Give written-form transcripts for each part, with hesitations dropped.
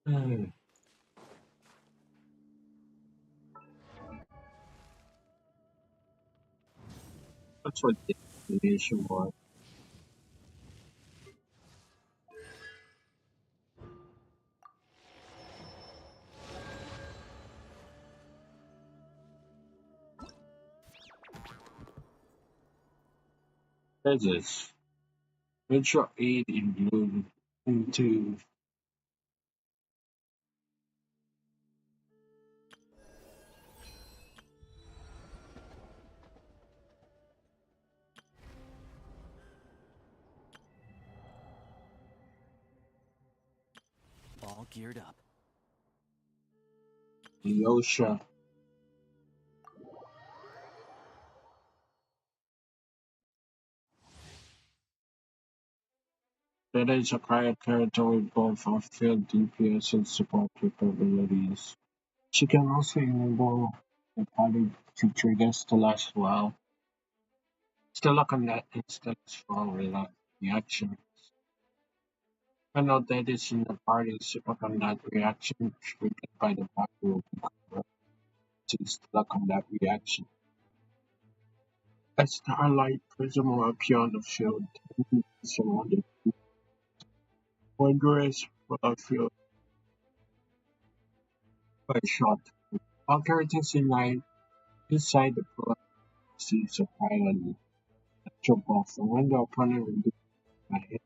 Hmm, that's what the explanation was. This is Metro 8 in blue into All geared up. Yosha. That is a quiet character with both off-field DPS and support capabilities. She can also enable the party to trigger Stella as well. Stella can let instant strong reaction. I know that is in the party super combat reaction triggered by the party will be converted to Stella combat reaction. A starlight prism will appear on the field surrounding Wanderers will field by a shot. All characters inside the pool receives a fire electro buff, and when the opponent reduces a hit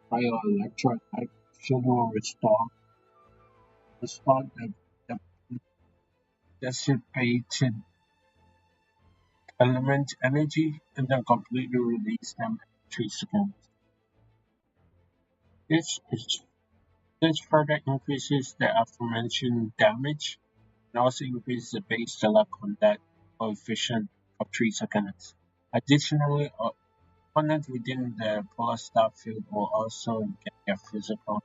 fire electro attack, shield will restore the dissipated element energy and then completely release them in 3 seconds. This is this further increases the aforementioned damage and also increases the base stellar combat coefficient for 3 seconds. Additionally, opponents within the polar star field will also get their physical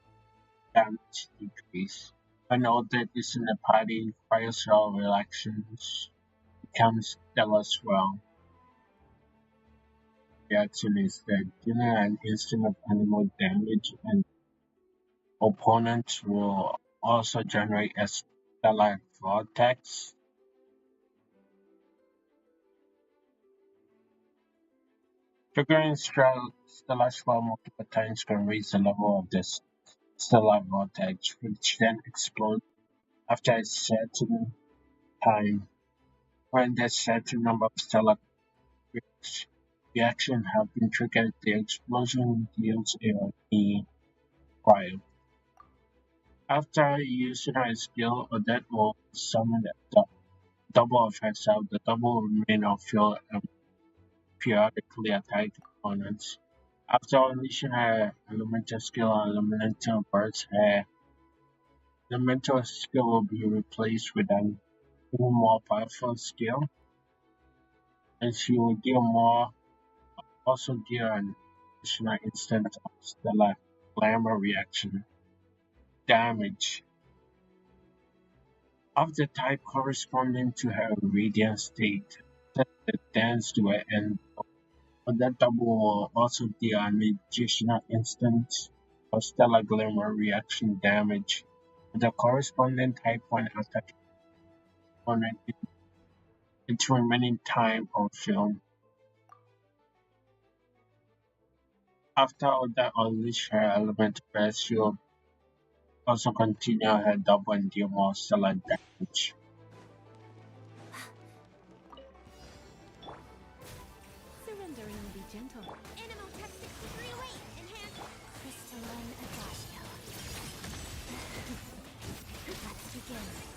damage decrease. I know that this in the party fire cell reactions becomes stellar as well. Reaction is that dealing an instant of animal damage and opponents will also generate a stellar vortex. Triggering stellar swell multiple times can raise the level of this stellar vortex, which then explodes after a certain time. When that certain number of stellar reactions have been triggered, the explosion deals a fire. After using her skill, Odette will summon a double of herself. The double will remain on field and periodically attack opponents. After unleashing her elemental skill on elemental burst, her elemental skill will be replaced with an even more powerful skill, and she will deal more also deal an additional instant of stellar glamour reaction damage of the type corresponding to her radiant state. Set the dance to an end. But that double will also deal an additional instant of stellar glamour reaction damage with the corresponding type when attack opponent in its remaining time on film. After Oda unleashed her element burst, she will also continue her double and deal more stellar damage. Surrendering will be gentle. Animotech 63 away. Enhance. Crystalline Adagio. Let's begin.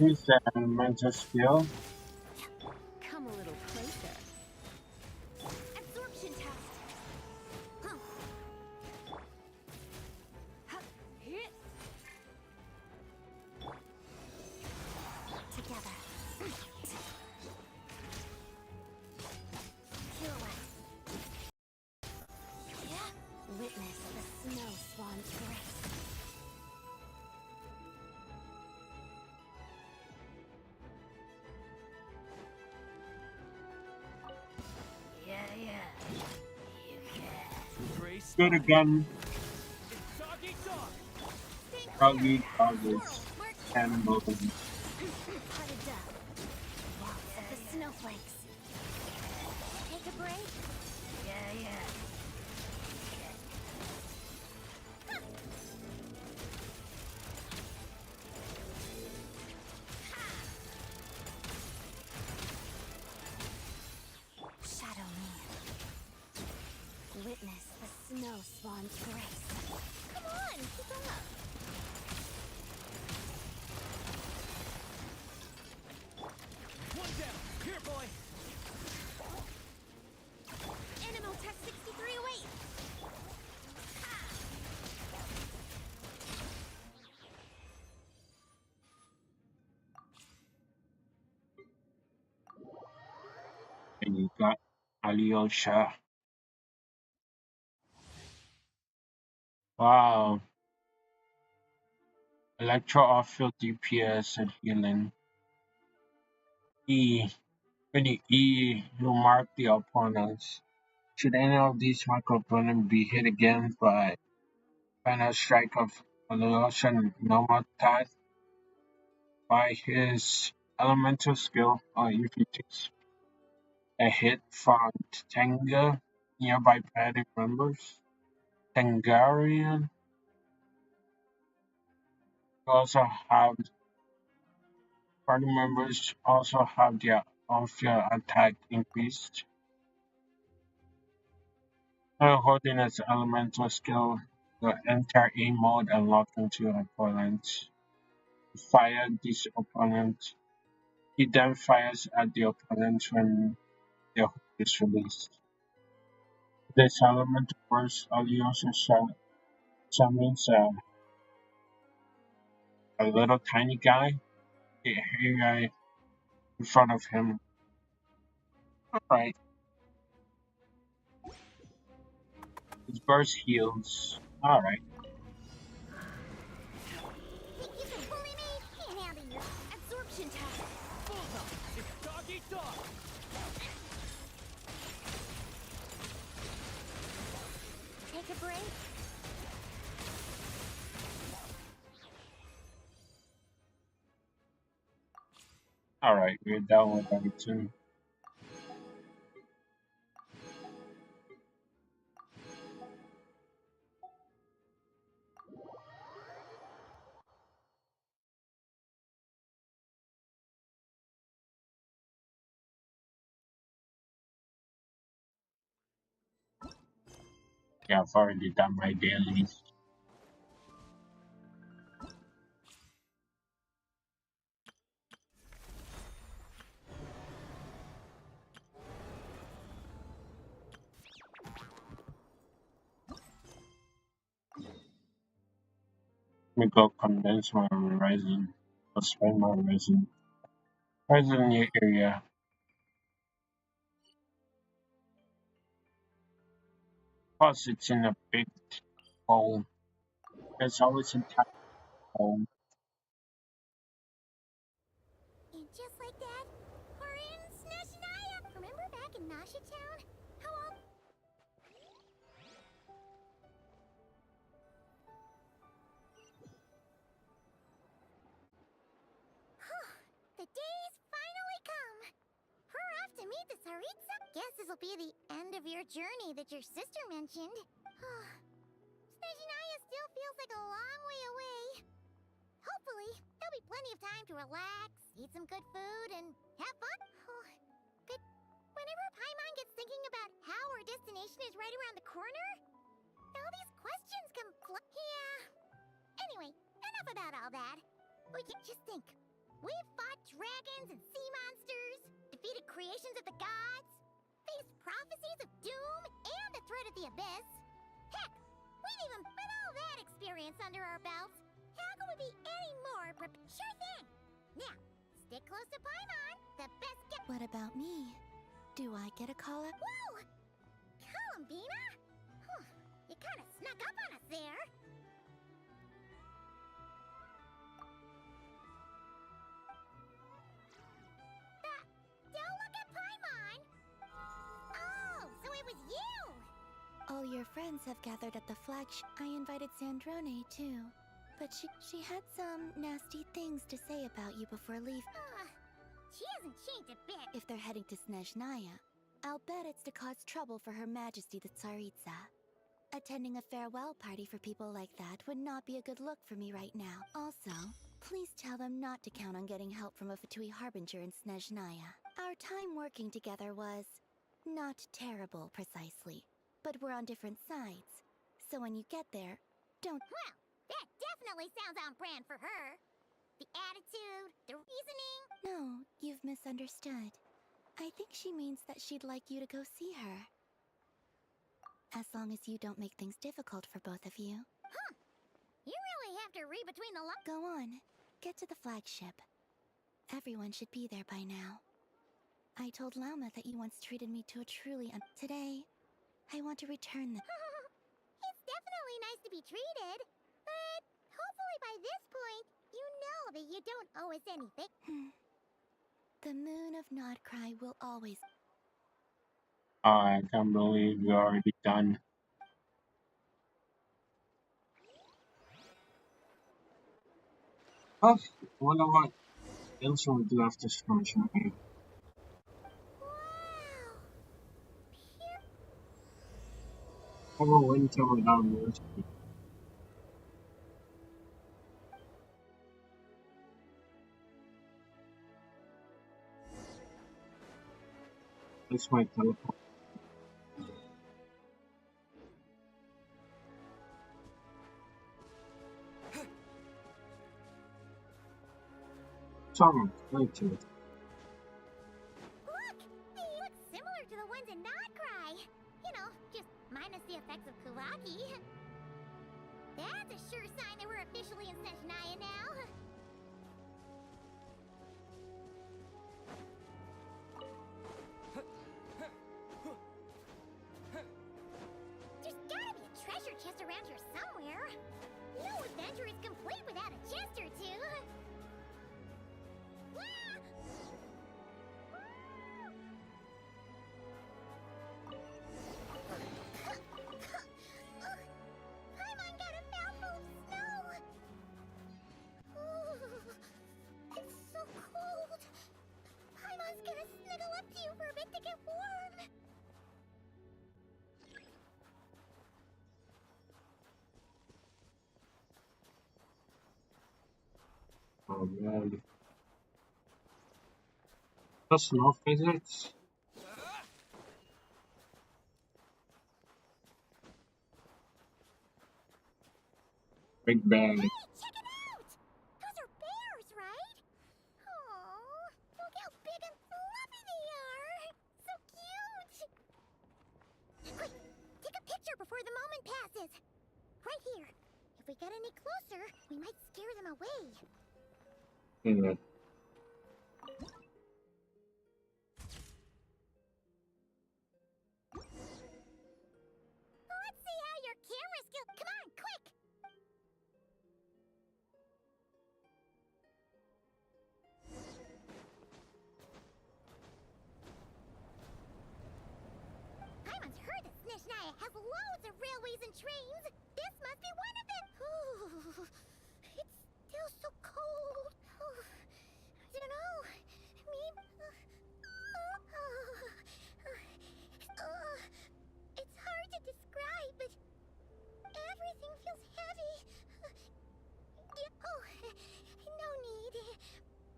Use the elemental skill. Come a little closer. Absorption test. Huh. Huh. Hit. Together. Pirouette. Witness the snow swan's grace. Good again. Doggy dog. Stand clear. Doggy Swirl. doggers. Mark. Cannibalism. Hearted duck. Waltz of the snowflakes. Take a break. Yeah. Shadow me. Witness the snow swan's grace. Come on, keep up. One down. Here, boy. Animal Tech 63 away. And you got Alyosha. Wow. Electro off-field DPS and healing. E. When you E, you mark the opponents. Should any of these marked opponents be hit again by final strike of Alyosha Nomatat by his elemental skill, or if he takes a hit from Tenga, nearby party members, Tengarian also have party members also have their on-field attack increased. Holding its elemental skill, the enter A mode and lock into opponents. Fire this opponent. He then fires at the opponent when their hook is released. This elemental burst also summons a little tiny guy, a hairy guy in front of him. Alright, his burst heals. Alright, Think you can bully me? Can't handle your absorption test. Bullseye. It's dog eat dog. Take a break. alright, we're done with everything. Yeah, I've already done my dailies. Let me go condense my resin. I'll spend my resin. Resin in your area. Plus, it's in a big bowl. It's always in tiny bowl. And just like that, we're in Snezhnaya. Remember back in Nasha Town? How all... The day's finally come. We're off to meet the Tsaritsa. Guess this'll be the end of your journey that your sister mentioned. Snezhnaya still feels like a long way away. Hopefully, there'll be plenty of time to relax, eat some good food, and have fun. But whenever Paimon gets thinking about how our destination is right around the corner, all these questions come Yeah. Anyway, enough about all that. Would you just think? We've fought dragons and sea monsters, defeated creations of the gods, faced prophecies of doom and the threat of the abyss. Heck, we've even with all that experience under our belts. How can we be any more prepared? Sure thing. Now, stick close to Paimon, the best get. What about me? Do I get a call up? Whoa! Columbina? You kind of snuck up on us there. Don't look at Paimon! Oh, so it was you! All your your friends have gathered at the flagship. I invited Sandrone too, but she had some nasty things to say about you before leaving. She hasn't changed a bit. If they're heading to Snezhnaya, I'll bet it's to cause trouble for Her Majesty the Tsaritsa. Attending a farewell party for people like that would not be a good look for me right now. Also, please tell them not to count on getting help from a Fatui Harbinger in Snezhnaya. Our time working together was not terrible, precisely, but we're on different sides. So when you get there, don't... Well, that definitely sounds on brand for her. The attitude, the reasoning. No, you've misunderstood. I think she means that she'd like you to go see her. As long as you don't make things difficult for both of you. Huh. You really have to read between the lines. Go on. Get to the flagship. Everyone should be there by now. I told Lauma that you once treated me to a truly Today, I want to return the... It's definitely nice to be treated. But hopefully by this point, you know that you don't owe us anything. The moon of Nodcry will always... I can't believe we're already done. Oh, I wonder what else we do after Scratch. Wow. How about winter without mercy? That's my teleport. Summer, winter. Look! They look similar to the ones in Nodcry. You know, just minus the effects of Kuvaki. That's a sure sign that we're officially in Snezhnaya now. There's gotta be a treasure chest around here somewhere. No adventure is complete without a chest or two. Paimon got a mouthful of snow. Ooh, it's so cold. Paimon's gonna snuggle up to you for a bit to get warm. Oh man. That's no physics. Big bang. Hey, check it out! Those are bears, right? Oh, look how big and fluffy they are! So cute! Quick, take a picture before the moment passes. Right here. If we get any closer, we might scare them away. Yeah. Let's see how your camera skill. Come on, quick! Paimon's heard that Snezhnaya has loads of railways and trains. This must be one of them. Ooh, it's still so cold. Ooh, I don't know. It's hard to describe, but everything feels heavy. Oh, no need.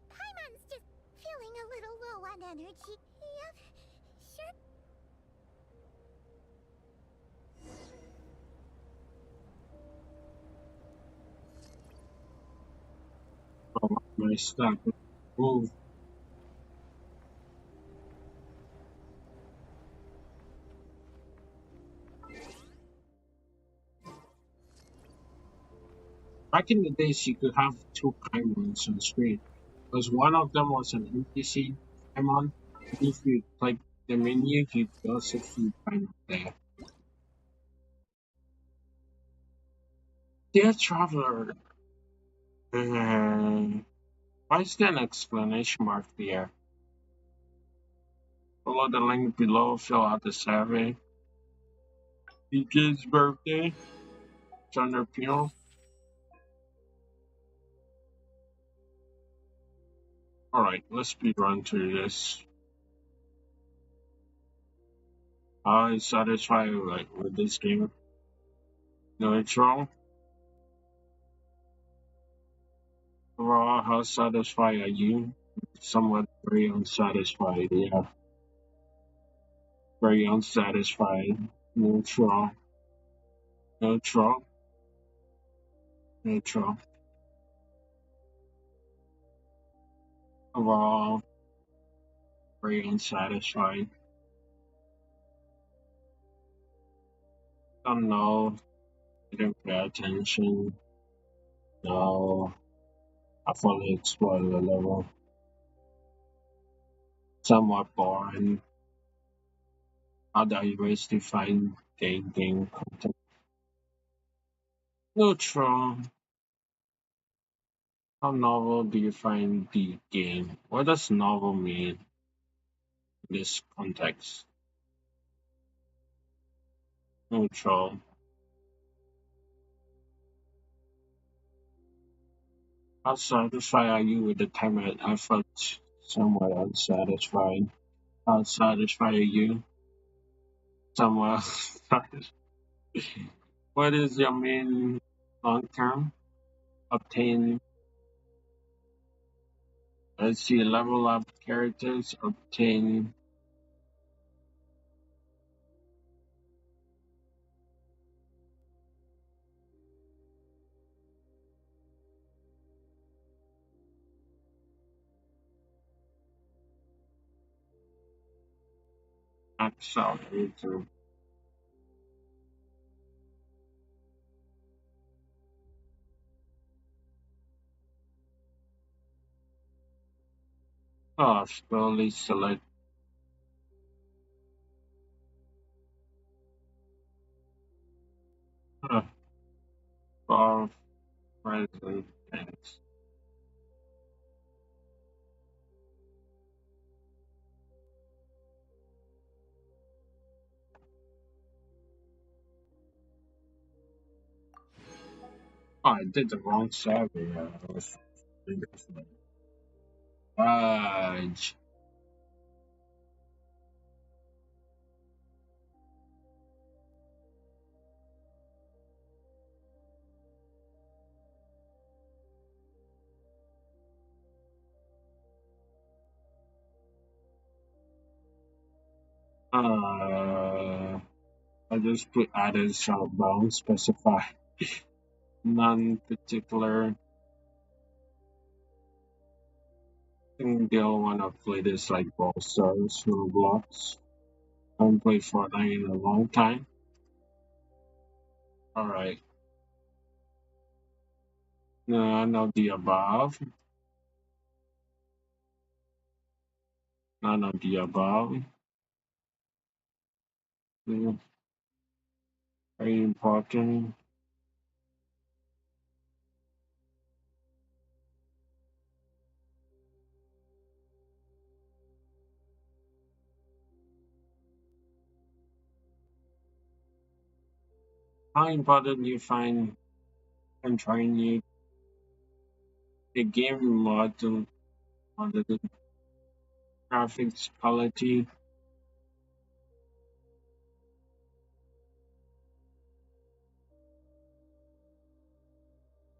Paimon's just feeling a little low on energy. Yep, sure. Oh, my stuff. Move. Back in the days, you could have two Paimons on screen, because one of them was an NPC Paimon, and if you click the menu, you could also see Paimon there. Dear Traveler, why is there an exclamation mark there? Follow the link below, fill out the survey. The kid's birthday. Thunder Peel. Alright, let's speed run through this. I satisfied with this game. Neutral. Overall, how satisfied are you? Somewhat very unsatisfied, yeah. Very unsatisfied. Neutral. Neutral. Neutral. Overall, very unsatisfied. Don't know. Didn't pay attention. No. I fully explored the level. Somewhat boring. How do you ways to find game content? Neutral. How novel do you find the game? What does novel mean in this context? Neutral. How satisfied are you with the time and effort? Somewhat unsatisfied. How satisfied are you? Somewhat satisfied. What is your main long term? Obtain, let's see, level up characters, obtain max out later. Oh, slowly select for present tense. Oh, I did the wrong survey. I was fudge. I just put added short bound specify non-particular. I think they'll wanna play this like Ball Stars or Blocks. I haven't played Fortnite in a long time. Alright. None of the above. None of the above. Mm, very important. How important you find when trying new the game model other than graphics quality,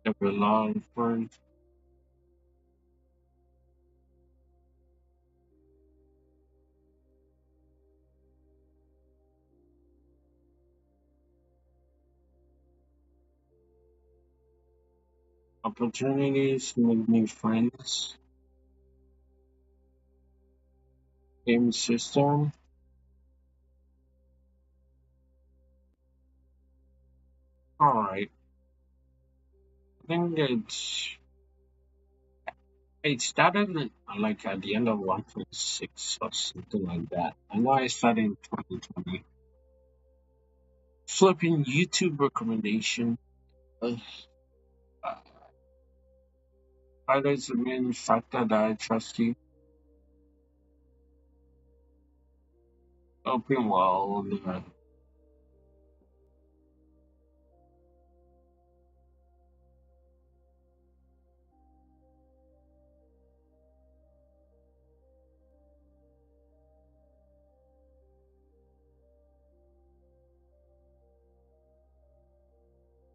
the long for opportunities, make new friends, game system. Alright. I think it started like at the end of 1.6 or something like that. I know I started in 2020. Flipping YouTube recommendation. Uh, that is the main factor that I trust you. Open world.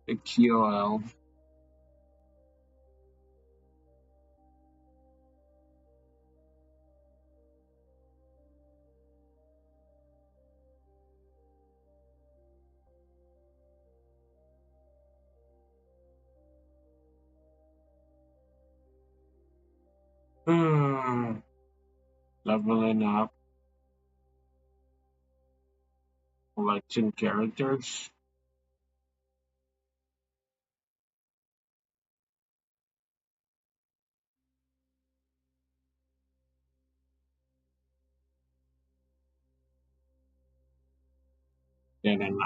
The QOL. Hmm. Leveling up, collecting characters. Then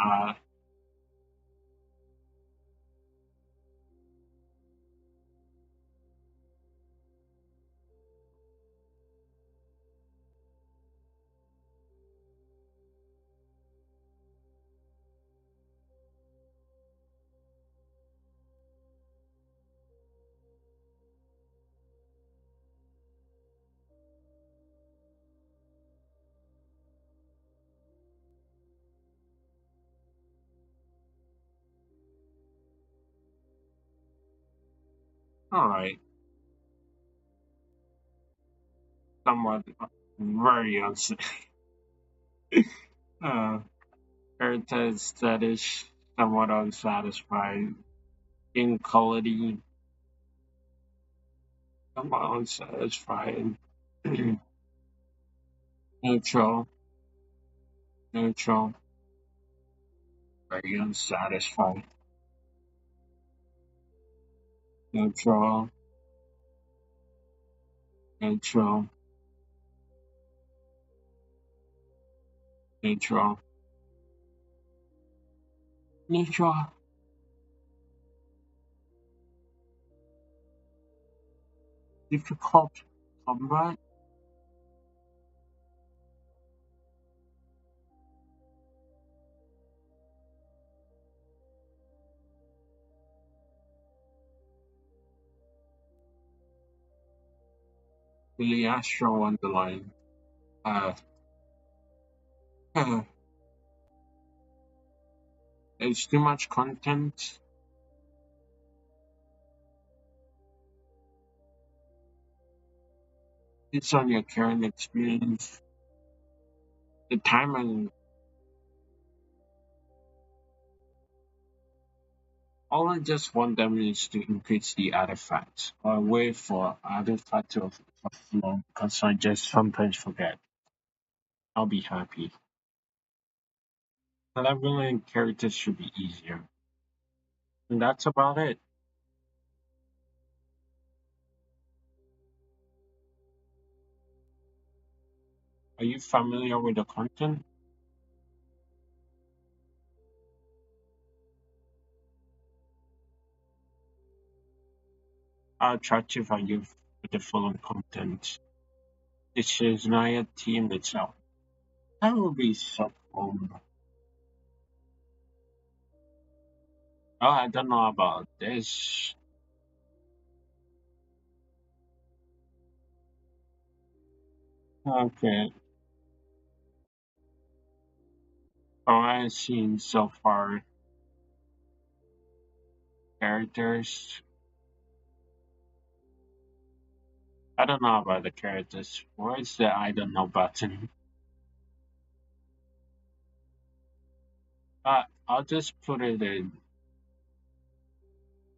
all right. Somewhat very unsafe. uh, character status somewhat unsatisfied. In quality, somewhat unsatisfied. Neutral, neutral, very unsatisfied. Neutral, neutral, neutral, neutral. Difficult combat. Really Astro Underline. Uh, it's too much content. It's on your current experience. The timing. All I just want them is to increase the artifacts or wait for artifact to flow because I just sometimes forget. I'll be happy. Leveling characters should be easier. And that's about it. Are you familiar with the content? How attractive are you with the following content? This is Naya team itself. That would be so cool. Oh, I don't know about this. Okay. All I've seen so far characters. I don't know about the characters. Where's the I don't know button? I'll just put it in.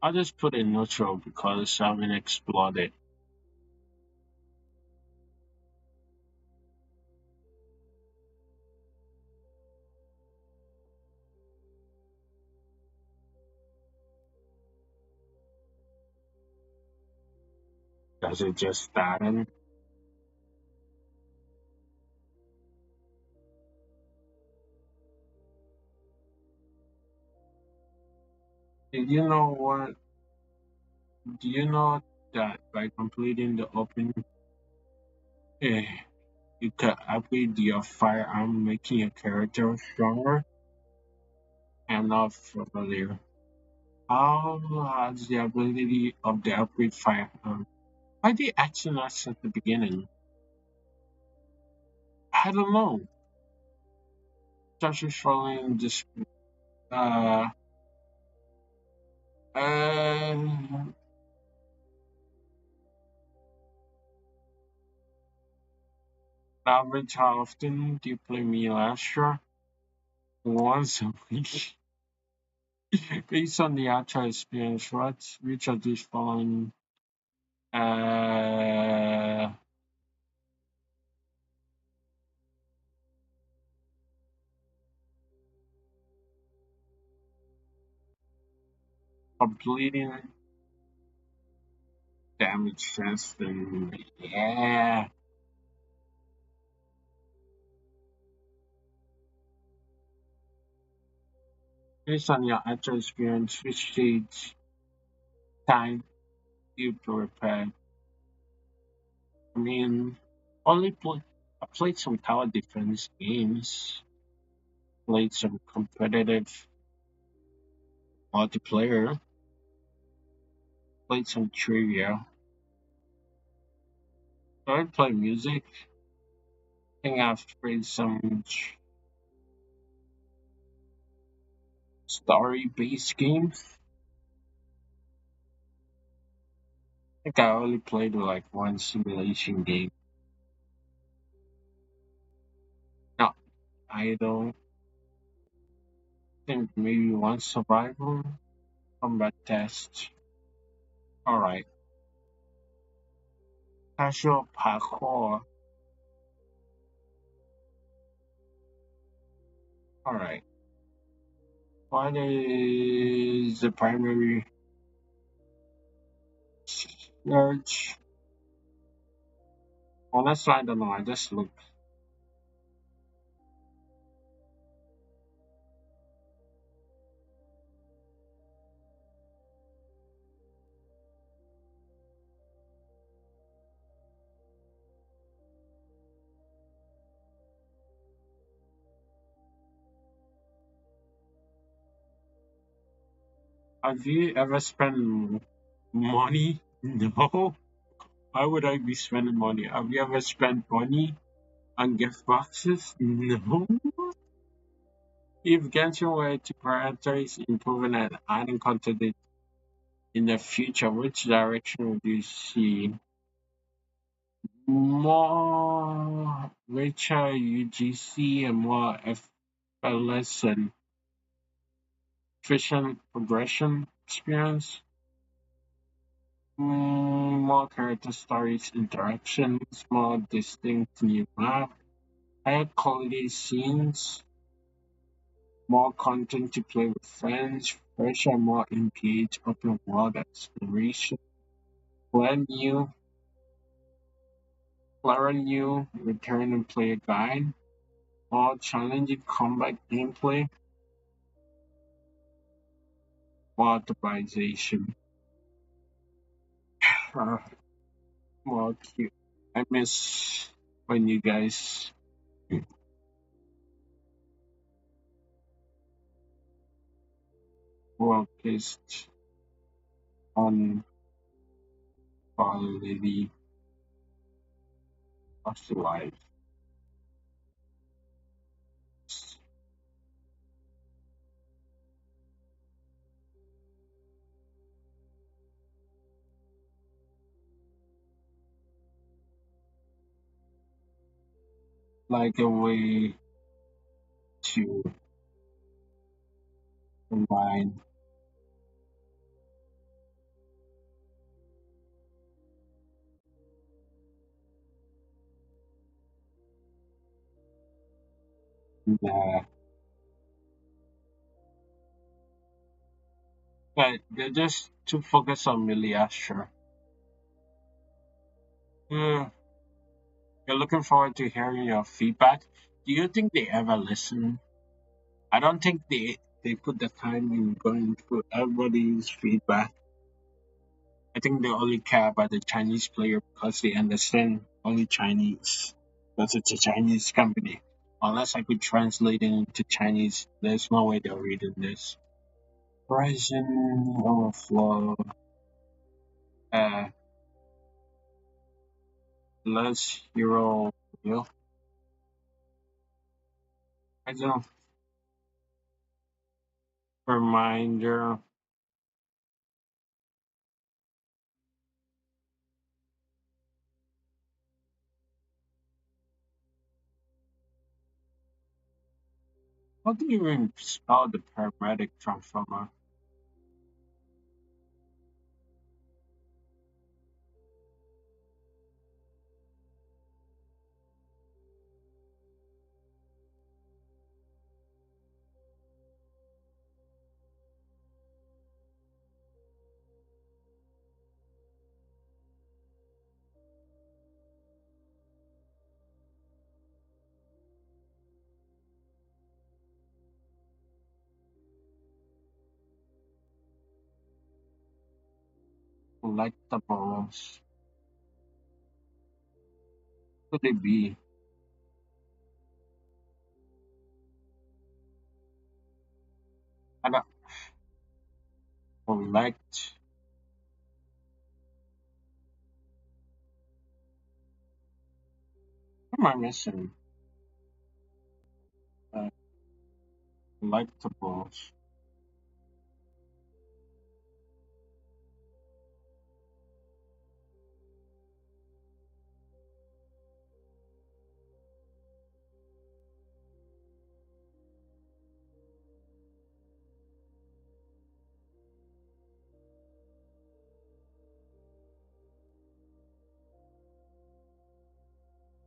I'll just put in neutral because I haven't explored it. Does it just start in? Did you know what? Do you know that by completing the open, eh, you can upgrade your firearm, making your character stronger and not familiar? How has the ability of the upgrade firearm? Why they asking us at the beginning? I don't know. Such as following this. Uh, Uh, average, how often do you play me last year? Once a week. Based on the actual experience, which of these following uh, completing damage test and yeah. Based on your actual experience, which stage time do you prepare? I mean, only play, I played some tower defense games, played some competitive multiplayer, played some trivia. I play music. I think I've played some story-based games. I think I only played like one simulation game. No, I don't think maybe one survival combat test. Alright. Casual parkour. Alright. What is the primary search? Honestly, I don't know. I just look. Have you ever spent money? No. Why would I be spending money? Have you ever spent money on gift boxes? No. If Genshin were to prioritize improving and adding content in the future, which direction would you see? More richer UGC and more effortless and efficient progression experience? More character stories, interactions, more distinct new map, higher quality scenes, more content to play with friends, fresher, more engaged open world exploration, plan new, learn new, return and play guide, more challenging combat gameplay, more optimization, more cute. I miss when you guys focused on quality of life. Like a way to combine the but they're just too focused on Miliastra. Hmm, you're looking forward to hearing your feedback. Do you think they ever listen? I don't think they put the time in going through everybody's feedback. I think they only care about the Chinese player because they understand only Chinese. Because it's a Chinese company. Unless I could translate it into Chinese, there's no way they're reading this. Horizon Overflow. Uh, Less Hero. You know, I don't. Reminder. How do you even spell the paramedic transformer? Collectibles. What could they be? I don't collect. What am I missing? Uh, Collectibles.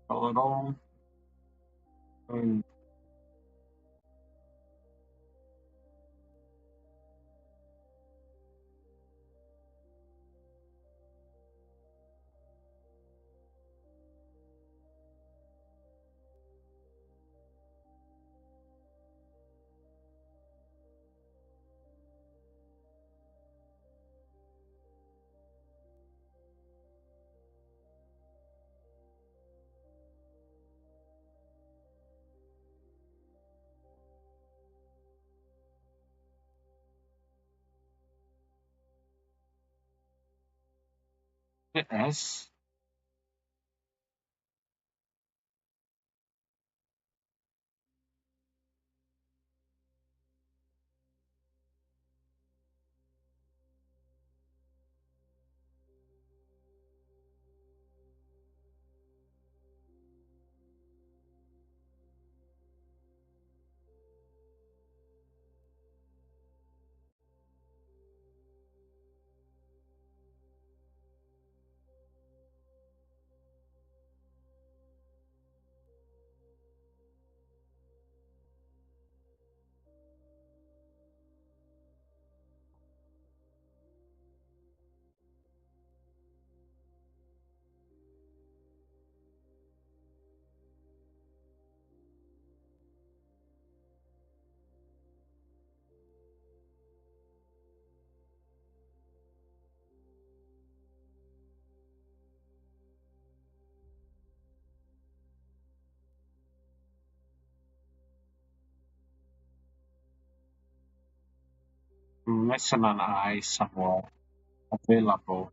A little. And the S. I'm missing an I somewhere. Available.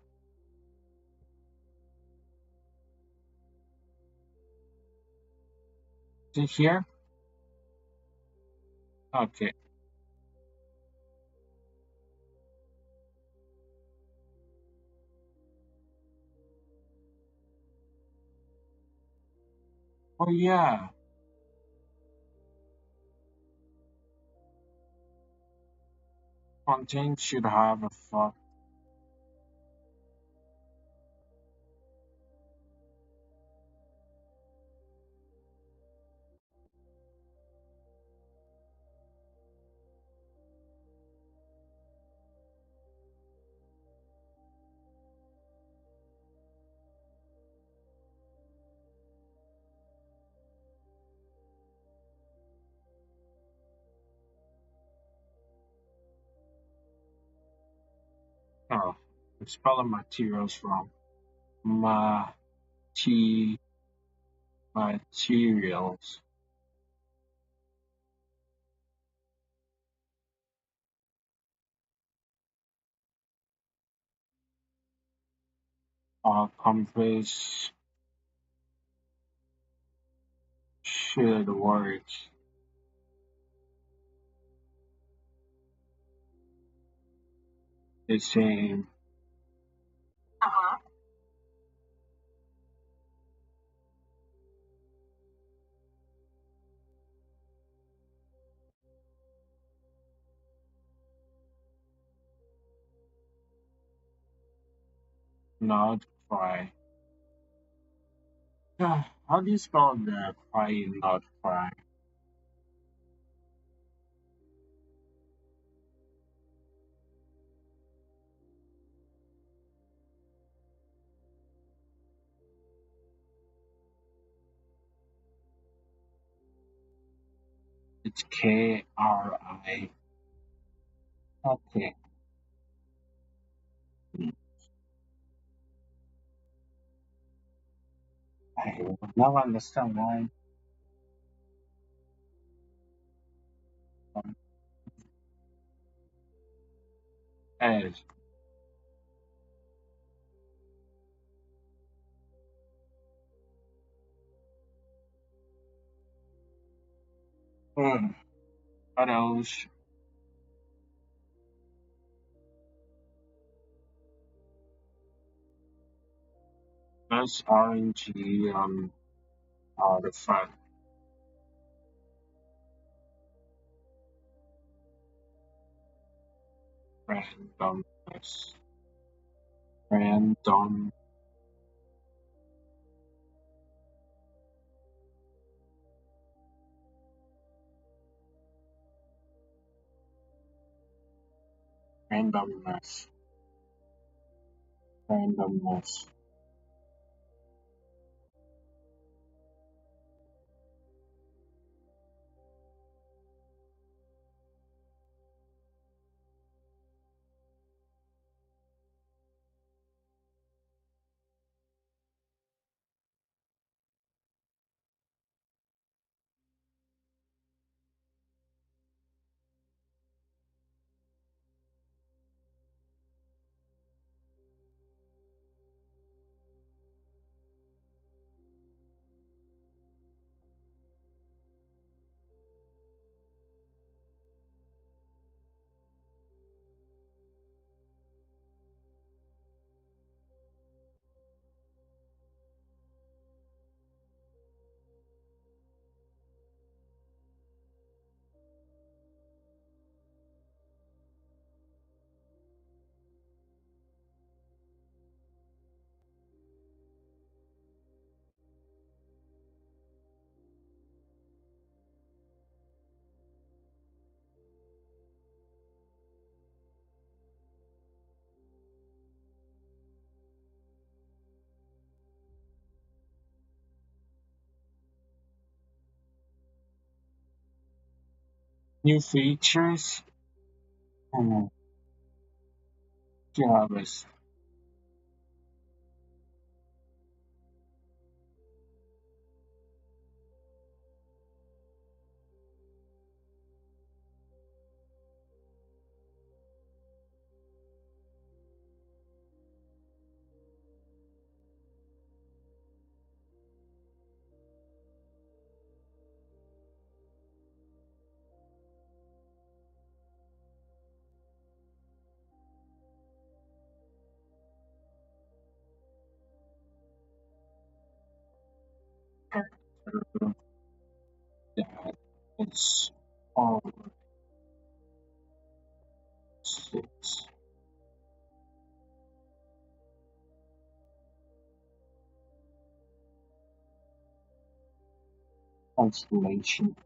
Is it here? Okay. Oh yeah. Content should have a fuck. Oh, I'm spelling materials wrong. Ma materials. Compass should work the same. not cry. How do you spell the cry not cry? It's Kri. Okay. I now understand why. As what else? That's RNG artifact randomness. Random randomness. Randomness. New features. Hmm. Jarvis. That is all six. Constellation.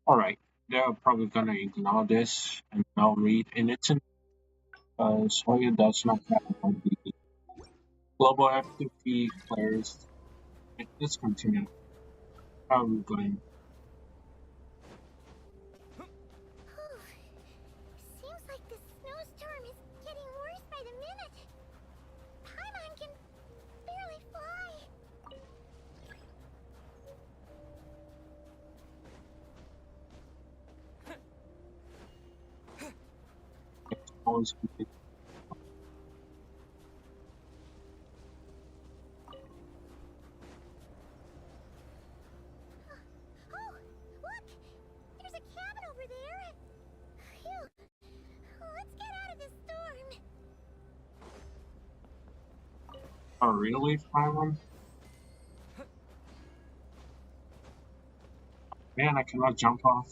Alright, they're probably gonna ignore this and now read in its Soya does not have the global activity players. Let's continue. How are we going? Seems like this snowstorm is getting worse by the minute. Paimon can barely fly. Always Oh, really, Paimon? Man, I cannot jump off.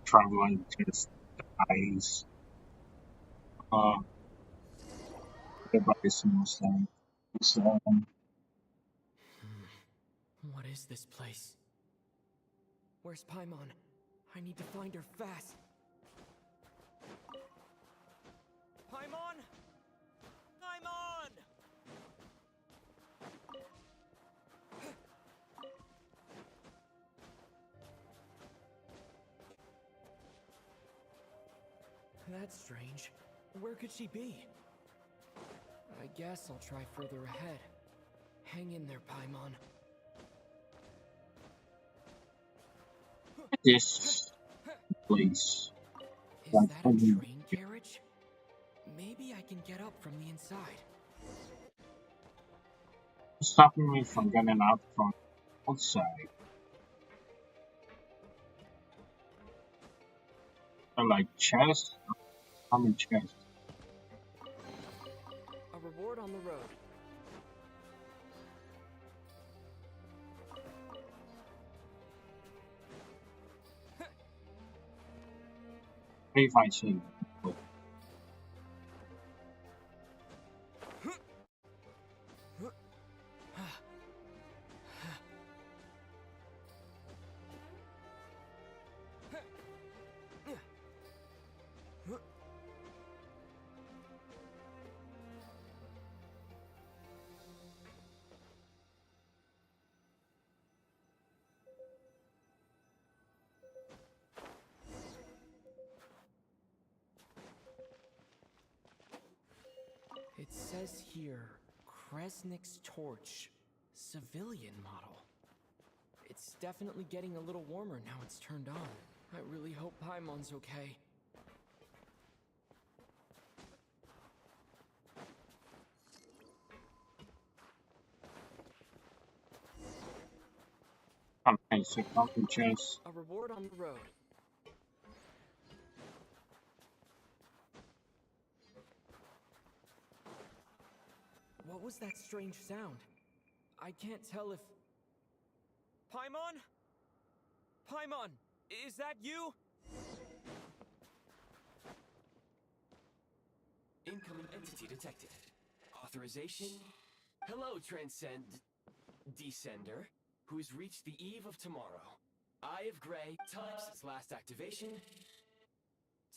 Traveling just dies. Uh, everybody seems like it's, What is this place? Where's Paimon? I need to find her fast. Paimon! Paimon! That's strange. Where could she be? I guess I'll try further ahead. Hang in there, Paimon. this place. Is Like, that a train carriage? Maybe I can get up from the inside. stopping me from getting out from outside. I like chest. I'm in chest. A reward on the road. If I see. It says here, Kresnik's torch, civilian model. It's definitely getting a little warmer now it's turned on. I really hope Paimon's okay. Okay, so I'm in chest. A reward on the road. What was that strange sound? I can't tell if... Paimon? Paimon, is that you? Incoming entity detected. Authorization. Hello, Transcend... Descender, who's reached the eve of tomorrow. Eye of Grey, time since last activation.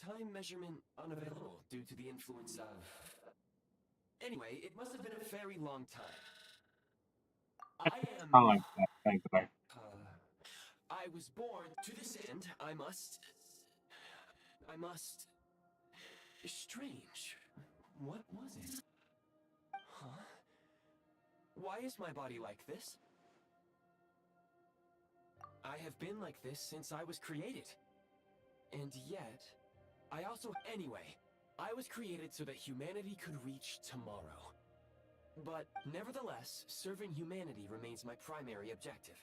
Time measurement unavailable due to the influence of... Anyway, it must have been a very long time. I like that. Thank you. I was born to this end. I must... Strange. What was it? Huh? Why is my body like this? I have been like this since I was created. And yet, I also... Anyway, I was created so that humanity could reach tomorrow. But nevertheless, serving humanity remains my primary objective.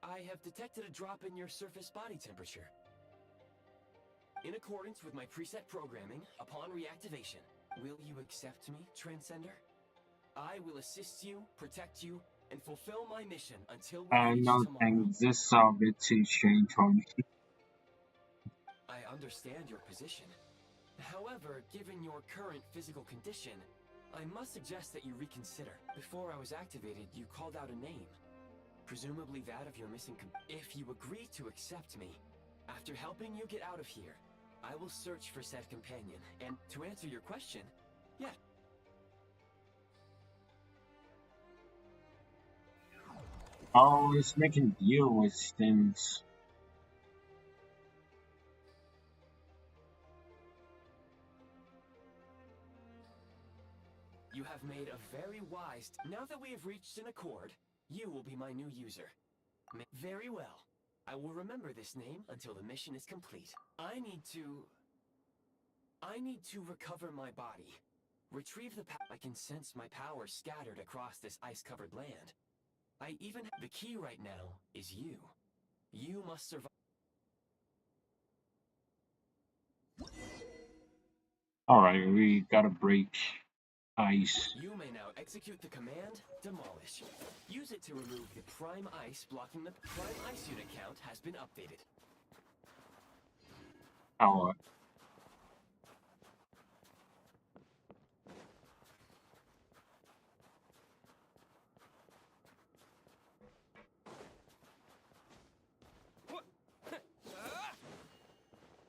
I have detected a drop in your surface body temperature. In accordance with my preset programming, upon reactivation, will you accept me, Transcender? I will assist you, protect you, and fulfill my mission until we reach No, tomorrow. thanks. This is a bit too strange for me. I understand your position. However, given your current physical condition, I must suggest that you reconsider. Before I was activated, you called out a name. Presumably that of your missing If you agree to accept me, after helping you get out of here, I will search for said companion. And to answer your question, yeah. Oh, it's making deal with things. You have made a very wise... Now that we have reached an accord, you will be my new user. Very well. I will remember this name until the mission is complete. I need to recover my body. Retrieve the I can sense my power scattered across this ice-covered land. I even the key right now is you. You must survive. Alright, we gotta break ice. You may now execute the command Demolish. Use it to remove the prime ice blocking the prime ice unit count has been updated. Alright.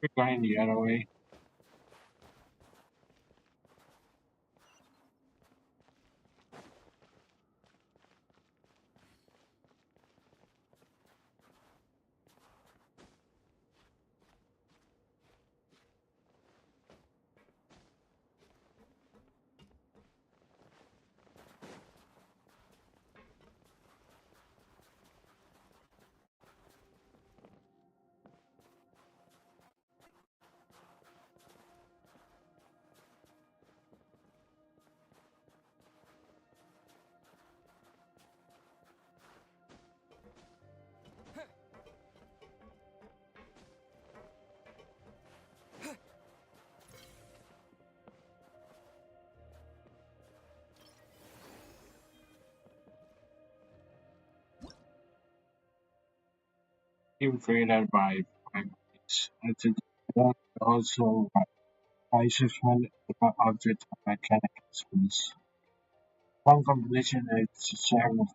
We're going the other way. Team created by Prime Ice. I think also Ice is one object of mechanical space. One completion is sharing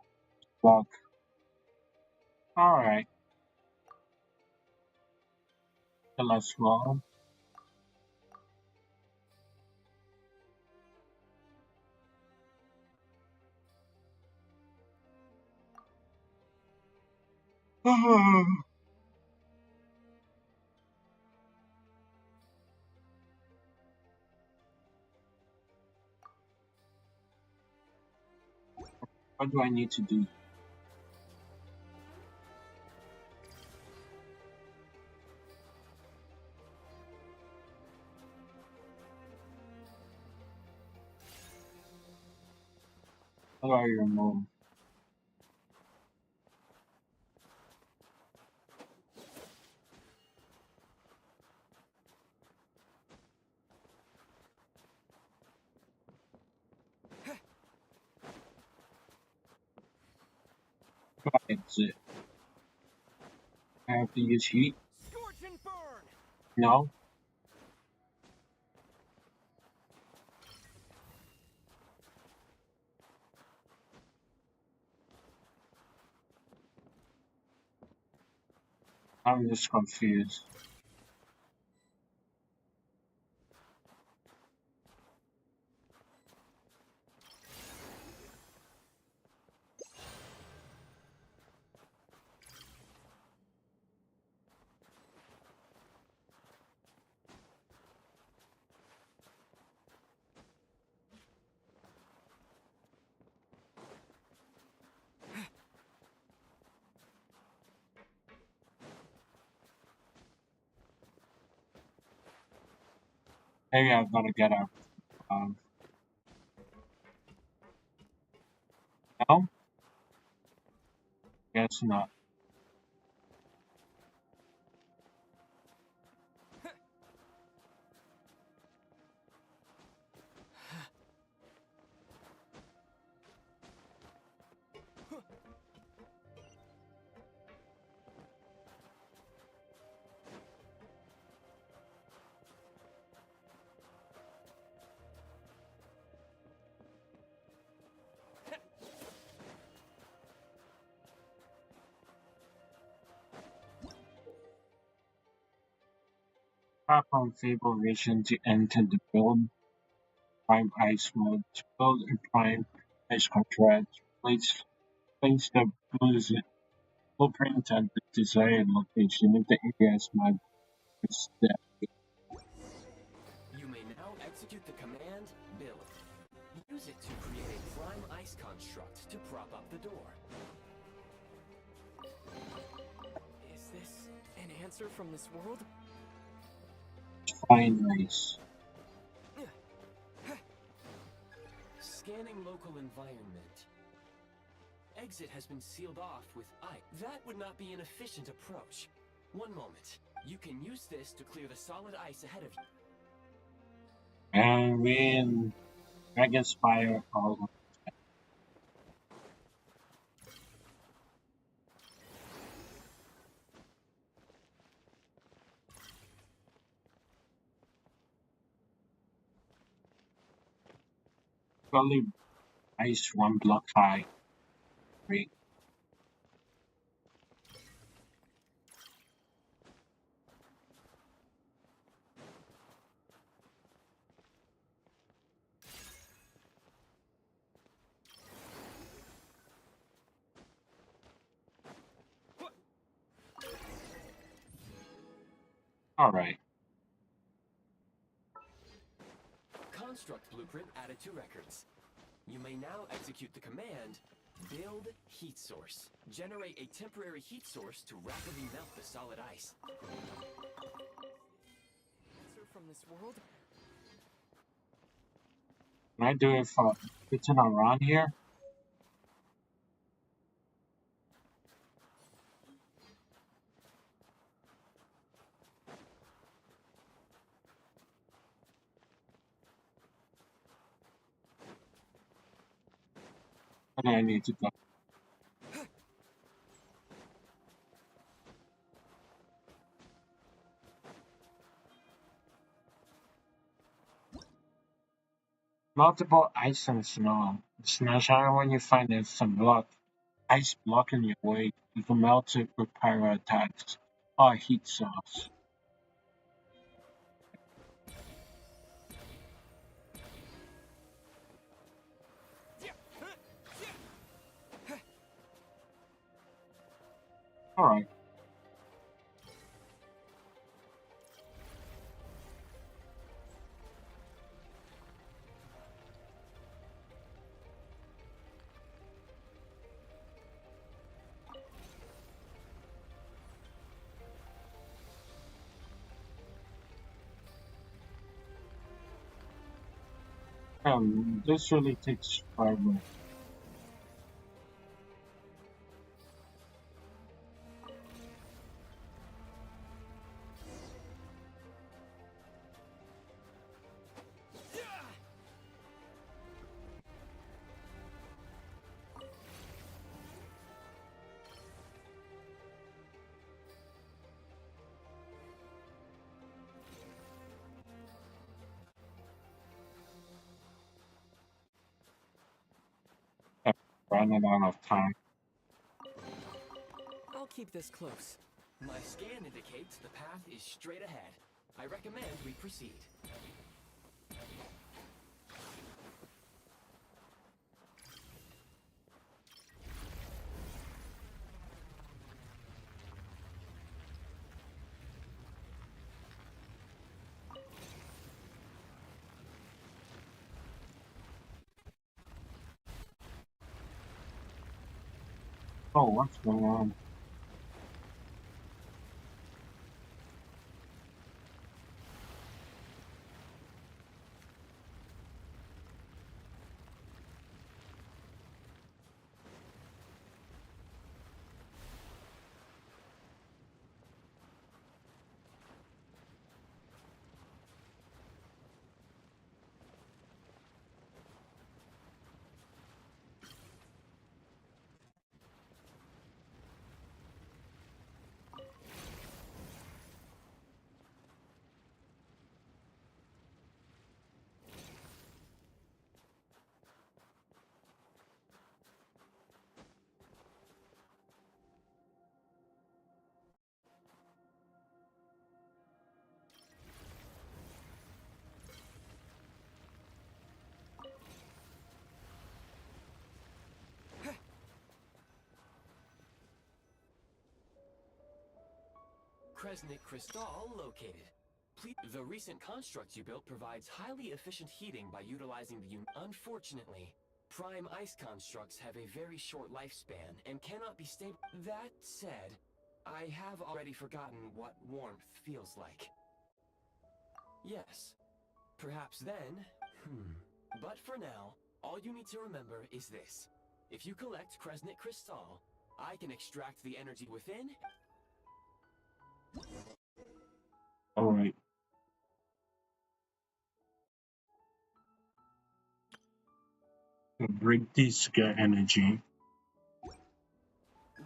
block. Alright, the last one. What do I need to do? How do I remove? That's it. I have to use heat? Scorch and burn! No? I'm just confused. Maybe I've got to get up. Um, no? Guess not. Tap on Fable Vision to enter the build Prime Ice mode. To build a Prime Ice contract, place the blueprint at the desired location. If the AS mod is there. You may now execute the command Build. Use it to create a prime ice construct to prop up the door. Is this an answer from this world? Fine Ice. Scanning local environment. Exit has been sealed off with ice. That would not be an efficient approach. One moment. You can use this to clear the solid ice ahead of you. And we in Dragon Spire all only ice 1 block high. Great. Alright. Construct blueprint added to records. You may now execute the command, build heat source. Generate a temporary heat source to rapidly melt the solid ice. Answer from this world? Can I do it for fitting around here? And I need to go. Multiple items now. Smash iron when you find some block. Ice blocking your way. You can melt it with pyro attacks or heat source. Alright. This really takes forever. I'm running out of time. I'll keep this close. My scan indicates the path is straight ahead. I recommend we proceed. Oh, what's going on? Kresnik Crystal located. The recent construct you built provides highly efficient heating by utilizing the Unfortunately, prime ice constructs have a very short lifespan and cannot be stable. That said, I have already forgotten what warmth feels like. Yes, perhaps then, but for now, All you need to remember is this. If you collect Kresnik Crystal, I can extract the energy within. Alright. Break this to get energy.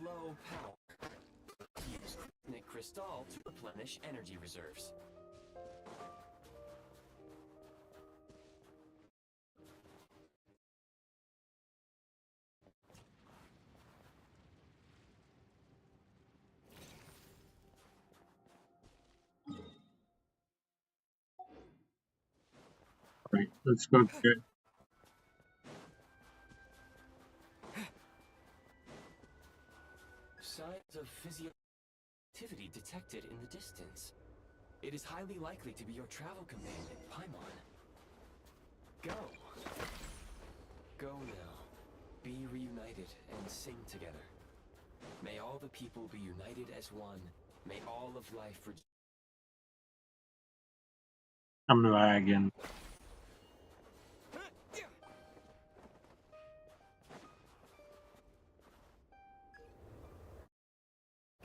Low power. Use Kresnik Crystal to replenish energy reserves. Alright, let's go get. Signs of physical activity detected in the distance. It is highly likely to be your travel companion, Paimon. Go. Go now. Be reunited and sing together. May all the people be united as one. May all of life rejoice. I'm lagging.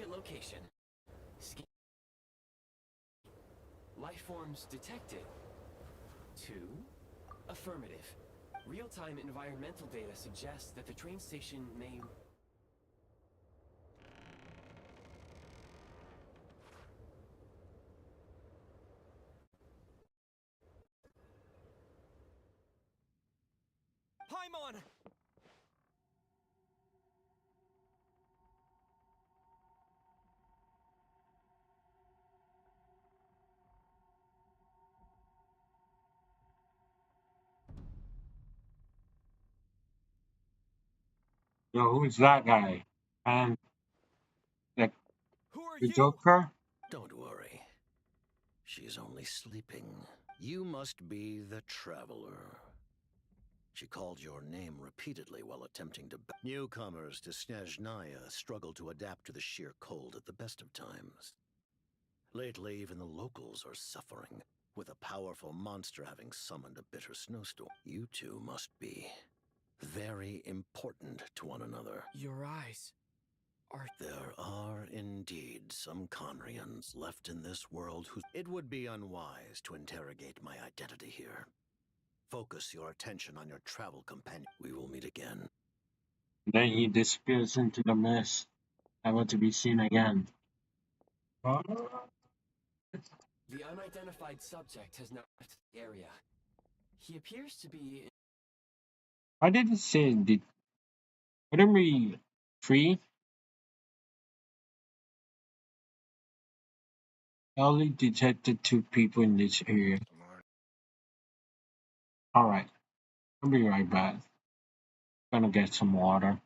Location. Life forms detected. 2. Affirmative. Real-time environmental data suggests that the train station may... Paimon! Yo, who's that guy? And like Who are the you? Joker? Don't worry. She's only sleeping. You must be the Traveler. She called your name repeatedly while attempting to... Newcomers to Snezhnaya struggle to adapt to the sheer cold at the best of times. Lately, even the locals are suffering, with a powerful monster having summoned a bitter snowstorm. You two must be very important to one another. Your eyes are. There are indeed some Conrians left in this world who... It would be unwise to interrogate my identity here. Focus your attention on your travel companion. We will meet again. Then he disappears into the mist, never to be seen again. The unidentified subject has now left the area. He appears to be... Why did it say did wouldn't be free? I only detected 2 people in this area. Alright, I'll be right back. Gonna get some water.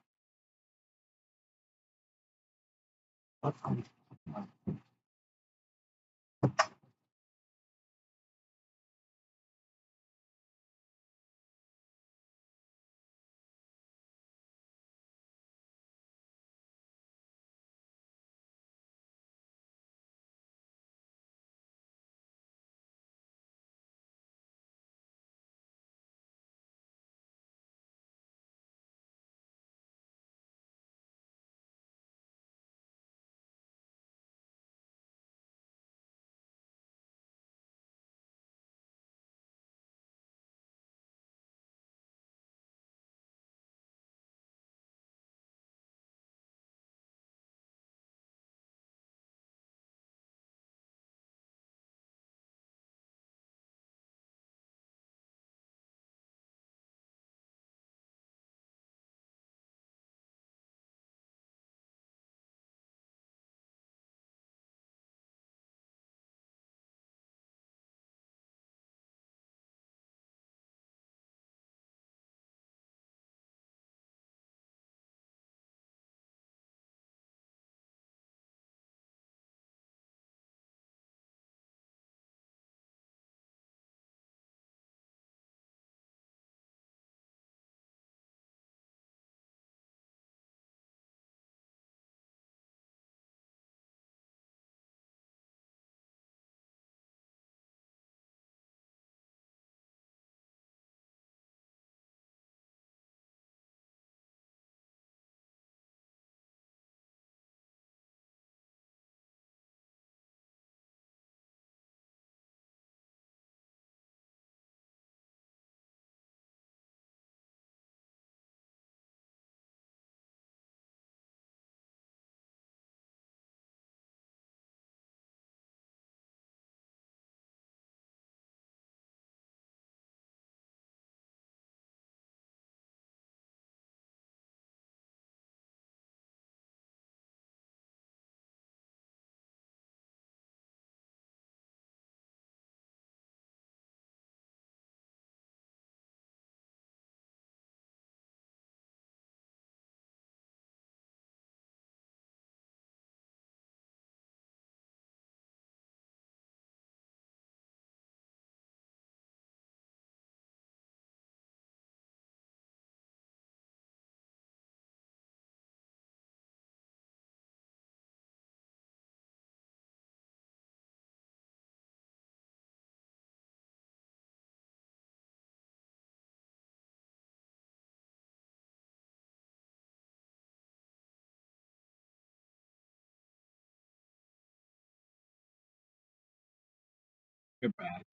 You're back.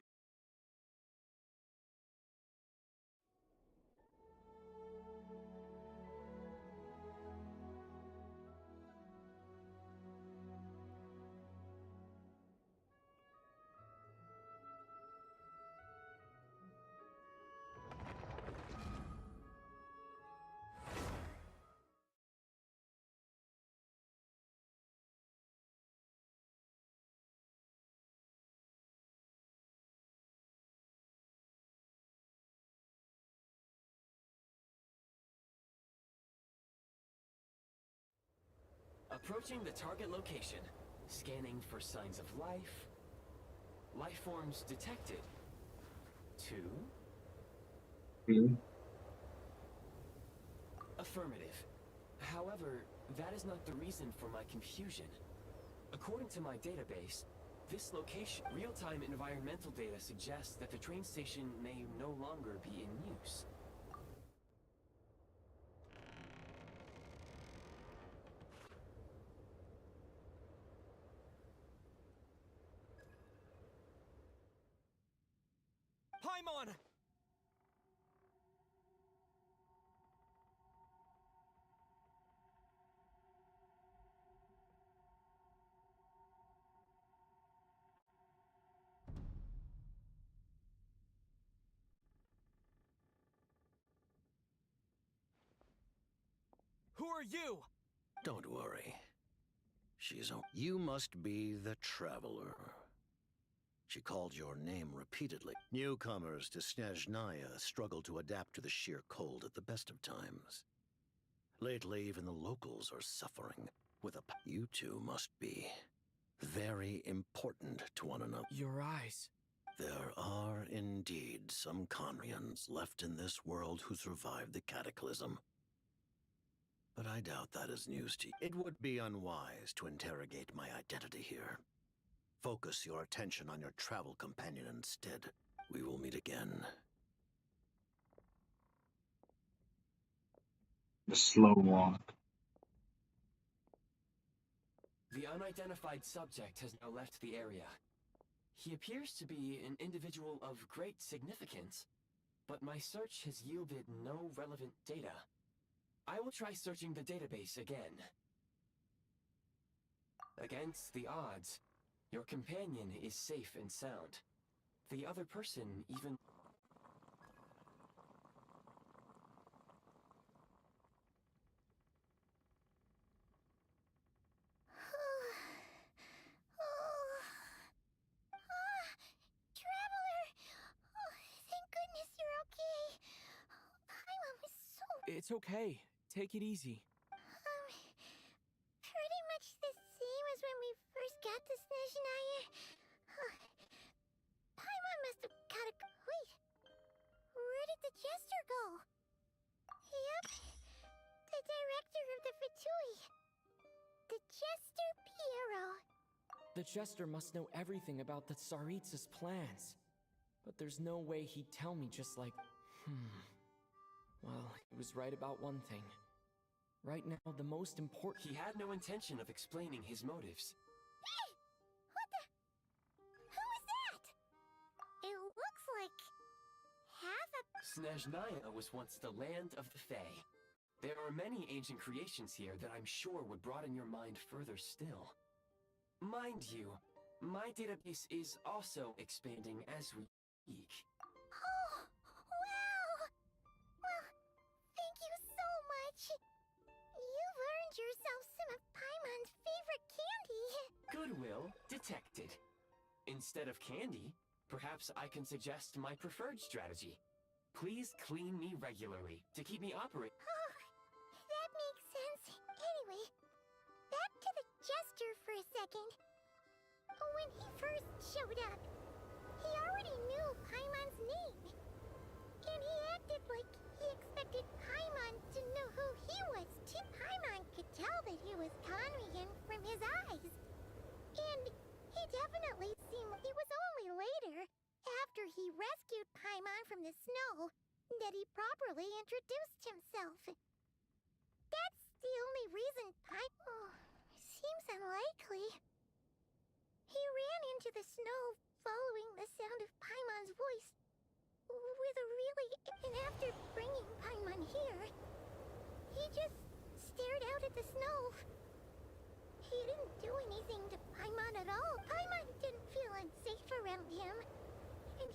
Approaching the target location. Scanning for signs of life. Life forms detected. 2. Hmm? Affirmative. However, that is not the reason for my confusion. According to my database, this location, real-time environmental data suggests that the train station may no longer be in use. Paimon! Who are you? Don't worry. You must be the Traveler. She called your name repeatedly. Newcomers to Snezhnaya struggle to adapt to the sheer cold at the best of times. Lately, even the locals are suffering with a... You two must be very important to one another. Your eyes. There are indeed some Conrians left in this world who survived the cataclysm. But I doubt that is news to you. It would be unwise to interrogate my identity here. Focus your attention on your travel companion instead. We will meet again. The slow walk. The unidentified subject has now left the area. He appears to be an individual of great significance, but my search has yielded no relevant data. I will try searching the database again. Against the odds, your companion is safe and sound. The other person even... Traveler! Oh, thank goodness you're okay. Paimon was so... It's okay. Take it easy. Pretty much the same as when we first got to Snezhnaya. Paimon must have got a... Wait. Where did the jester go? Yep. The director of the Fatui. The Jester Piero. The Jester must know everything about the Tsaritsa's plans. But there's no way he'd tell me just like, Well, he was right about one thing. Right now, the most important... He had no intention of explaining his motives. Hey! What the... Who was that? It looks like... half a... Snezhnaya was once the land of the Fae. There are many ancient creations here that I'm sure would broaden your mind further still. Mind you, my database is also expanding as we speak. Oh, wow! Well, thank you so much. You've earned yourself some of Paimon's favorite candy. Goodwill detected. Instead of candy, perhaps I can suggest my preferred strategy. Please clean me regularly to keep me operating. Oh, that makes sense. Anyway, back to the Jester for a second. When he first showed up, he already knew Paimon's name. And he acted like he expected Paimon to know who he was too. Paimon could tell that he was Conrian from his eyes. And he definitely seemed... It was only later, after he rescued Paimon from the snow, that he properly introduced himself. That's the only reason seems unlikely. He ran into the snow following the sound of Paimon's voice with a really... And after bringing Paimon here, he just stared out at the snow. He didn't do anything to Paimon at all. Paimon didn't feel unsafe around him. And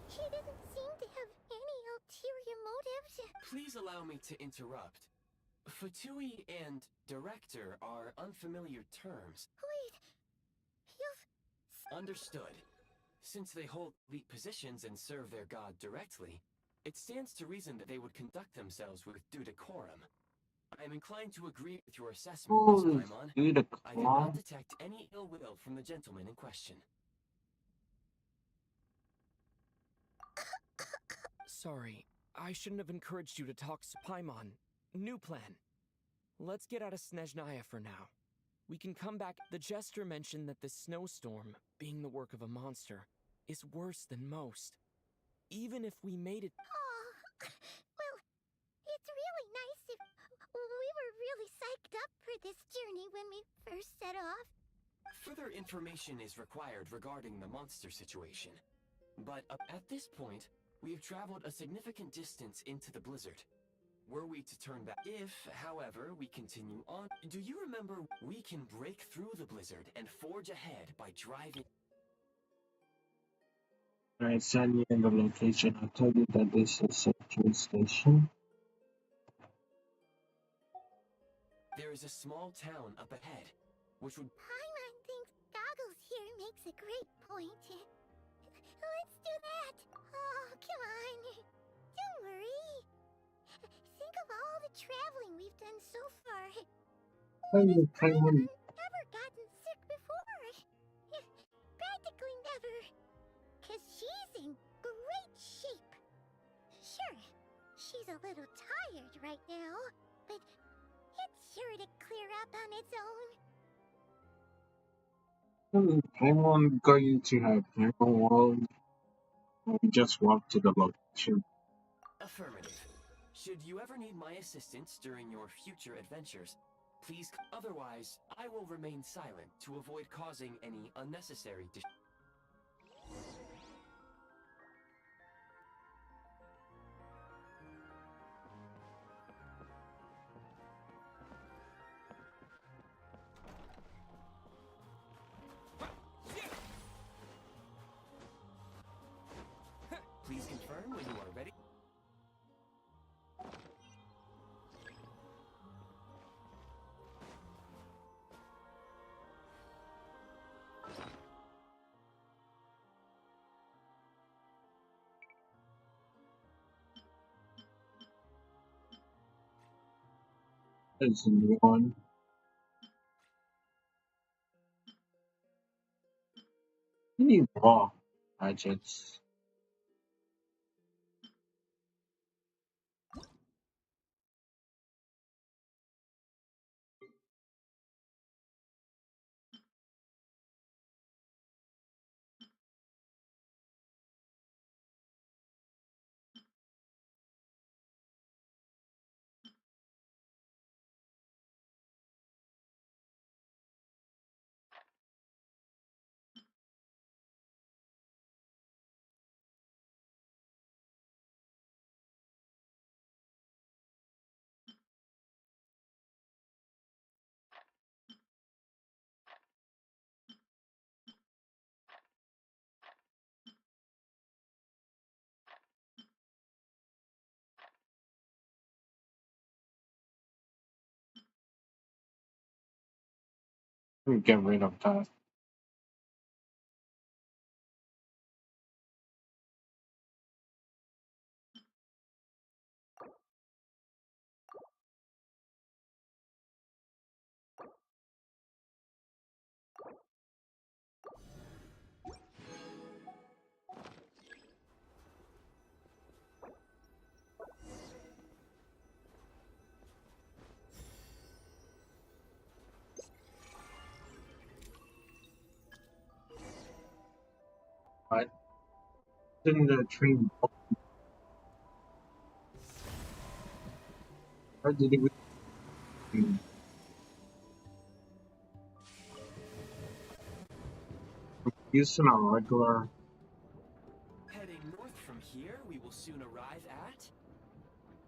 he didn't seem to have any ulterior motives. Please allow me to interrupt. Fatui and director are unfamiliar terms. Wait, you've... Understood. Since they hold elite positions and serve their god directly, it stands to reason that they would conduct themselves with due decorum. I am inclined to agree with your assessment, Miss Paimon. I did not detect any ill will from the gentleman in question. Sorry, I shouldn't have encouraged you to talk to Paimon. New plan. Let's get out of Snezhnaya for now. We can come back. The jester mentioned that this snowstorm, being the work of a monster, is worse than most. Even if we made it... Oh, well, it's really nice if... We were really psyched up for this journey when we first set off. Further information is required regarding the monster situation. But at this point, we have traveled a significant distance into the blizzard. Were we to turn back... If, however, we continue on... Do you remember we can break through the blizzard and forge ahead by driving... I send you in the location. I told you that this is a train station. There is a small town up ahead, which would... Paimon thinks Goggles here makes a great point. Let's do that. Oh, come on. Don't worry. Think of all the traveling we've done so far. When has Paimon ever gotten sick before? Practically never. 'Cause she's in great shape. Sure, she's a little tired right now, but it's sure to clear up on its own. Paimon going to have Paimon World. We just walk to the location. Affirmative. Should you ever need my assistance during your future adventures, please... Otherwise, I will remain silent to avoid causing any unnecessary Please confirm when you are ready. There's a new one. You need raw gadgets. Let me get rid of that. But in the train, where did we? Using a regular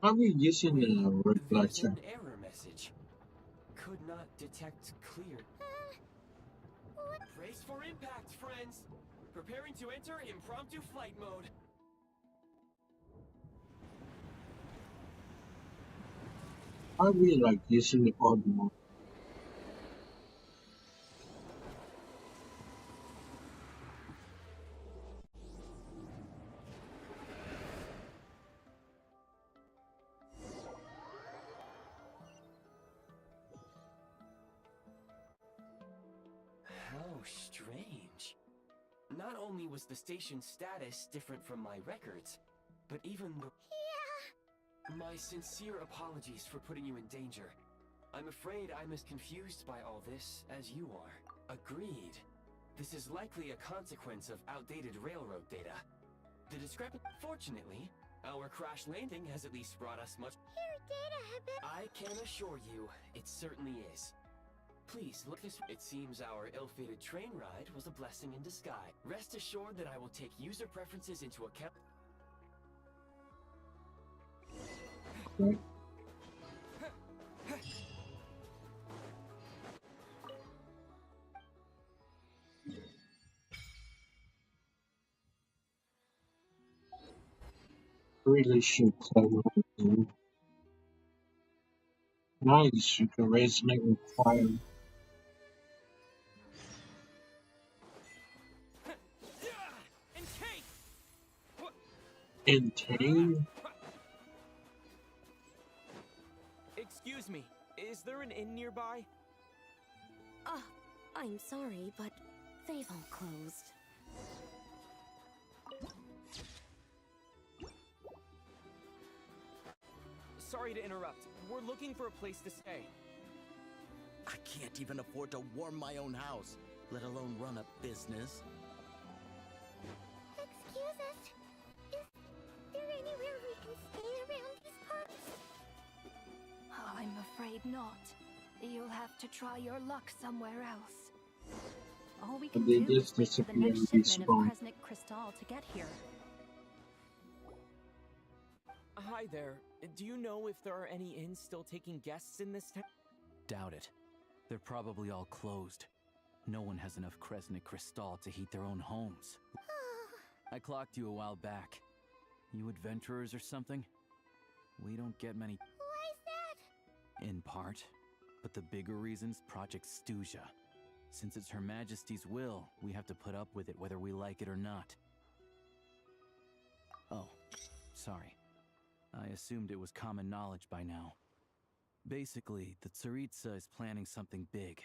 Are we using Wait, a there's reflector? an error message. Could not detect clear. Brace for impact, friends! Preparing to enter impromptu flight mode. Are we like using the odd mode? How strange. Not only was the station's status different from my records, but even the... Yeah. My sincere apologies for putting you in danger. I'm afraid I'm as confused by all this as you are. Agreed. This is likely a consequence of outdated railroad data. The discrepancy... Fortunately, our crash landing has at least brought us much... Your data have been... I can assure you, it certainly is. Please, look this... It seems our ill-fated train ride was a blessing in disguise. Rest assured that I will take user preferences into account... Right? Really should clever do. Nice, you can resonate with fire. And take! Intane? Excuse me, is there an inn nearby? I'm sorry, but they've all closed. Sorry to interrupt. We're looking for a place to stay. I can't even afford to warm my own house, let alone run a business. Excuse us. Is there anywhere we can stay around these parts? I'm afraid not. You'll have to try your luck somewhere else. All we can They do is just wait for the disappear next and shipment of respawn. Kresnik Crystal to get here. Hi there. Do you know if there are any inns still taking guests in this town? Doubt it. They're probably all closed. No one has enough Kresnik Crystal to heat their own homes. I clocked you a while back. You adventurers or something? We don't get many... Why is that? In part. But the bigger reason's Project Stuja. Since it's Her Majesty's will, we have to put up with it whether we like it or not. Oh, sorry. I assumed it was common knowledge by now. Basically, the Tsaritsa is planning something big.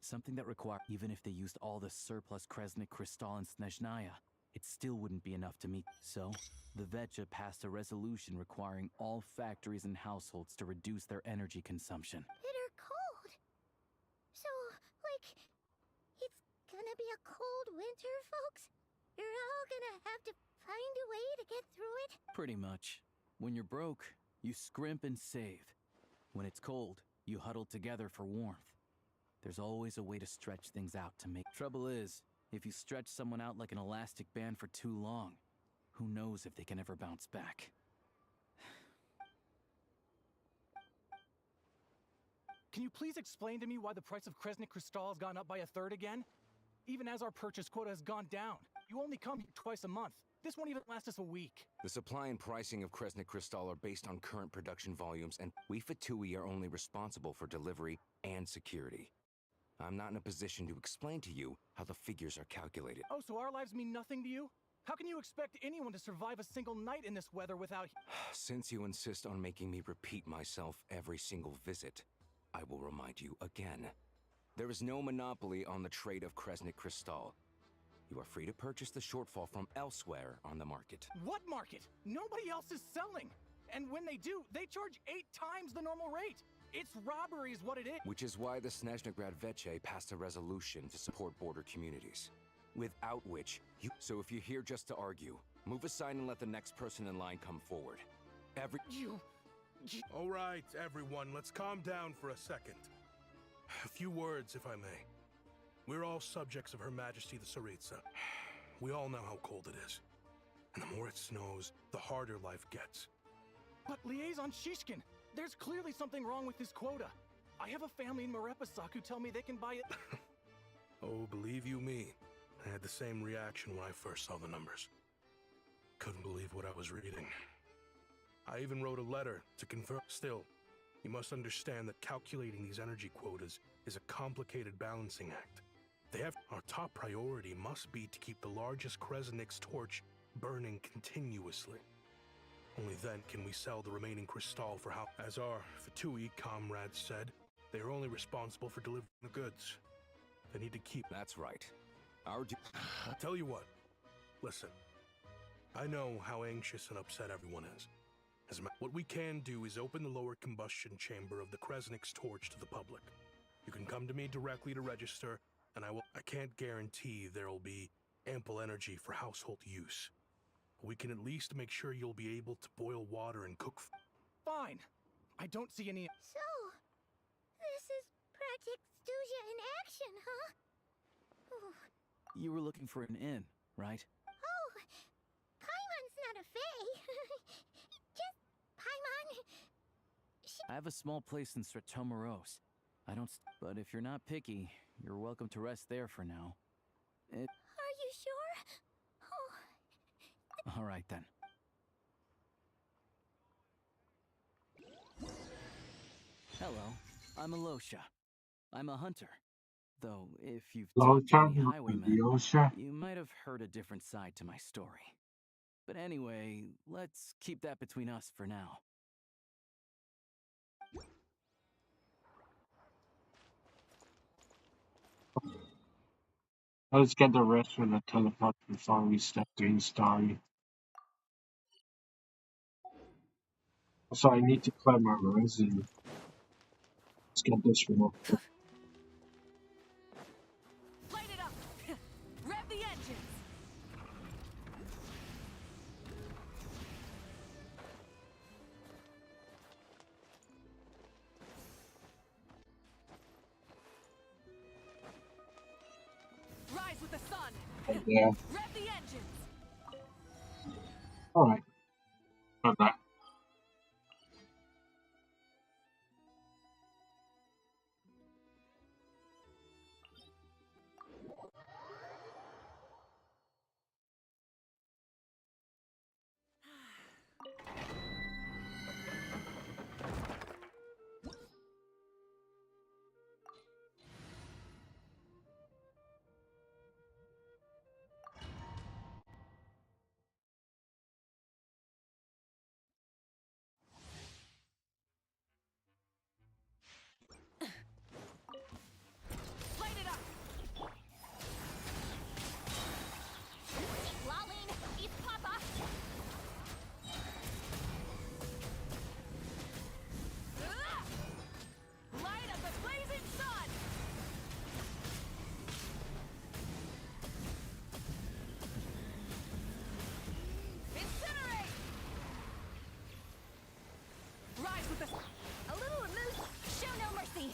Something that requires... Even if they used all the surplus Kresnik Crystal in Snezhnaya, it still wouldn't be enough to meet. So, the Vetja passed a resolution requiring all factories and households to reduce their energy consumption. Bitter cold. So, like, it's gonna be a cold winter, folks? You're all gonna have to find a way to get through it? Pretty much. When you're broke, you scrimp and save. When it's cold, you huddle together for warmth. There's always a way to stretch things out to make... Trouble is, if you stretch someone out like an elastic band for too long, who knows if they can ever bounce back. Can you please explain to me why the price of Kresnik Crystal has gone up by a third again? Even as our purchase quota has gone down. You only come here twice a month. This won't even last us a week. The supply and pricing of Kresnik Crystal are based on current production volumes, and we Fatui are only responsible for delivery and security. I'm not in a position to explain to you how the figures are calculated. Oh, so our lives mean nothing to you? How can you expect anyone to survive a single night in this weather without... Since you insist on making me repeat myself every single visit, I will remind you again. There is no monopoly on the trade of Kresnik Crystal. You are free to purchase the shortfall from elsewhere on the market. What market? Nobody else is selling. And when they do, they charge 8 times the normal rate. It's robbery is what it is. Which is why the Snezhnegrad Veche passed a resolution to support border communities. Without which, you... So if you're here just to argue, move aside and let the next person in line come forward. All right, everyone, let's calm down for a second. A few words, if I may. We're all subjects of Her Majesty the Tsaritsa. We all know how cold it is. And the more it snows, the harder life gets. But Liaison Shishkin, there's clearly something wrong with this quota. I have a family in Marepasak who tell me they can buy it. Oh, believe you me, I had the same reaction when I first saw the numbers. Couldn't believe what I was reading. I even wrote a letter to confirm. Still, you must understand that calculating these energy quotas is a complicated balancing act. Our top priority must be to keep the largest Kresnik's torch burning continuously. Only then can we sell the remaining crystal for how. As our Fatui comrades said, they are only responsible for delivering the goods. They need to keep. That's right. I'll tell you what. Listen. I know how anxious and upset everyone is. What we can do is open the lower combustion chamber of the Kresnik's torch to the public. You can come to me directly to register, and I can't guarantee there'll be ample energy for household use. We can at least make sure you'll be able to boil water and cook. Fine. I don't see any. So, this is Project Stuja in action, huh? Ooh. You were looking for an inn, right? Oh, Paimon's not a fae. Just Paimon. I have a small place in Stratomaros. I don't. But if you're not picky, you're welcome to rest there for now. Are you sure? Oh. All right then. Hello, I'm Alosha. I'm a hunter. Though, if you've talked to any highwaymen, you might have heard a different side to my story. But anyway, let's keep that between us for now. Let's get the rest from the teleport before we start doing story. Also, I need to clear my resume. Let's get this real quick. Light it up! Rev the engines! Rise with the sun! Yeah. Rev the engines! Alright. Got that. Light it up! Lolling! Eat Papa! Light of the blazing sun! Incinerate! Rise with the... A little loose. Show no mercy.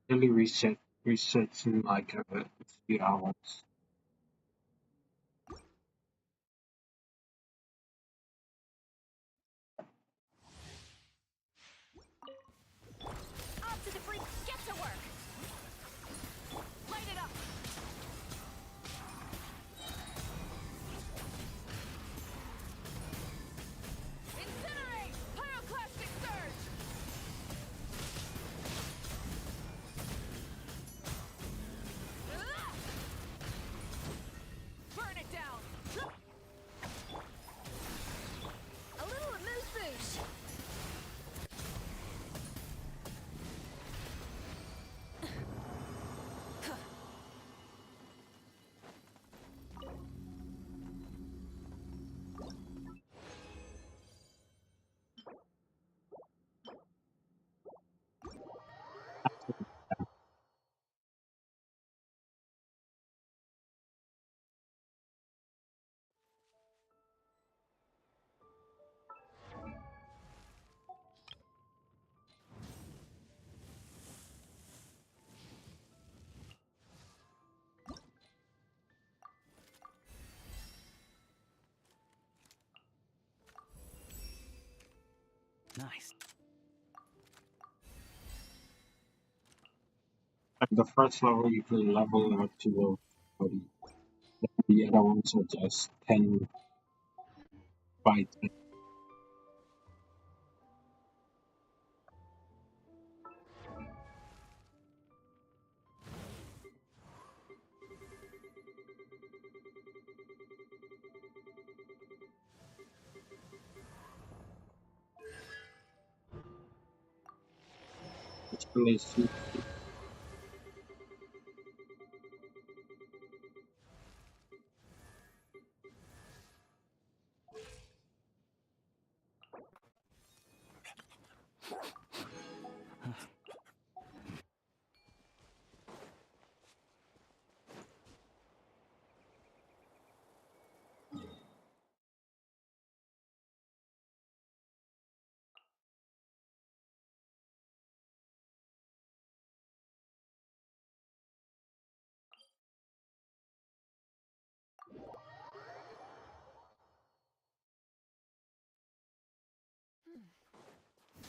Really resets in like a few hours. Up to the freak! Get to work! Light it up! Incinerate! Pyroclastic surge! Nice. At the first level, you can level up to level 40. The other ones are just 10 by 10. It's really sweet.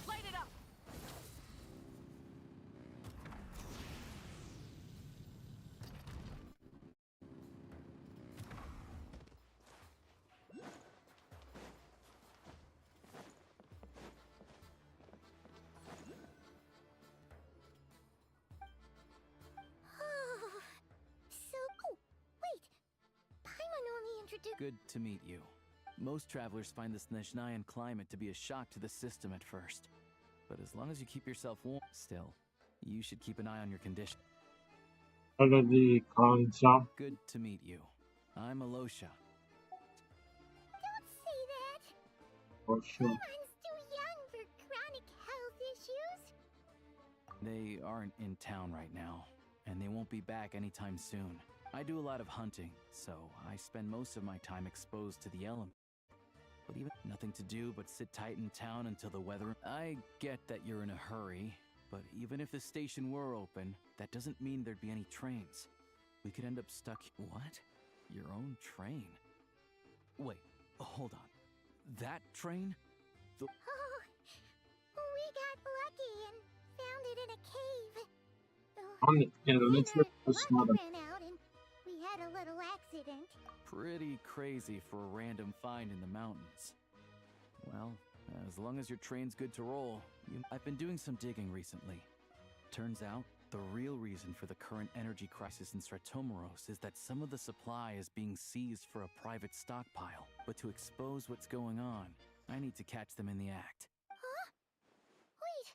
Light it up! Oh, wait. Paimon only introduced. Good to meet you. Most travelers find this Neshnayan climate to be a shock to the system at first. But as long as you keep yourself warm, still, you should keep an eye on your condition. Hello, the Kansa. Good to meet you. I'm Alosha. Don't say that. For sure. Paimon's too young for chronic health issues. They aren't in town right now, and they won't be back anytime soon. I do a lot of hunting, so I spend most of my time exposed to the elements. But even nothing to do but sit tight in town until the weather. I get that you're in a hurry, but even if the station were open, that doesn't mean there'd be any trains. We could end up stuck. What? Your own train? Wait, hold on. That train? The Oh, we got lucky and found it in a cave. Let's Then look our for water another. ran out and we had a little accident. Pretty crazy for a random find in the mountains. Well, as long as your train's good to roll, I've been doing some digging recently. Turns out, the real reason for the current energy crisis in Stratomeros is that some of the supply is being seized for a private stockpile. But to expose what's going on, I need to catch them in the act. Huh? Wait.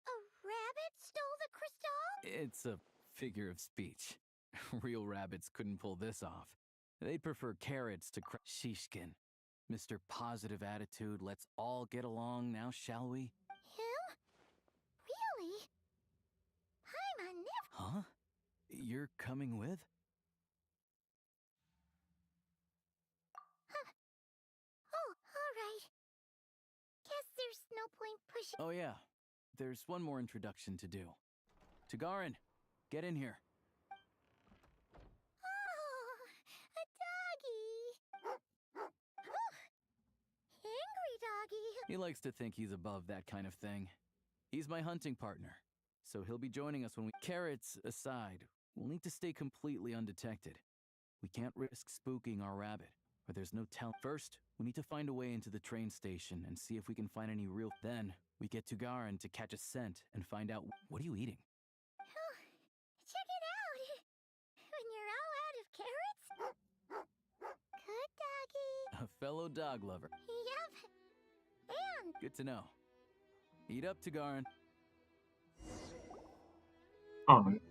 A rabbit stole the crystal? It's a figure of speech. Real rabbits couldn't pull this off. They'd prefer carrots to Shishkin. Mr. Positive Attitude, let's all get along now, shall we? Him? Really? Paimon never. Huh? You're coming with? Huh. Oh, alright. Guess there's no point pushing. Oh yeah, there's one more introduction to do. Tagarin, get in here. Oh, a doggy. Angry doggy. He likes to think he's above that kind of thing. He's my hunting partner, so he'll be joining us when we... Carrots aside, we'll need to stay completely undetected. We can't risk spooking our rabbit, or there's no tell. First, we need to find a way into the train station and see if we can find any real... Then, we get to Garin to catch a scent and find out... What are you eating? Oh, check it out. When you're all out of carrots. Good doggy. A fellow dog lover. Yup. And Good to know. Eat up, Tagarin. Alright.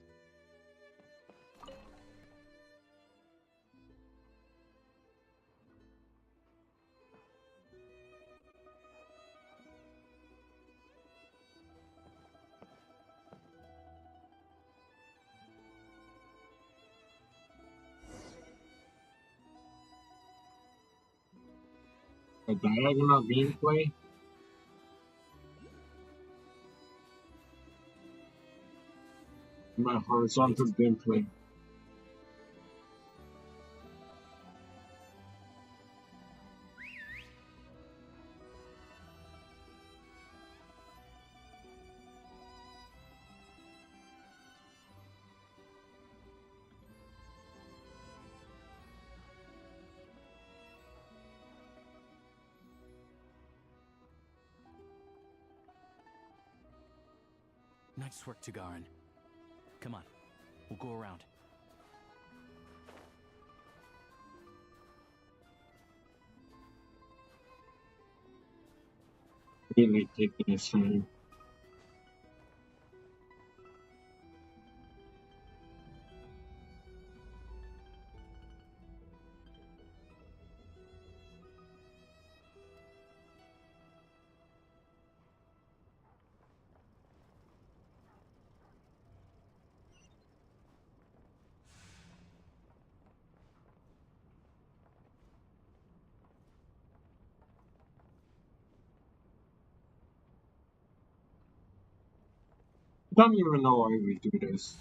A diagonal gameplay. My horizontal gameplay. Nice work, Tagarin. Come on, we'll go around. Really taking his time. I don't even know why we do this.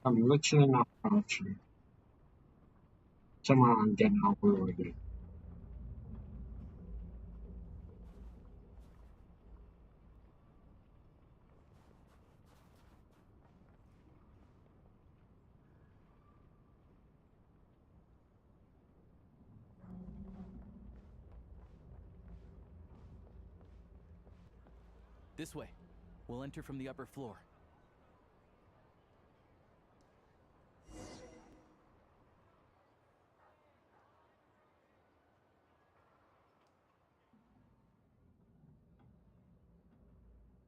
I'm literally not crouching. Somehow I'm getting over with it. This way. We'll enter from the upper floor.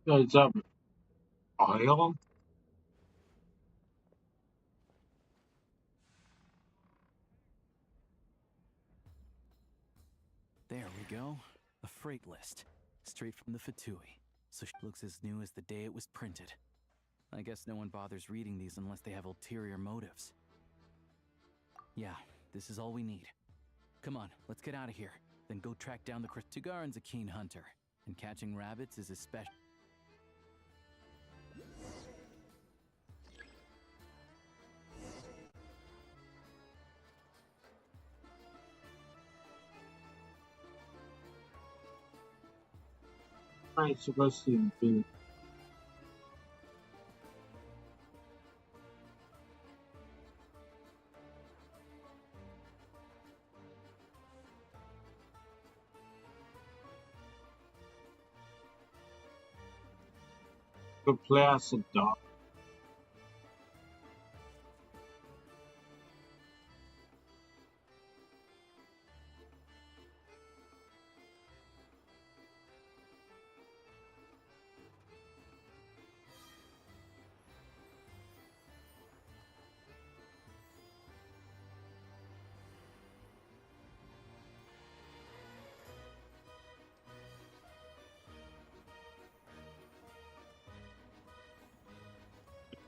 What's up, Oil? There we go. A freight list. Straight from the Fatui. So she looks as new as the day it was printed. I guess no one bothers reading these unless they have ulterior motives. Yeah, this is all we need. Come on, let's get out of here. Then go track down the Tagarin's a keen hunter, and catching rabbits is his special. I'm supposed to do. To play as a dog.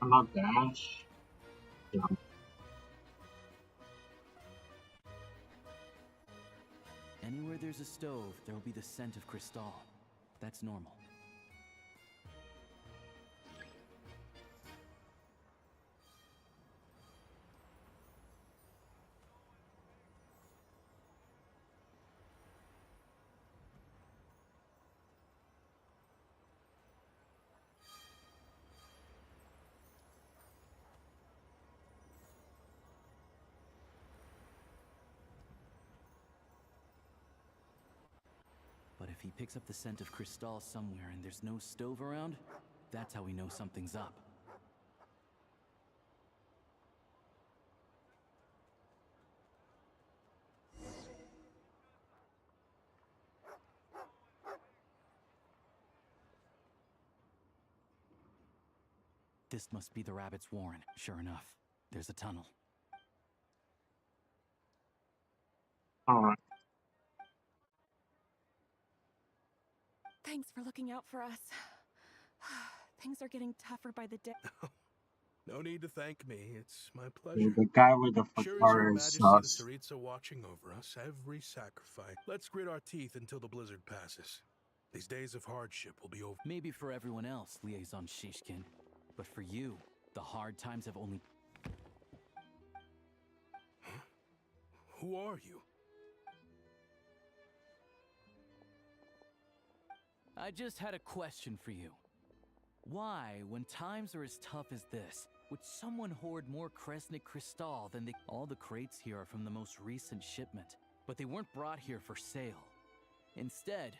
I'm not dash. Yeah. Anywhere there's a stove, there'll be the scent of Cristal. That's normal. But if he picks up the scent of Cristal somewhere and there's no stove around, that's how we know something's up. This must be the rabbit's warren. Sure enough, there's a tunnel. Alright. Thanks for looking out for us. Things are getting tougher by the day. No need to thank me. It's my The pleasure. guy with the Sure is Your Fatara is Majesty the sus. Tsaritsa watching over us every sacrifice. Let's grit our teeth until the blizzard passes. These days of hardship will be over. Maybe for everyone else, Liaison Shishkin. But for you, the hard times have only... Huh? Who are you? I just had a question for you. Why, when times are as tough as this, would someone hoard more Kresnik Cristal than they... All the crates here are from the most recent shipment, but they weren't brought here for sale. Instead,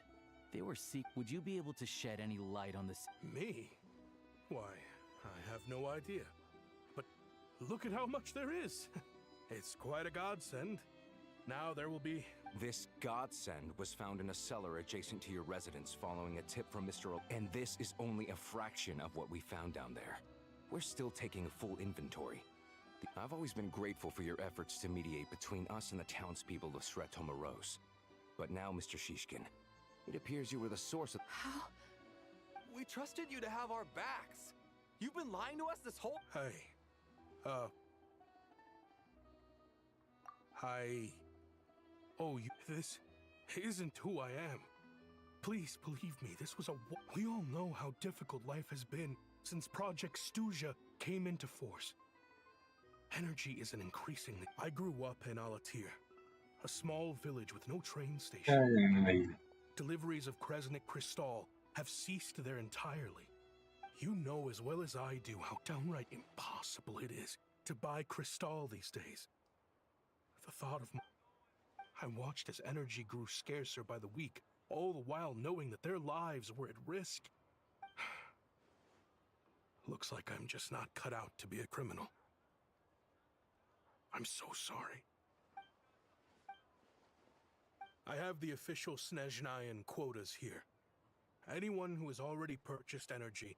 They were would you be able to shed any light on this? Me? Why, I have no idea. But look at how much there is. It's quite a godsend. Now there will be... This godsend was found in a cellar adjacent to your residence following a tip from Mr. And this is only a fraction of what we found down there. We're still taking a full inventory. I've always been grateful for your efforts to mediate between us and the townspeople of Sretomaros. But now, Mr. Shishkin, it appears you were the source of... How? We trusted you to have our backs. You've been lying to us this whole... Hey, oh, this isn't who I am. Please believe me, this was a... We all know how difficult life has been since Project Stuja came into force. Energy is an increasingly... I grew up in Alatir, a small village with no train station. Deliveries of Kresnik Crystal have ceased there entirely. You know as well as I do how downright impossible it is to buy Crystal these days. The thought of... I watched as energy grew scarcer by the week, all the while knowing that their lives were at risk. Looks like I'm just not cut out to be a criminal. I'm so sorry. I have the official Snezhnayan quotas here. Anyone who has already purchased energy,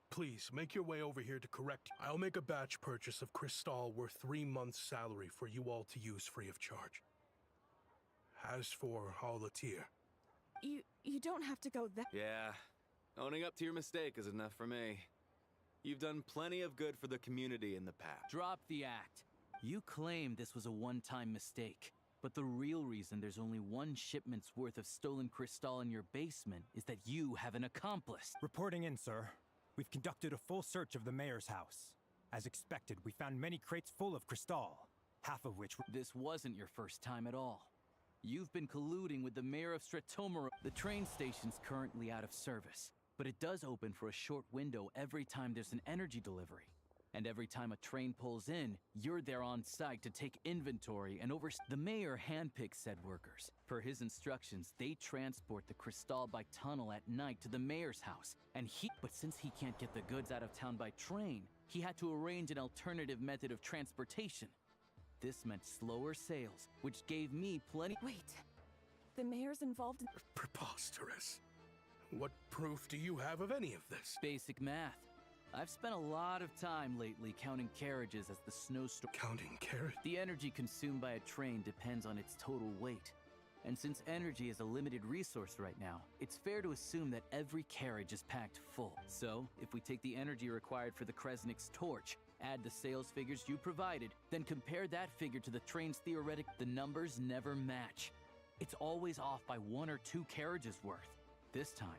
please make your way over here to correct. I'll make a batch purchase of Crystal worth 3 months' salary for you all to use free of charge. As for Alatir... You don't have to go that... Yeah, owning up to your mistake is enough for me. You've done plenty of good for the community in the past. Drop the act. You claim this was a one-time mistake, but the real reason there's only 1 shipment's worth of stolen crystal in your basement is that you have an accomplice. Reporting in, sir. We've conducted a full search of the mayor's house. As expected, we found many crates full of crystal, half of which were... This wasn't your first time at all. You've been colluding with the mayor of Sretomaros. The train station's currently out of service, but it does open for a short window every time there's an energy delivery. And every time a train pulls in, you're there on site to take inventory and The mayor handpicks said workers. Per his instructions, they transport the crystal by tunnel at night to the mayor's house. But since he can't get the goods out of town by train, he had to arrange an alternative method of transportation. This meant slower sales, which gave me plenty... Wait. The mayor's involved in... Preposterous. What proof do you have of any of this? Basic math. I've spent a lot of time lately counting carriages as the snowstorm... Counting carriages? The energy consumed by a train depends on its total weight. And since energy is a limited resource right now, it's fair to assume that every carriage is packed full. So, if we take the energy required for the Kresnik's torch, add the sales figures you provided, then compare that figure to the train's theoretic... The numbers never match. It's always off by 1 or 2 carriages worth. This time,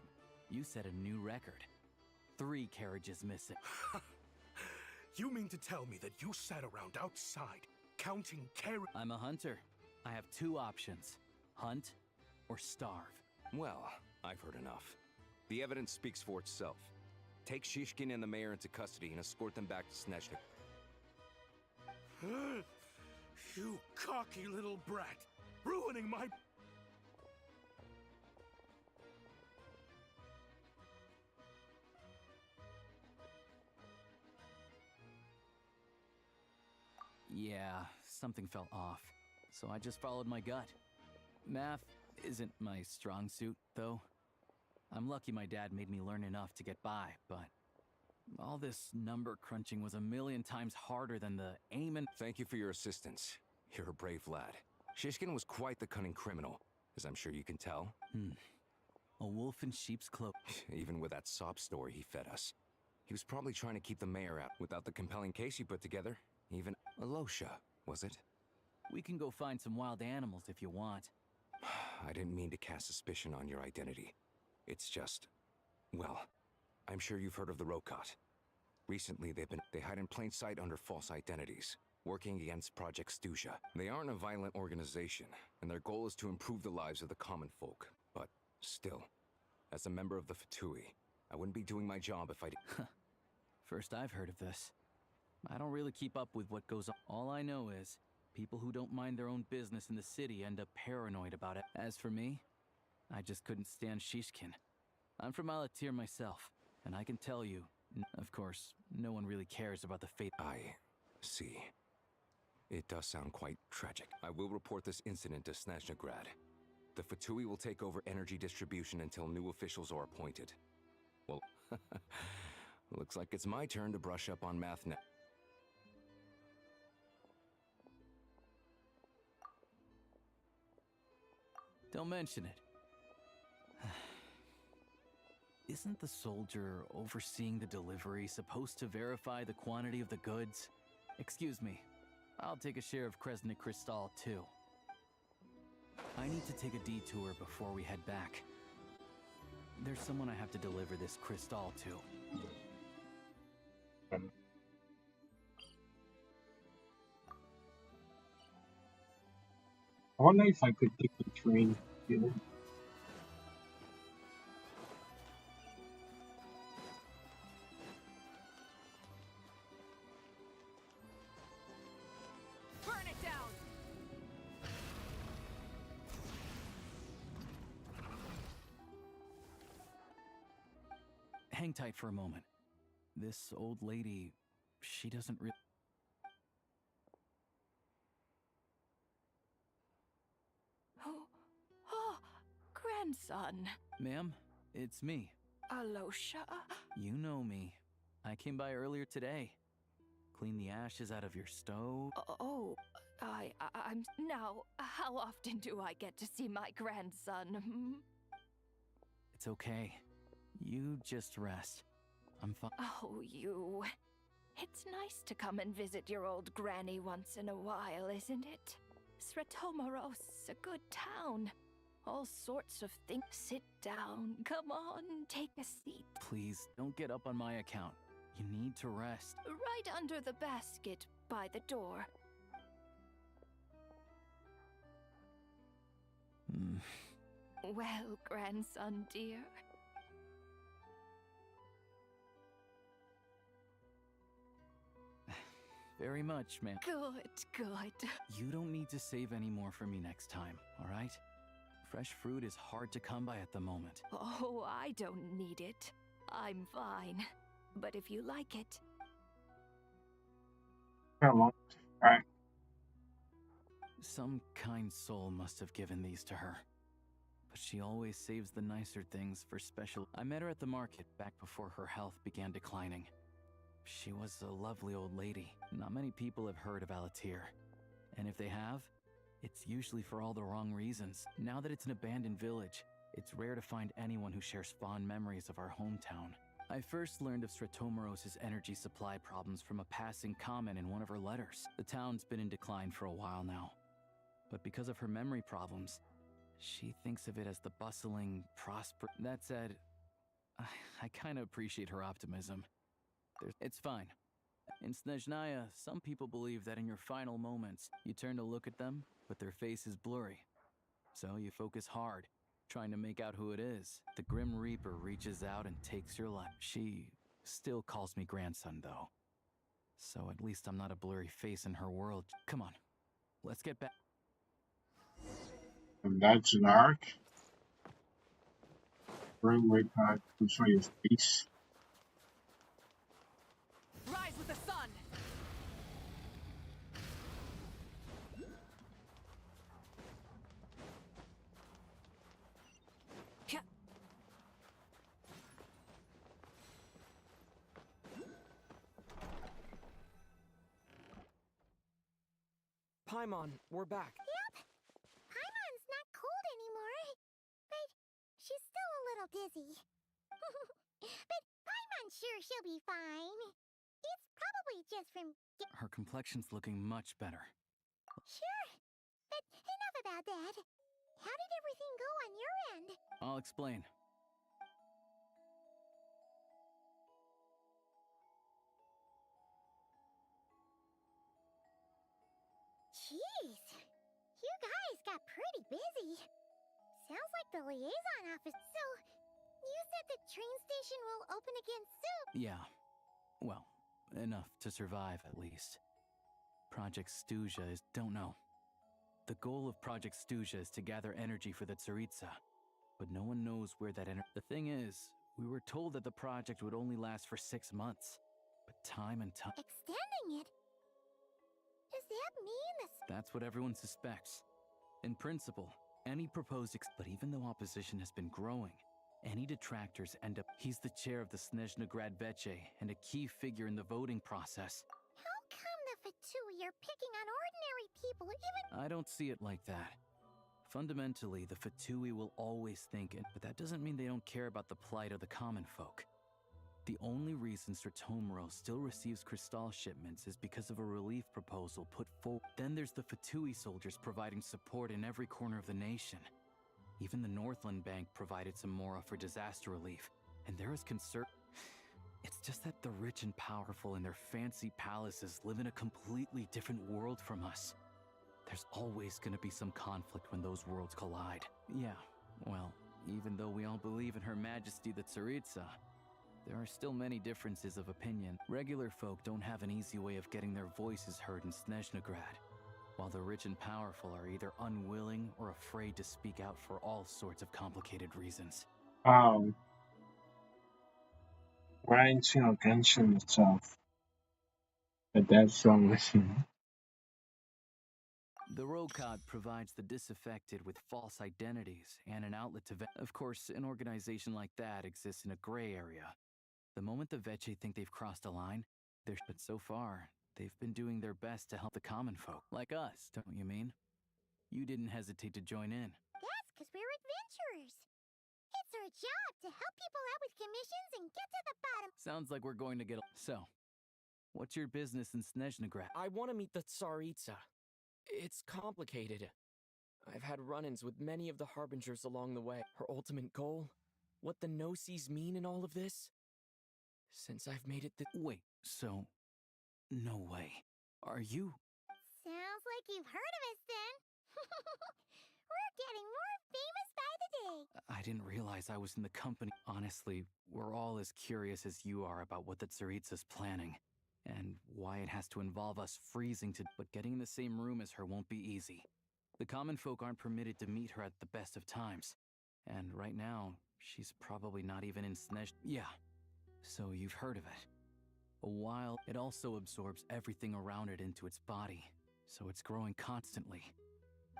you set a new record. 3 carriages missing. You mean to tell me that you sat around outside, counting carriages? I'm a hunter. I have 2 options. Hunt or starve. Well, I've heard enough. The evidence speaks for itself. Take Shishkin and the mayor into custody and escort them back to Snezhny. You cocky little brat! Ruining my... Yeah, something felt off. So I just followed my gut. Math isn't my strong suit, though. I'm lucky my dad made me learn enough to get by, but all this number crunching was a million times harder than the aim and... Thank you for your assistance. You're a brave lad. Shishkin was quite the cunning criminal, as I'm sure you can tell. A wolf in sheep's clothing. Even with that sob story he fed us. He was probably trying to keep the mayor out. Without the compelling case you put together, even... Alosha, was it? We can go find some wild animals if you want. I didn't mean to cast suspicion on your identity. It's just... Well, I'm sure you've heard of the Rokot. Recently, they hide in plain sight under false identities, working against Project Stuja. They aren't a violent organization, and their goal is to improve the lives of the common folk. But still, as a member of the Fatui, I wouldn't be doing my job if I did. First I've heard of this. I don't really keep up with what goes on. All I know is, people who don't mind their own business in the city end up paranoid about it. As for me, I just couldn't stand Shishkin. I'm from Alatir myself, and I can tell you, of course, no one really cares about the fate. I see. It does sound quite tragic. I will report this incident to Snezhnegrad. The Fatui will take over energy distribution until new officials are appointed. Well, looks like it's my turn to brush up on math now. Don't mention it. Isn't the soldier overseeing the delivery supposed to verify the quantity of the goods? Excuse me. I'll take a share of Kresnik Kristall, too. I need to take a detour before we head back. There's someone I have to deliver this Kristall to. I wonder if I could take the train here. Burn it down! Hang tight for a moment. This old lady, she doesn't really... Oh, grandson. Ma'am, it's me. Alosha? You know me. I came by earlier today. Clean the ashes out of your stove. Oh, I'm... Now, how often do I get to see my grandson? Hmm? It's okay. You just rest. I'm fine. Oh, you. It's nice to come and visit your old granny once in a while, isn't it? Sretomoros, a good town. All sorts of things. Sit down. Come on, take a seat. Please, don't get up on my account. You need to rest. Right under the basket by the door. Well, grandson dear. Very much, ma'am. Good. You don't need to save any more for me next time, all right? Fresh fruit is hard to come by at the moment. Oh, I don't need it. I'm fine. But if you like it... Come on. Alright. Some kind soul must have given these to her. But she always saves the nicer things for special... I met her at the market back before her health began declining. She was a lovely old lady. Not many people have heard of Alatir. And if they have, it's usually for all the wrong reasons. Now that it's an abandoned village, it's rare to find anyone who shares fond memories of our hometown. I first learned of Sretomoros' energy supply problems from a passing comment in one of her letters. The town's been in decline for a while now. But because of her memory problems, she thinks of it as the bustling, That said, I kind of appreciate her optimism. It's fine. In Snezhnaya, some people believe that in your final moments, you turn to look at them, but their face is blurry. So you focus hard, trying to make out who it is. The Grim Reaper reaches out and takes your life. She still calls me grandson, though. So at least I'm not a blurry face in her world. Come on, let's get back. And that's an arc. Bring way back to show your face. Rise with the sun! Paimon, we're back. Yep. Paimon's not cold anymore. But she's still a little dizzy. But Paimon's sure she'll be fine. It's probably just from... Her complexion's looking much better. Sure. But enough about that. How did everything go on your end? I'll explain. Jeez. You guys got pretty busy. Sounds like the liaison office. So, you said the train station will open again soon? Yeah. Well, enough to survive, at least. Project Stuja don't know. The goal of Project Stuja is to gather energy for the Tsaritsa. but no one knows where that The thing is, we were told that the project would only last for 6 months. But time and time... Extending it? Does that mean this? That's what everyone suspects. In principle, any proposed but even though opposition has been growing, any detractors end up... He's the chair of the Snezhnograd Veche and a key figure in the voting process. How come the Fatui are picking on ordinary people even? I don't see it like that. Fundamentally, the Fatui will always think it, but that doesn't mean they don't care about the plight of the common folk. The only reason Sir Tomoro still receives Crystal shipments is because of a relief proposal put forward. Then there's the Fatui soldiers providing support in every corner of the nation. Even the Northland Bank provided some mora for disaster relief, and there is concern. It's just that the rich and powerful in their fancy palaces live in a completely different world from us. There's always gonna be some conflict when those worlds collide. Yeah, well, even though we all believe in Her Majesty the Tsaritsa, there are still many differences of opinion. Regular folk don't have an easy way of getting their voices heard in Snezhnograd, while the rich and powerful are either unwilling or afraid to speak out for all sorts of complicated reasons. Reminds me of genshin itself. But that's some machine. The Rokad provides the disaffected with false identities and an outlet to Of course, an organization like that exists in a gray area. The moment the Veche think they've crossed a line, but so far, they've been doing their best to help the common folk. Like us, don't you mean? You didn't hesitate to join in. That's because we're adventurers. It's our job to help people out with commissions and get to the bottom. Sounds like we're going to get... So, what's your business in Snezhnograd? I want to meet the Tsaritsa. It's complicated. I've had run-ins with many of the Harbingers along the way. Her ultimate goal? What the no-sees mean in all of this? Since I've made it Wait, so... No way. Are you... Sounds like you've heard of us then. We're getting more famous by the day. I didn't realize I was in the company. Honestly, we're all as curious as you are about what the Tsaritsa's planning. And why it has to involve us freezing to... But getting in the same room as her won't be easy. The common folk aren't permitted to meet her at the best of times. And right now, she's probably not even in Snezh... Yeah. So you've heard of it. A while, it also absorbs everything around it into its body. So it's growing constantly.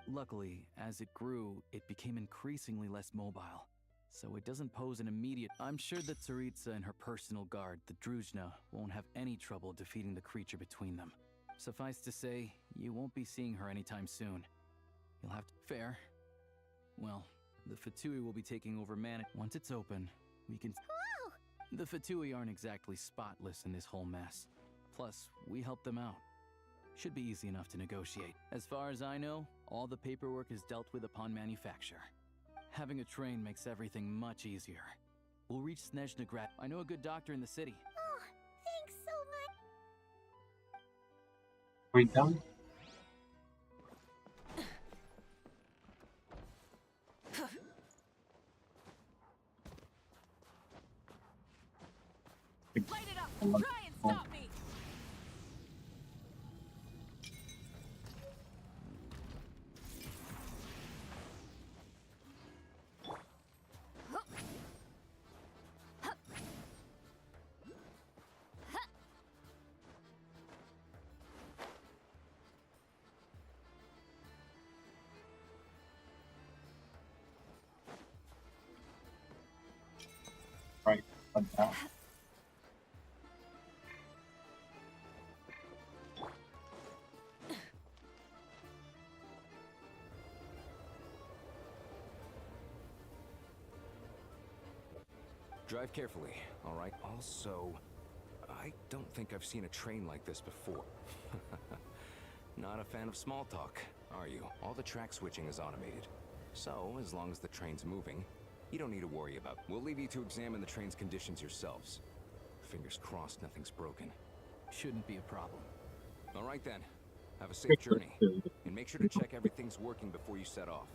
Luckily, as it grew, it became increasingly less mobile. So it doesn't pose an immediate... I'm sure that Tsaritsa and her personal guard, the Druzhna, won't have any trouble defeating the creature between them. Suffice to say, you won't be seeing her anytime soon. You'll have to... Fair. Well, the Fatui will be taking over Once it's open, we can... Whoa! The Fatui aren't exactly spotless in this whole mess. Plus, we help them out. Should be easy enough to negotiate. As far as I know, all the paperwork is dealt with upon manufacture. Having a train makes everything much easier. We'll reach Snezhnograd. I know a good doctor in the city. Oh, thanks so much. We done? Light it up! Try and stop me! Right, but now. Drive carefully, all right? Also, I don't think I've seen a train like this before. Not a fan of small talk, are you? All the track switching is automated. So, as long as the train's moving, you don't need to worry about it. We'll leave you to examine the train's conditions yourselves. Fingers crossed nothing's broken. Shouldn't be a problem. All right then. Have a safe journey. And make sure to check everything's working before you set off.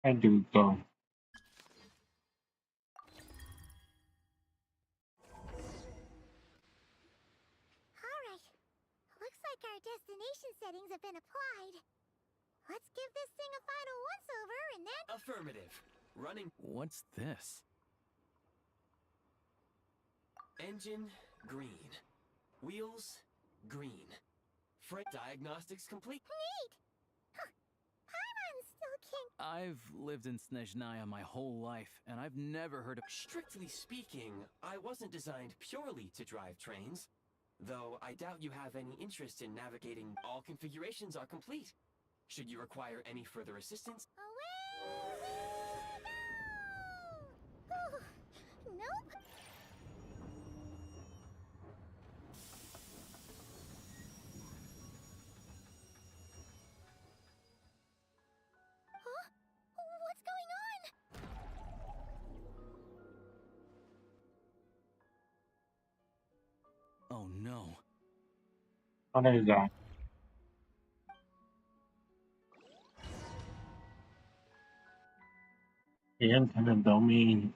I do go. Alright. Looks like our destination settings have been applied. Let's give this thing a final once-over and then... Affirmative. Running. What's this? Engine, green. Wheels, green. Freight diagnostics complete. Neat! Huh. Paimon still can't... I've lived in Snezhnaya my whole life, and I've never heard of... Strictly speaking, I wasn't designed purely to drive trains. Though I doubt you have any interest in navigating. All configurations are complete. Should you require any further assistance? Away we go! Nope. Huh? What's going on? Oh no. What is that? The infinite domain.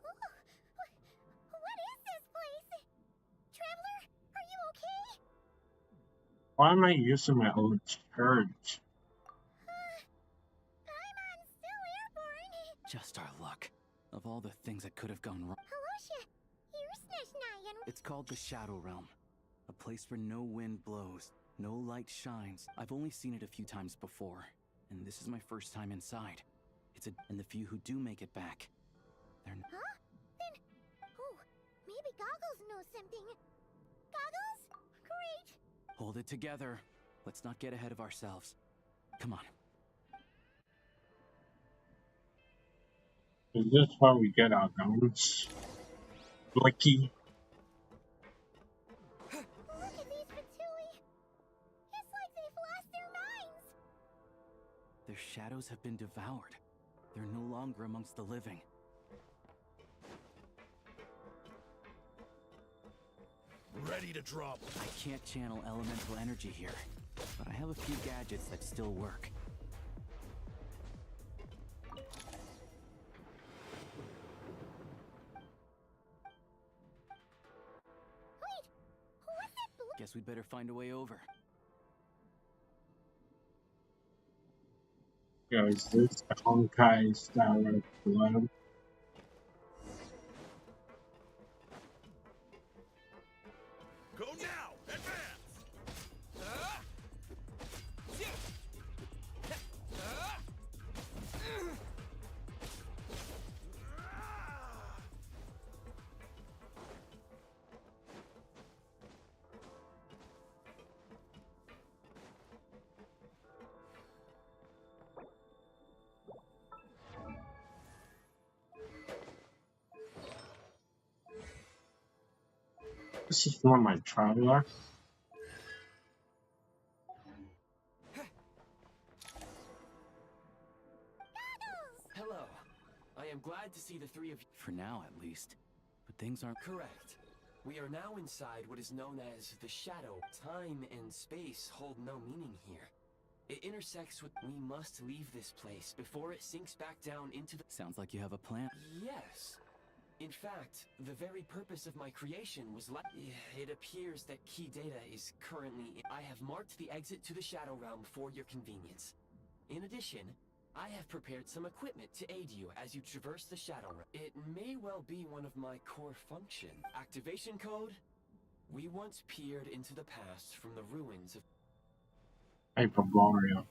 What is this place? Traveler, are you okay? Why am I using my old church? Paimon's still airborne. Just our luck. Of all the things that could have gone wrong. Halosha, you're Snezhnayan. It's called the Shadow Realm. A place where no wind blows, no light shines. I've only seen it a few times before, and this is my first time inside. And the few who do make it back, they're... Huh? Then... Oh, maybe Goggles knows something. Goggles? Great. Hold it together. Let's not get ahead of ourselves. Come on. Is this where we get our guns? Blicky. Look at these Fatui. It's like they've lost their minds. Their shadows have been devoured. They're no longer amongst the living. Ready to drop. I can't channel elemental energy here, but I have a few gadgets that still work. Wait, what's that blue? Guess we'd better find a way over. Yo, is this the Honkai style of blood? Go now! Advance! This is not my traveler. Hello. I am glad to see the three of you. For now, at least. But things aren't... Correct. We are now inside what is known as the Shadow. Time and space hold no meaning here. It intersects with... We must leave this place before it sinks back down into the... Sounds like you have a plan. Yes. In fact, the very purpose of my creation was it appears that key data is currently... I have marked the exit to the Shadow Realm for your convenience. In addition, I have prepared some equipment to aid you as you traverse the Shadow Realm. It may well be one of my core function. Activation code? We once peered into the past from the ruins of... Hyperborea.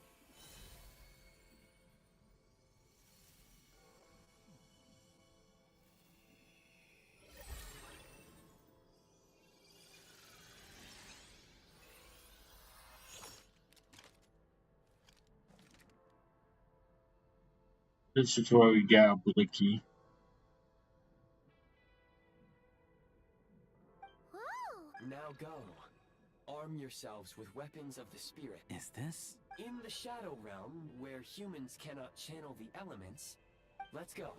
This is where we get a Blicky. Whoa! Now go. Arm yourselves with weapons of the spirit. Is this? In the Shadow Realm, where humans cannot channel the elements, let's go.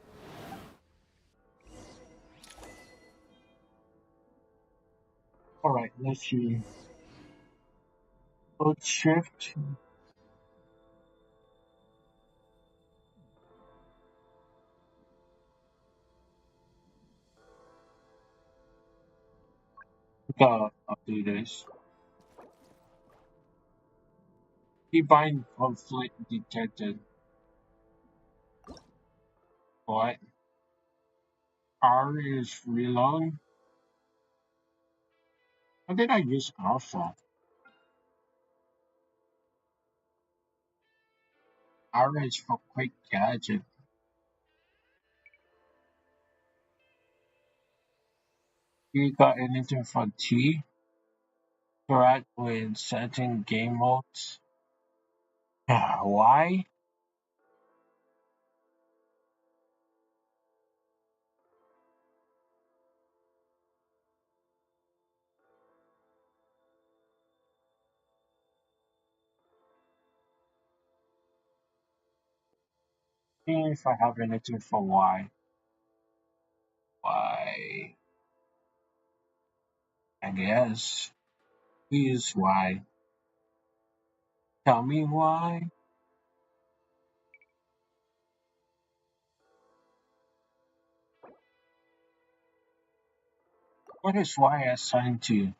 Alright, let's see. Hold shift. I'll do this. Divine conflict detected. What? R is reload? How did I use alpha? R is for quick gadget. You got anything for T? Correct with setting game modes. Why? See if I have anything for Y. Y. I guess. We use Y. Tell me why. What is Y assigned to?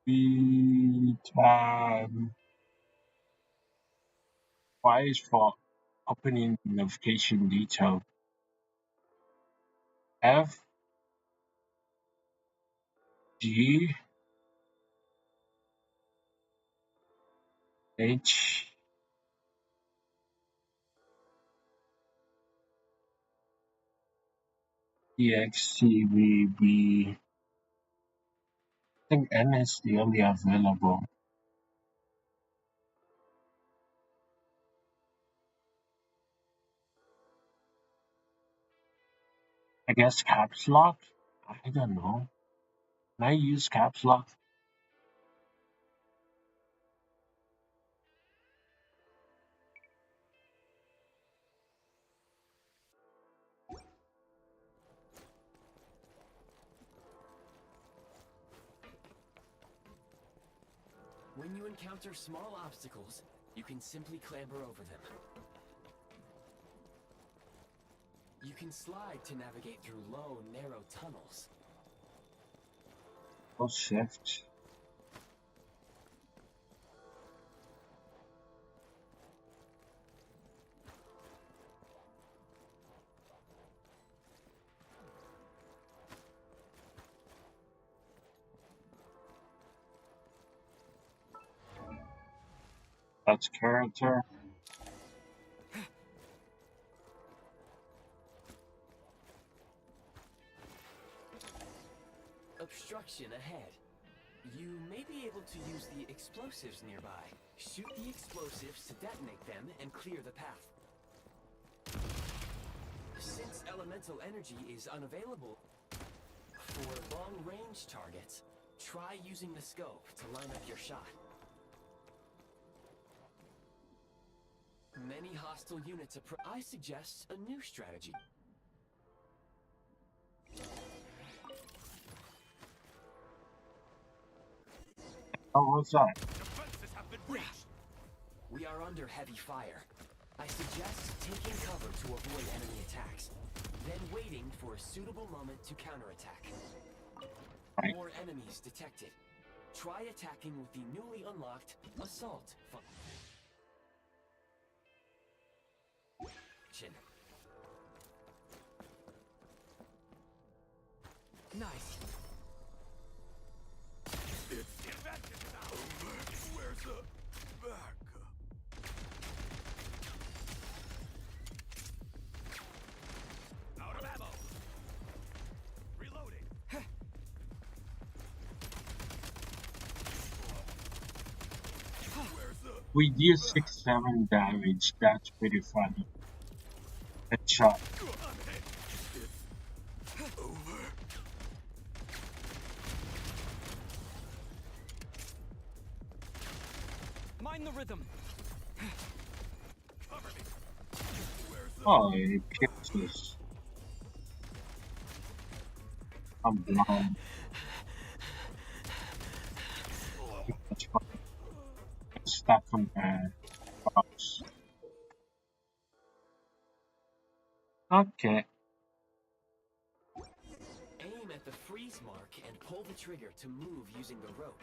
B tab. Y is for opening notification detail. F G H E X C V B. I think N is the only available. I guess caps lock? I don't know. Can I use caps lock? When you encounter small obstacles, you can simply clamber over them. You can slide to navigate through low, narrow tunnels. Hold shift. That's character. Obstruction ahead. You may be able to use the explosives nearby. Shoot the explosives to detonate them and clear the path. Since elemental energy is unavailable for long-range targets, try using the scope to line up your shot. Many hostile units I suggest a new strategy. Oh, what's that? We are under heavy fire. I suggest taking cover to avoid enemy attacks, then waiting for a suitable moment to counterattack. More enemies detected. Try attacking with the newly unlocked assault function. Nice. Where's the back? Out of ammo. Reloading. We deal 6-7 damage. That's pretty funny. Headshot. Mind the rhythm. Oh, it kills us. I'm blind. box. Okay. Aim at the freeze mark and pull the trigger to move using the rope.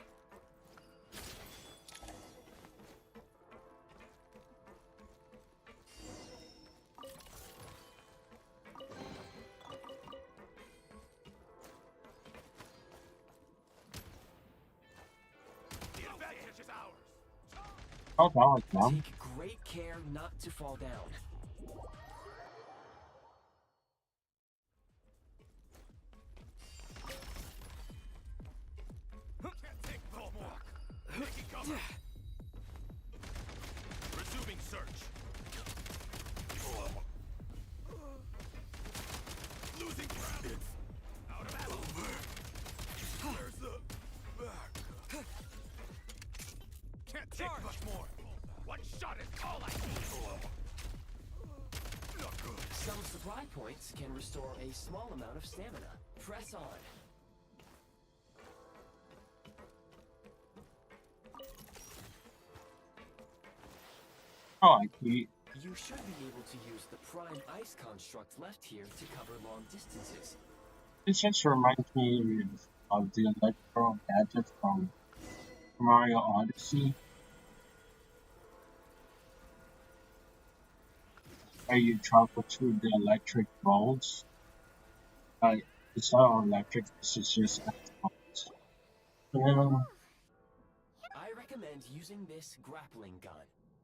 Oh, that was dumb. Take great care not to fall down. Resuming search. Losing ground. It's out of ammo. Where's the back? Can't take much more. One shot is all I need. Not good. Some supply points can restore a small amount of stamina. Press on. Oh, I see. You should be able to use the prime ice construct left here to cover long distances. This just reminds me of the electro gadget from Mario Odyssey, where you travel through the electric roads. It's not electric, this is just um, I recommend using this grappling gun.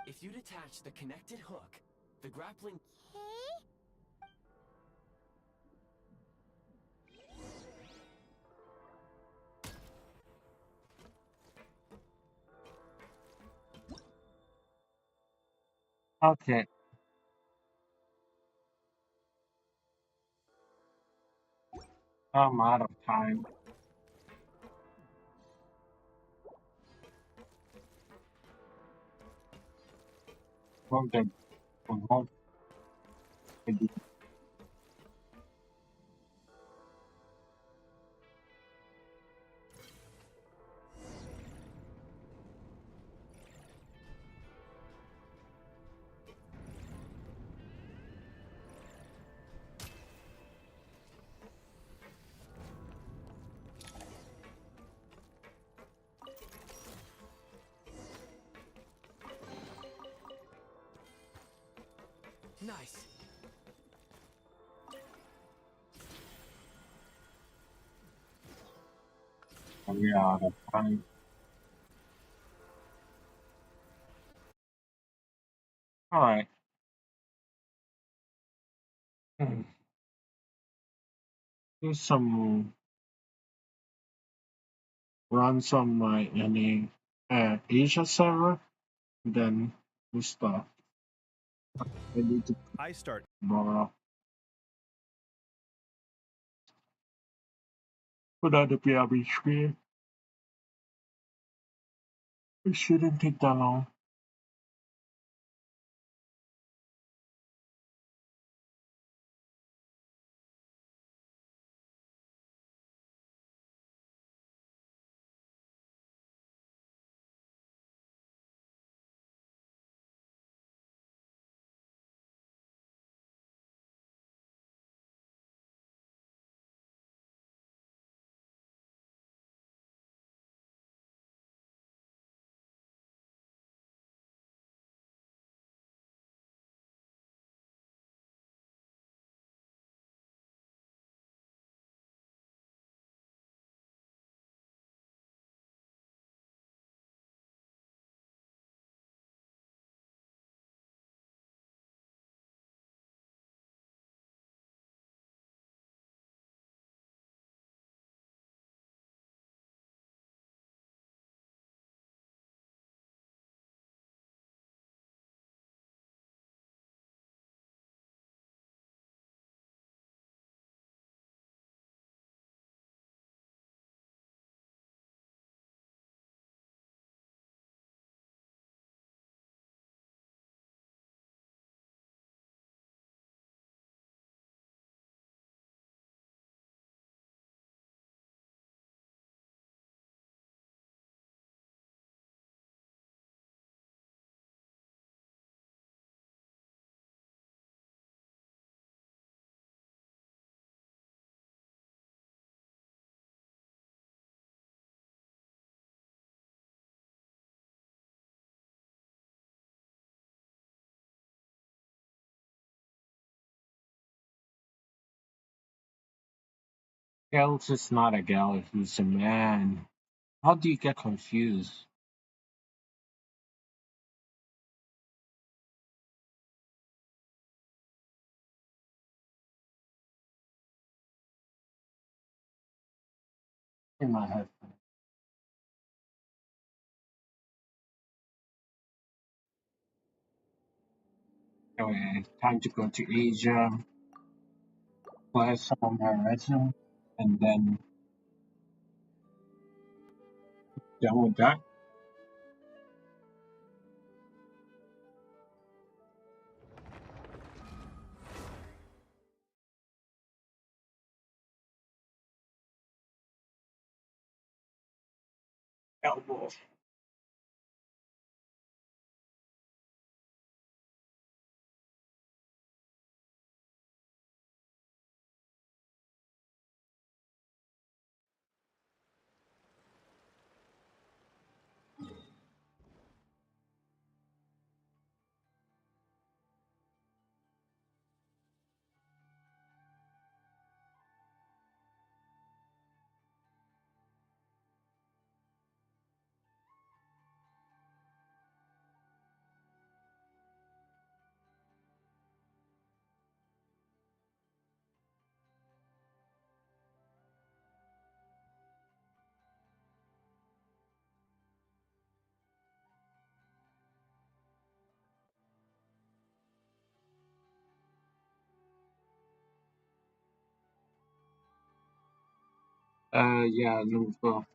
If you detach the connected hook, the grappling... okay. I'm out of time. Okay. Nice. We are out of time. Alright. Do some run some any Asia server, then we start. I need to I start. borrow. Put on the PRB screen. It shouldn't take that long. Gels is not a gal, he's a man. How do you get confused? In my head. Anyway, time to go to Asia, play some of my resume, and then done with that. Elbow. Yeah, number 4.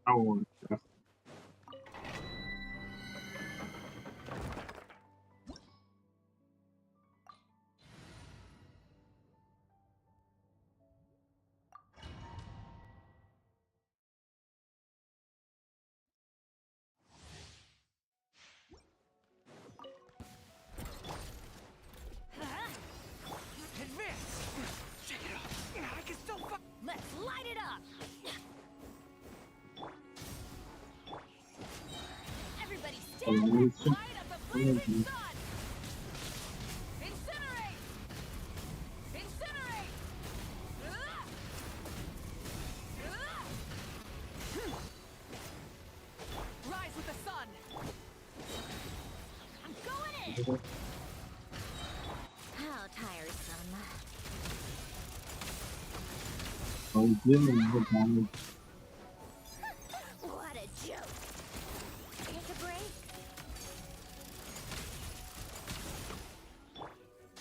Oh, Advance! Check it out! I can still Let's light it up! Everybody stand back! elimination. Light up the blazing sun! Incinerate! Incinerate! Rise with the sun! I'm going in! How tiresome. Oh, dealing with damage. What a joke. Take a break.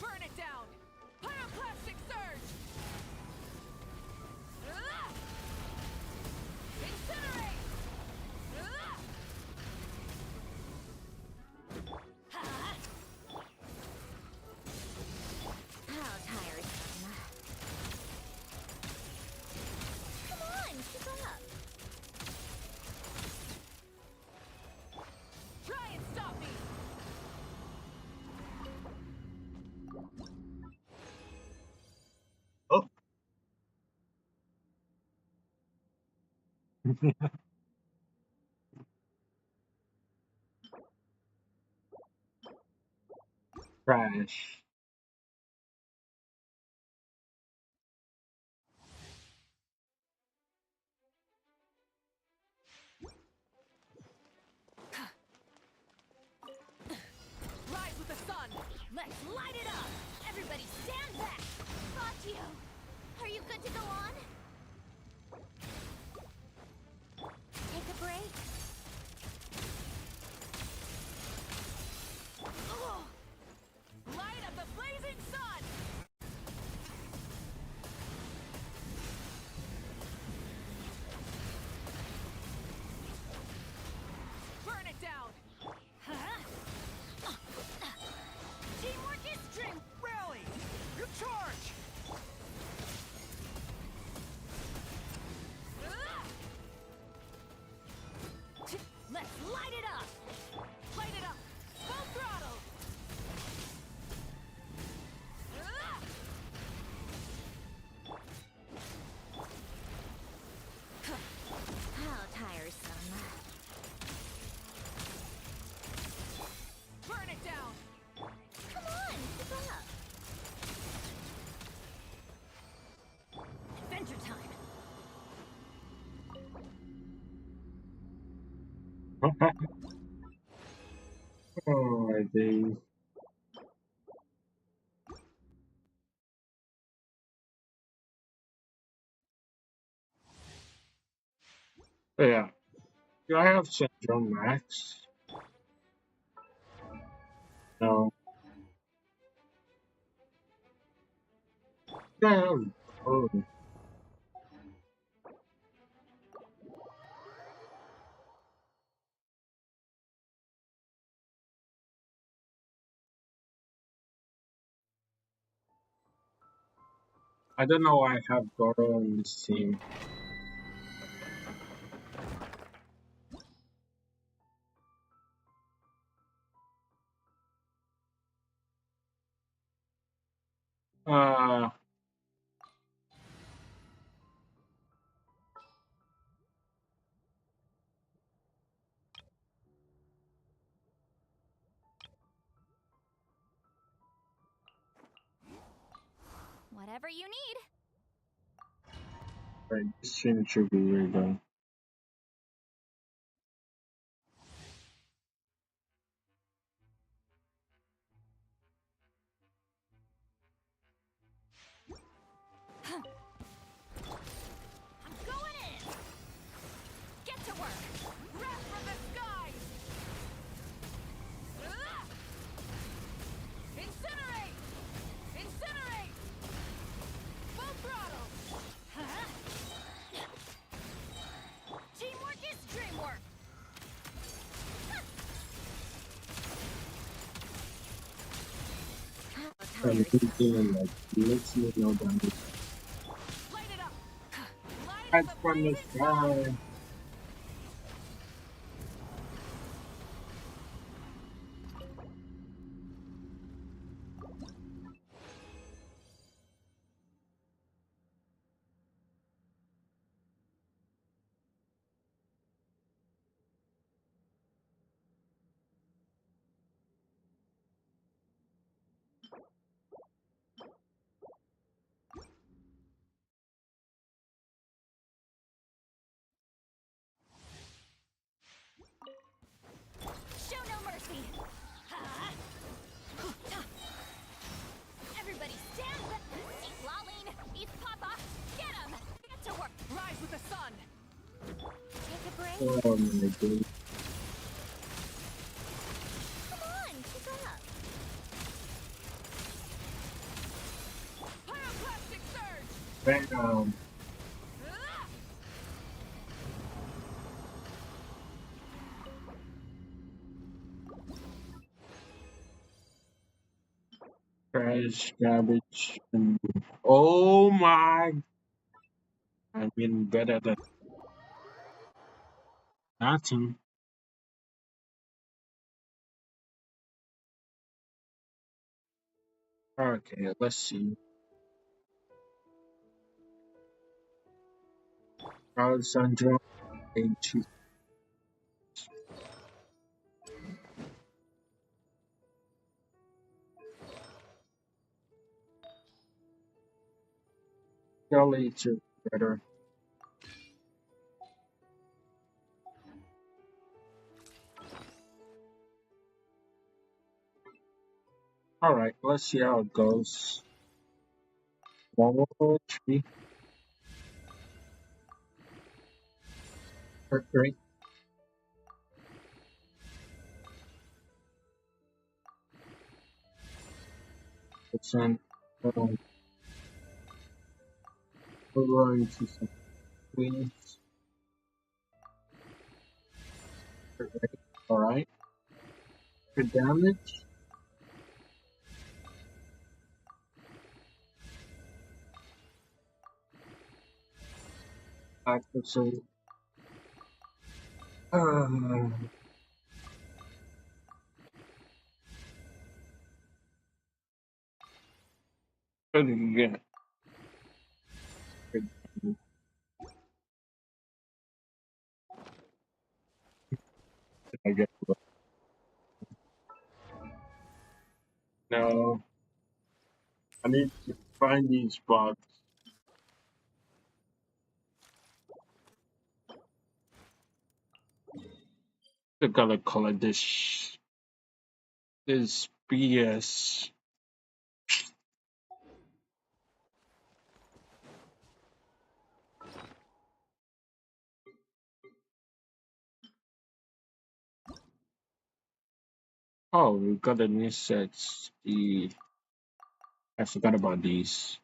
Burn it down! Pyroclastic surge! Incinerate! How tiresome. Come on, keep up. Try and stop me! Oh. Crash. Rise with the sun! Let's light it up. Everybody stand back. Fazio, are you good to go on? Take a break. Light up the Oh my days. Yeah. Do I have Syndrome Max? No. Do I have Code? I don't know why I have Goro on this team. Uh, Whatever you need. right, this stream should be redone. I'm going in. Get to work. Wrath from the skies. Incinerate. Incinerate. Full throttle. Teamwork is dreamwork. I'm thinking like, let's me know damage. Light it up. Light That's up the from the blazing sky. Show no mercy! Everybody stand back! Eat Lolene! Eat Papa! Get him! Get to work! Rise with the sun! Take a break! Oh my god. Come on! Keep up! Pyroclastic surge! Bam. Trash, garbage, and oh my! I mean better than nothing. Okay, let's see. Alessandro H. Surely it's better. Alright, let's see how it goes. 1, 3, or 3%. Um, we're going to some queens. Alright. For damage, 5%. Uh, what did you get? I get no. I need to find these spots. I gotta collect this BS. Oh, we got a new sets. I forgot about these.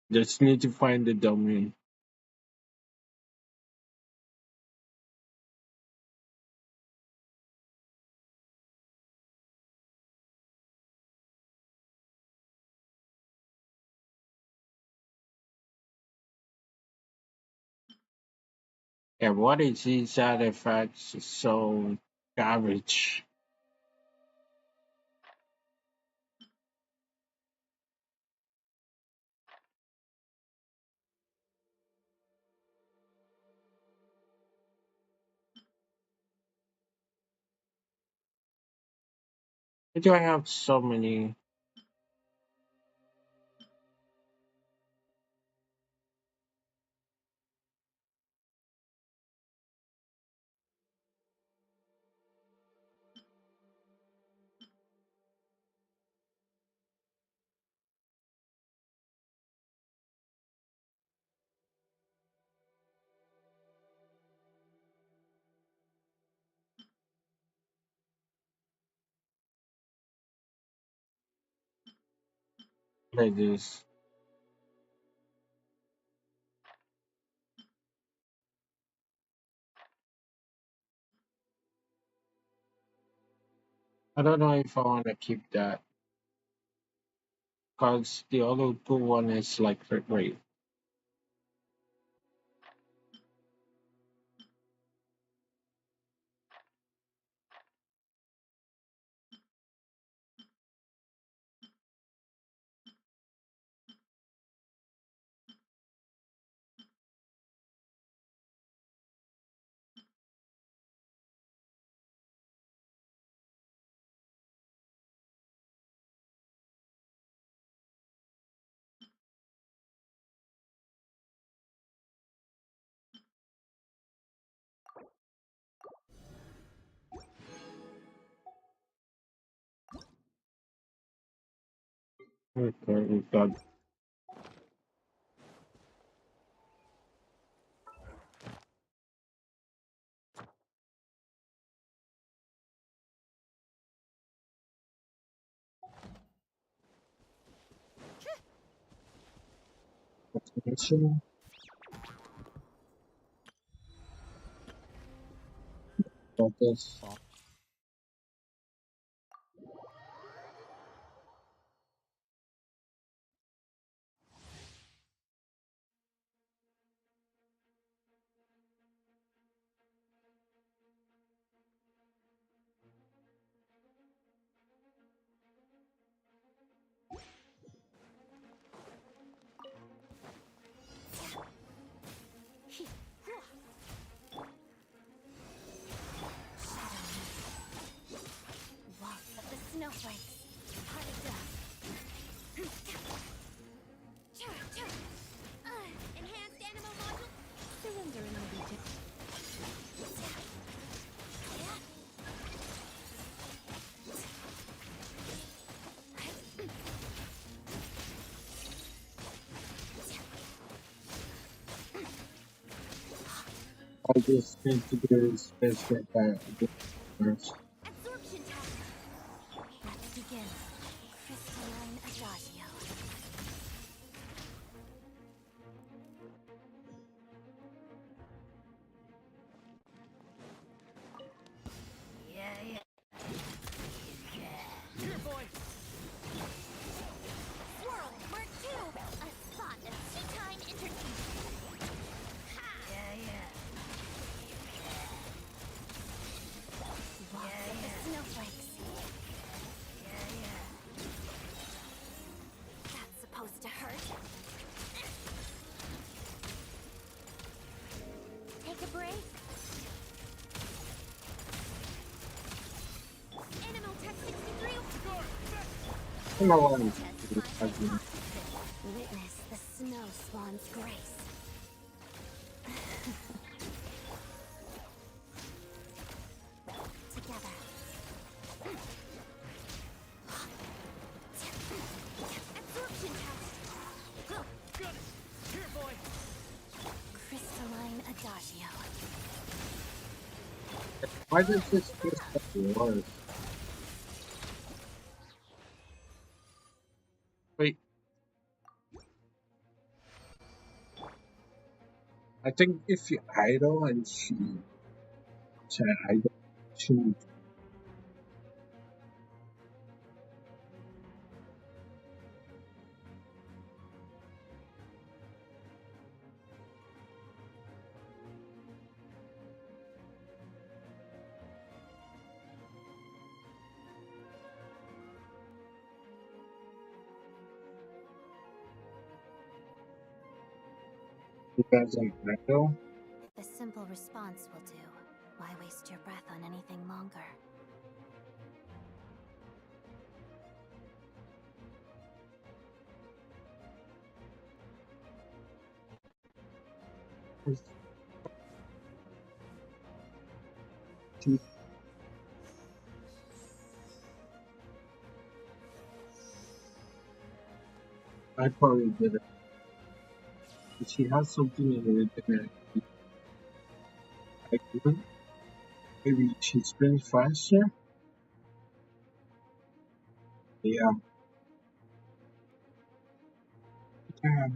Just need to find the domain. Yeah, what is these artifacts so garbage? Why do I have so many? Like this. I don't know if I want to keep that because the other good one is like great. Okay, we got connection. Focus. Waltz of the snowflakes. Heart of death. Enhanced animal module. Surrender in the region. I just need to do this best get that first. Absorption tower. Let's begin. Crystalline Adagio. Yeah. Here, boy! Swirl, Mark 2. A spot of tea-time entertainment. Yeah. Waltz of the snowflakes. That's supposed to hurt. Take a break. Animal Tech 63. I don't know what I'm Witness the snow swan's grace. Why does this feel so worse? Wait, I think if you idle and she idle, she doesn't idle. A simple response will do. Why waste your breath on anything longer? She, I probably did it. But she has something in her that I couldn't. Maybe she spins faster? Yeah. Yeah.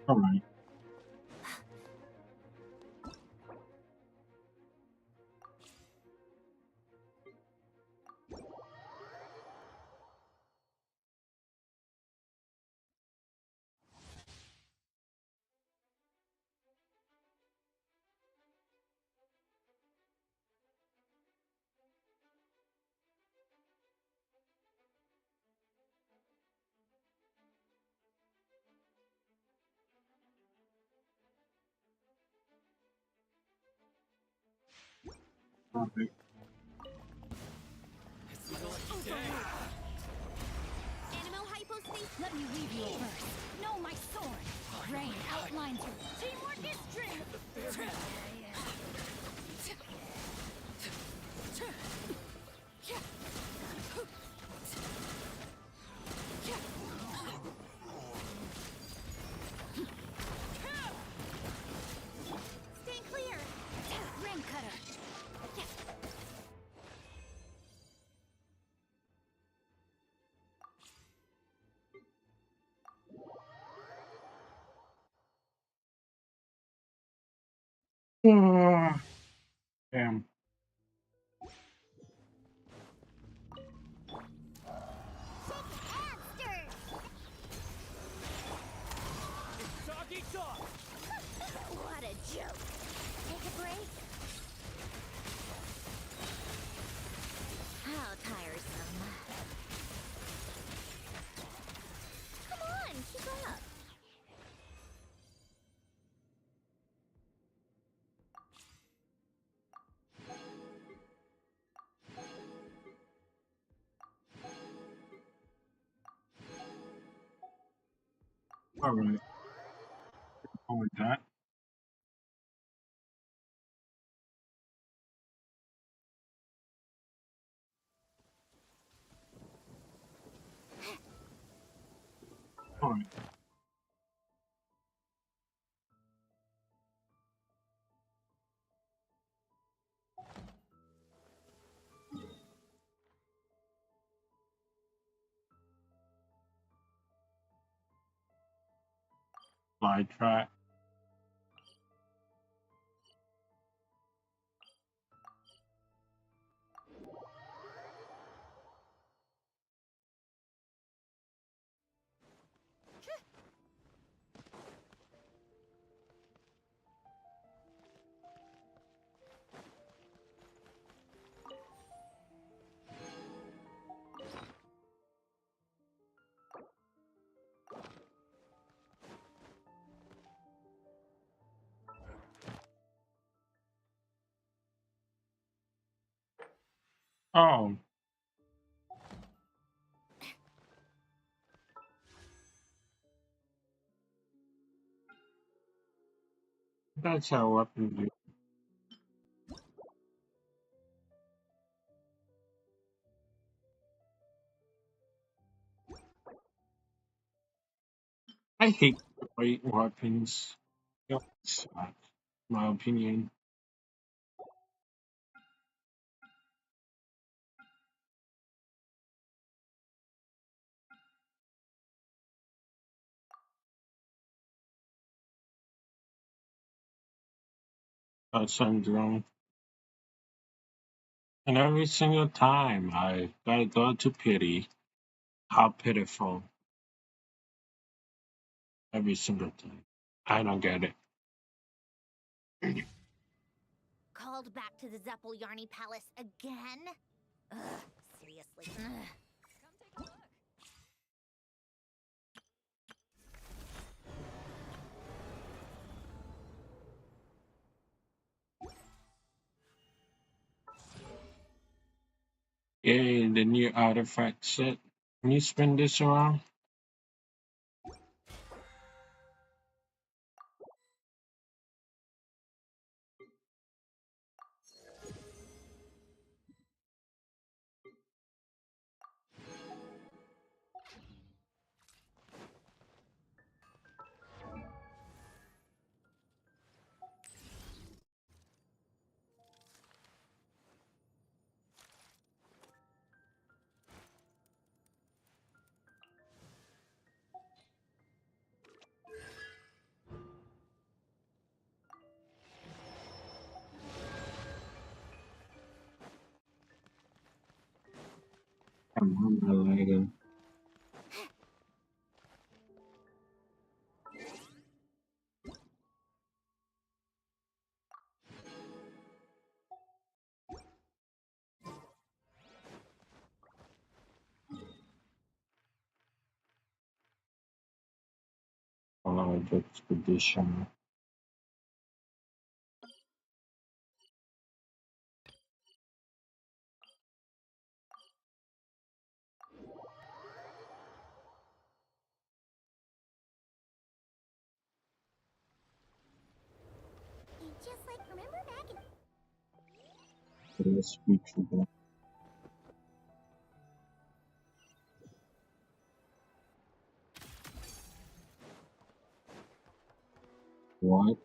Alright. Alright. Animo hypospace, let me leave you first. Know my sword. Rain outlines your teamwork is strength. Stay clear. Ring cutter. Ah, damn. Doggy dog! What a joke. Take a break. How tiresome. Come on, keep up. Alright. Go with that. Alright. Slide track. Oh, that's how weapons do. I hate great weapons. It's my opinion. Syndrome. And every single time I gotta go to pity. How pitiful. Every single time. I don't get it. Called back to the Zeppeljärny Palace again? Ugh, seriously. Ugh. Yay, the new artifact set. Can you spin this around? Come on, my lady. Large expedition. And just like, remember back in... Let's speak to them. What?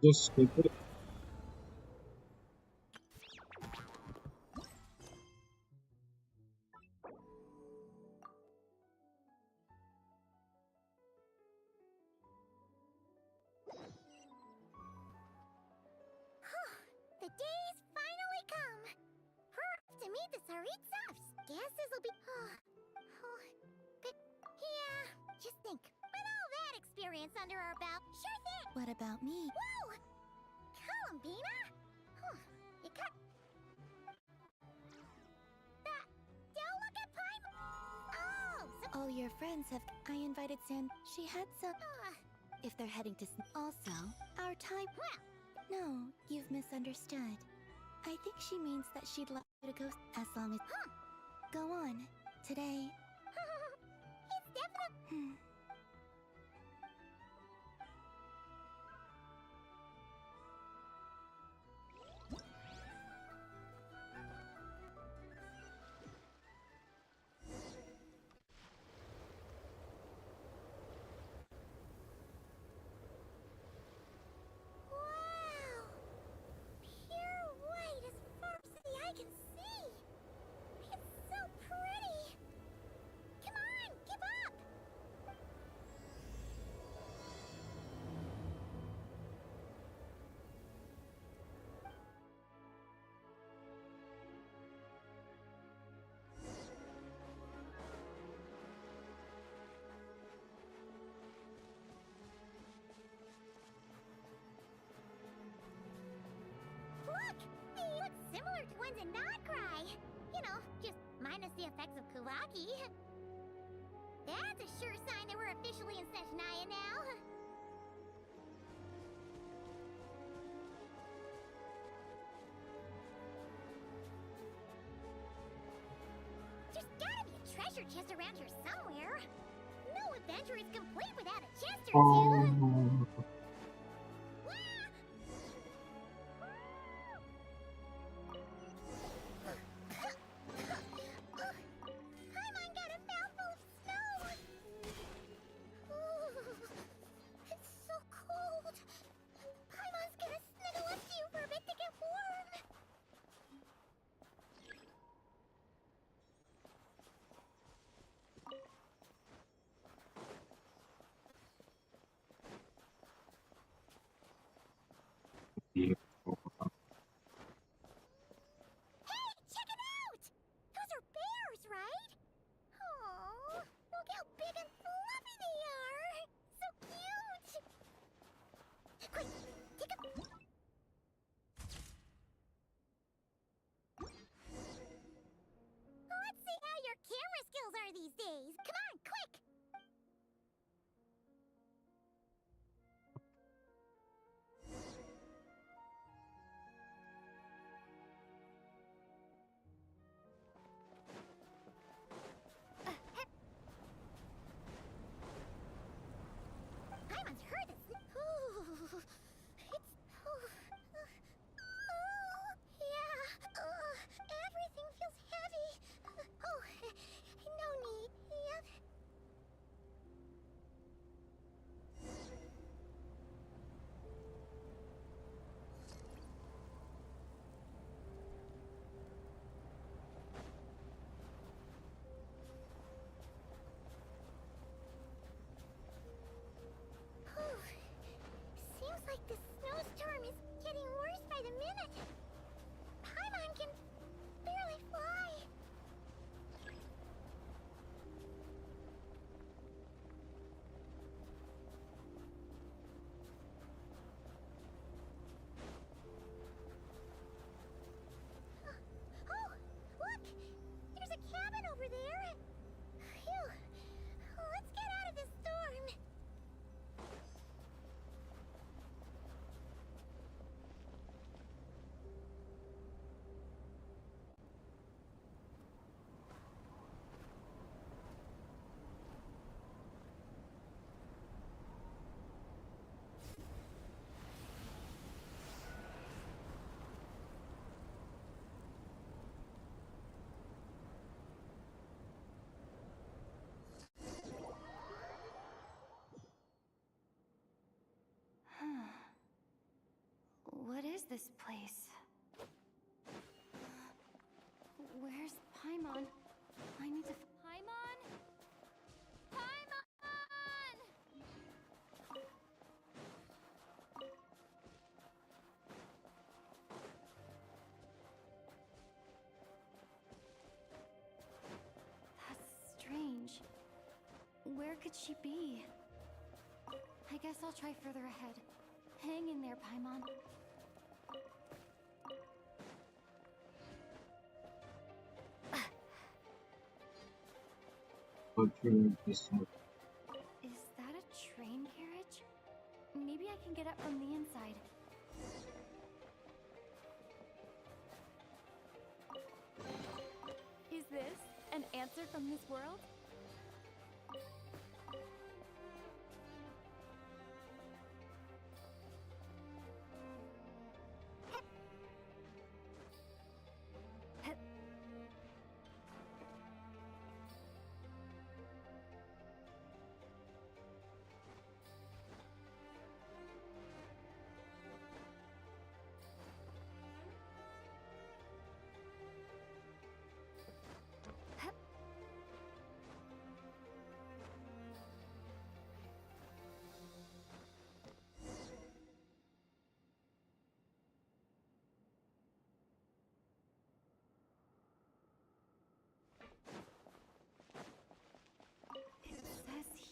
Just skip it. The day's finally come. Hurry to meet the Tsaritsovs. Guess this'll be... Oh, but, yeah, just think. With all that experience under our belt, sure thing. What about me? Whoa! Columbina? Huh, you cut... Don't look at Paimon! Oh, so... All your friends have... I invited San... She had some... If they're heading to... Also, our time... Well... No, you've misunderstood. I think she means that she'd like you to go as long as... Go on. Today... It's definitely... Wow! Pure white as far as the eye can see! It's so pretty! Come on, give up! Look! They look similar to ones in Notcry! You know, just minus the effects of Kuvaki. That's a sure sign that we're officially in Snezhnaya now. There's gotta be a treasure chest around here somewhere. No adventure is complete without a chest or two. Oh, Paimon got the Hey, check it out! Those are bears, right? Oh, look how big and fluffy they are! So cute! Quick, take a... Let's see how your camera skills are these days. Come on, quick! Paimon's heard this. Ooh, it's... yeah. Everything feels heavy. No need. Yep. Seems like the snowstorm is getting worse by the minute. Paimon can barely fly. Oh, look! There's a cabin over there. Phew. Let's get out of this storm. What is this place? Where's Paimon? I need to... Paimon? Paimon! That's strange. Where could she be? I guess I'll try further ahead. Hang in there, Paimon. go through this. Is that a train carriage? Maybe I can get up from the inside. Is this an answer from this world?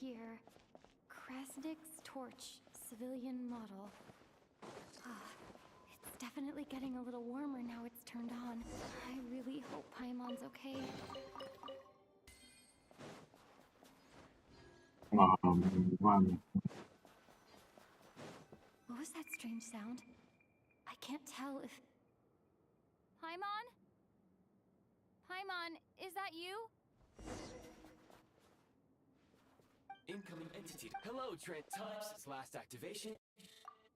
Here, Krasnik's torch, civilian model. It's definitely getting a little warmer now it's turned on. I really hope Paimon's okay. One. What was that strange sound? I can't tell if... Paimon? Paimon, is that you? Incoming entity. Hello, Trent. Time since last activation.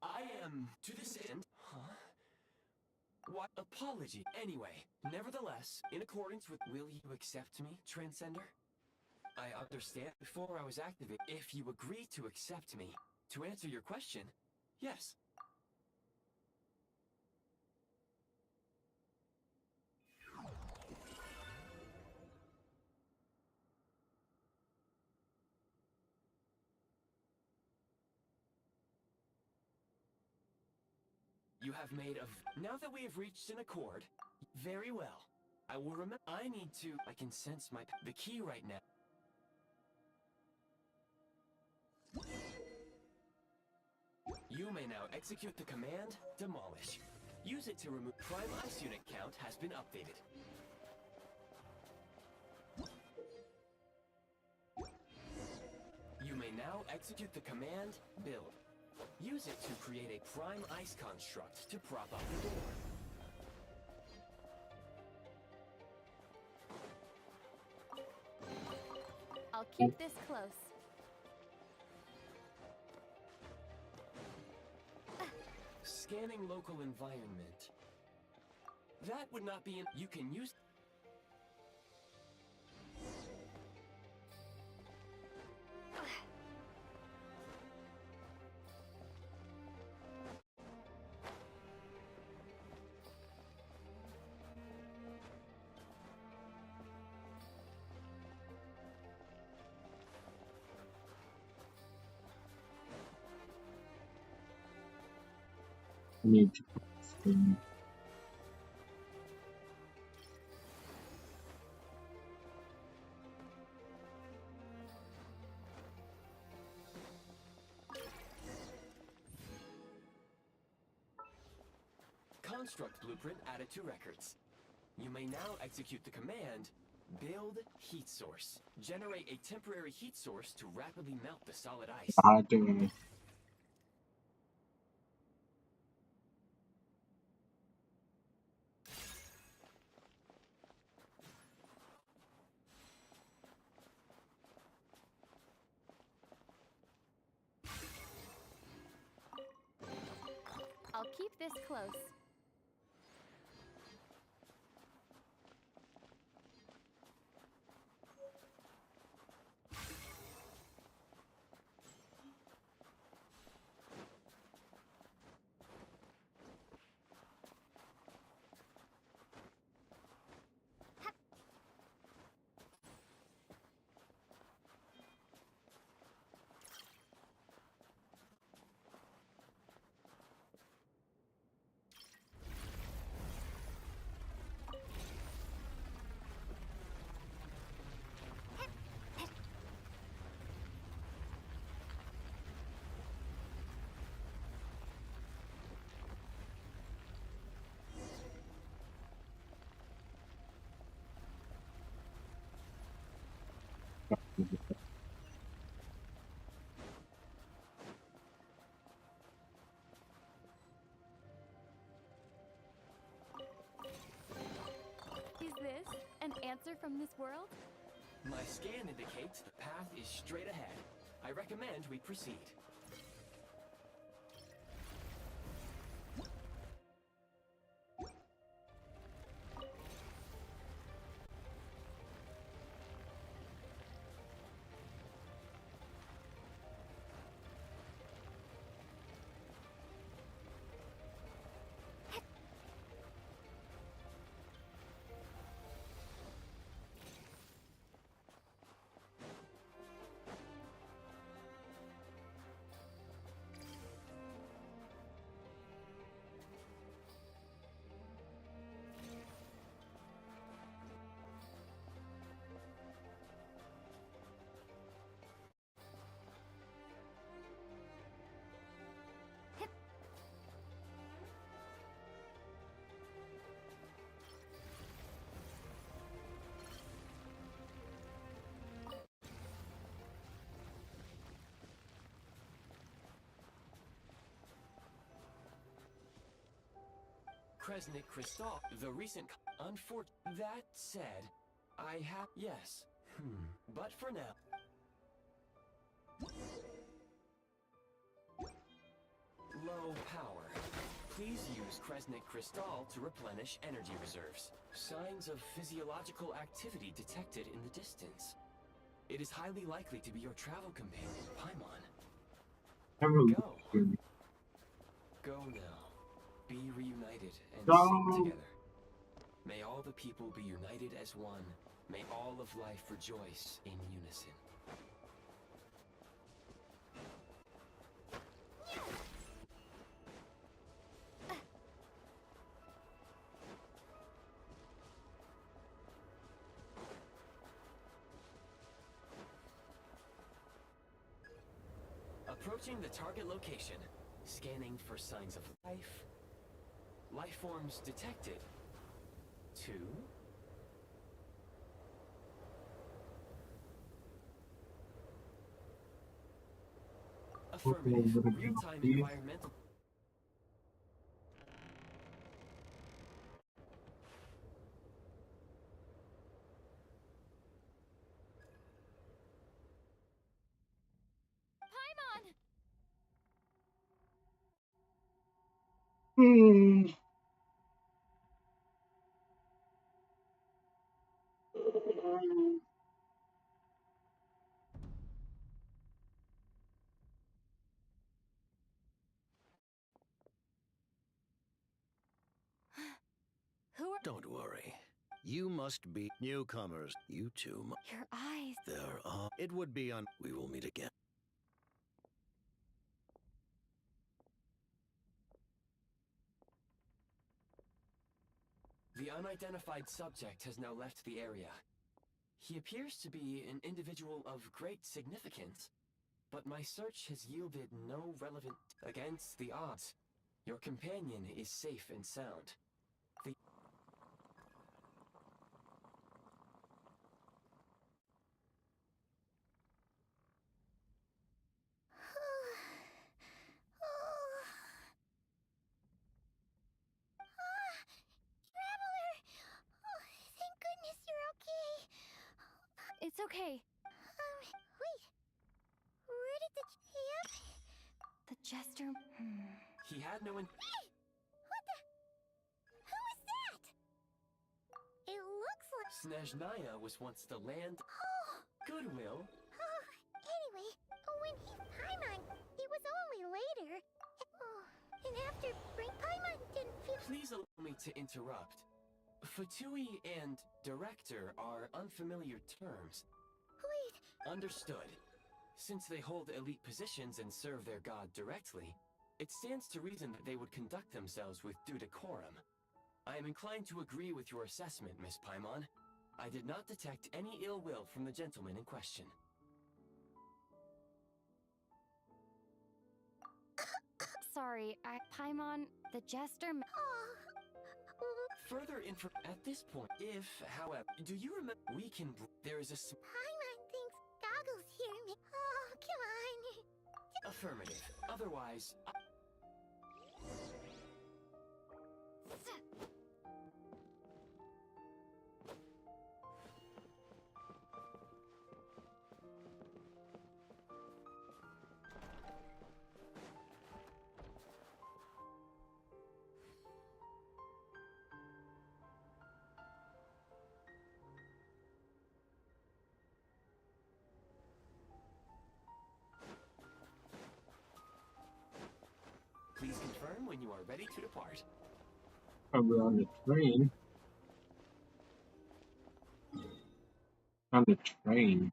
I am to this end. Huh? What? Apology. Anyway, nevertheless, in accordance with, will you accept me, Transcender? I understand before I was activated. If you agree to accept me, to answer your question, yes. You have made a... Now that we have reached an accord, very well. I will remember... I need to... I can sense my... The key right now. You may now execute the command, Demolish. Use it to remove... Prime Ice Unit count has been updated. You may now execute the command, Build. Use it to create a Prime Ice construct to prop up the door. I'll keep this close. Scanning local environment. That would not be in... You can use... Need to put this in. Construct blueprint added to records. You may now execute the command, Build Heat Source. Generate a temporary heat source to rapidly melt the solid ice. I'll keep this close. Is this an answer from this world? My scan indicates the path is straight ahead. I recommend we proceed. Kresnik Kristall, the recent... That said, I have... Yes. But for now... Low power. Please use Kresnik Kristall to replenish energy reserves. Signs of physiological activity detected in the distance. It is highly likely to be your travel companion, Paimon. Go. Go now. Be reunited and sing together. May all the people be united as one. May all of life rejoice in unison. Approaching the target location. Scanning for signs of life. Life forms detected. 2. Affirmative. Real-time environmental... Paimon! Hmm. Who are... Don't worry. You must be newcomers. You two. Your eyes. There are. It would be on. We will meet again. The unidentified subject has now left the area. He appears to be an individual of great significance, but my search has yielded no relevant against the odds. Your companion is safe and sound. The Traveler! Oh, thank goodness you're okay. It's okay. Wait. Where did the... Yep. The jester... he had no in... Hey! What the... Who is that? It looks like... Snezhnaya was once the land... Oh! Goodwill. Anyway, when he... Paimon, it was only later. Oh, and after Paimon didn't feel... Please allow me to interrupt. Fatui and director are unfamiliar terms. Wait. Understood. Since they hold elite positions and serve their god directly, it stands to reason that they would conduct themselves with due decorum. I am inclined to agree with your assessment, Miss Paimon. I did not detect any ill will from the gentleman in question. Sorry, Paimon, the jester... Further info at this point, if, however, do you remember we can there is a Paimon thinks goggles hear me. Oh, come on. affirmative. Otherwise, please confirm when you are ready to depart. Are we on the train? On the train.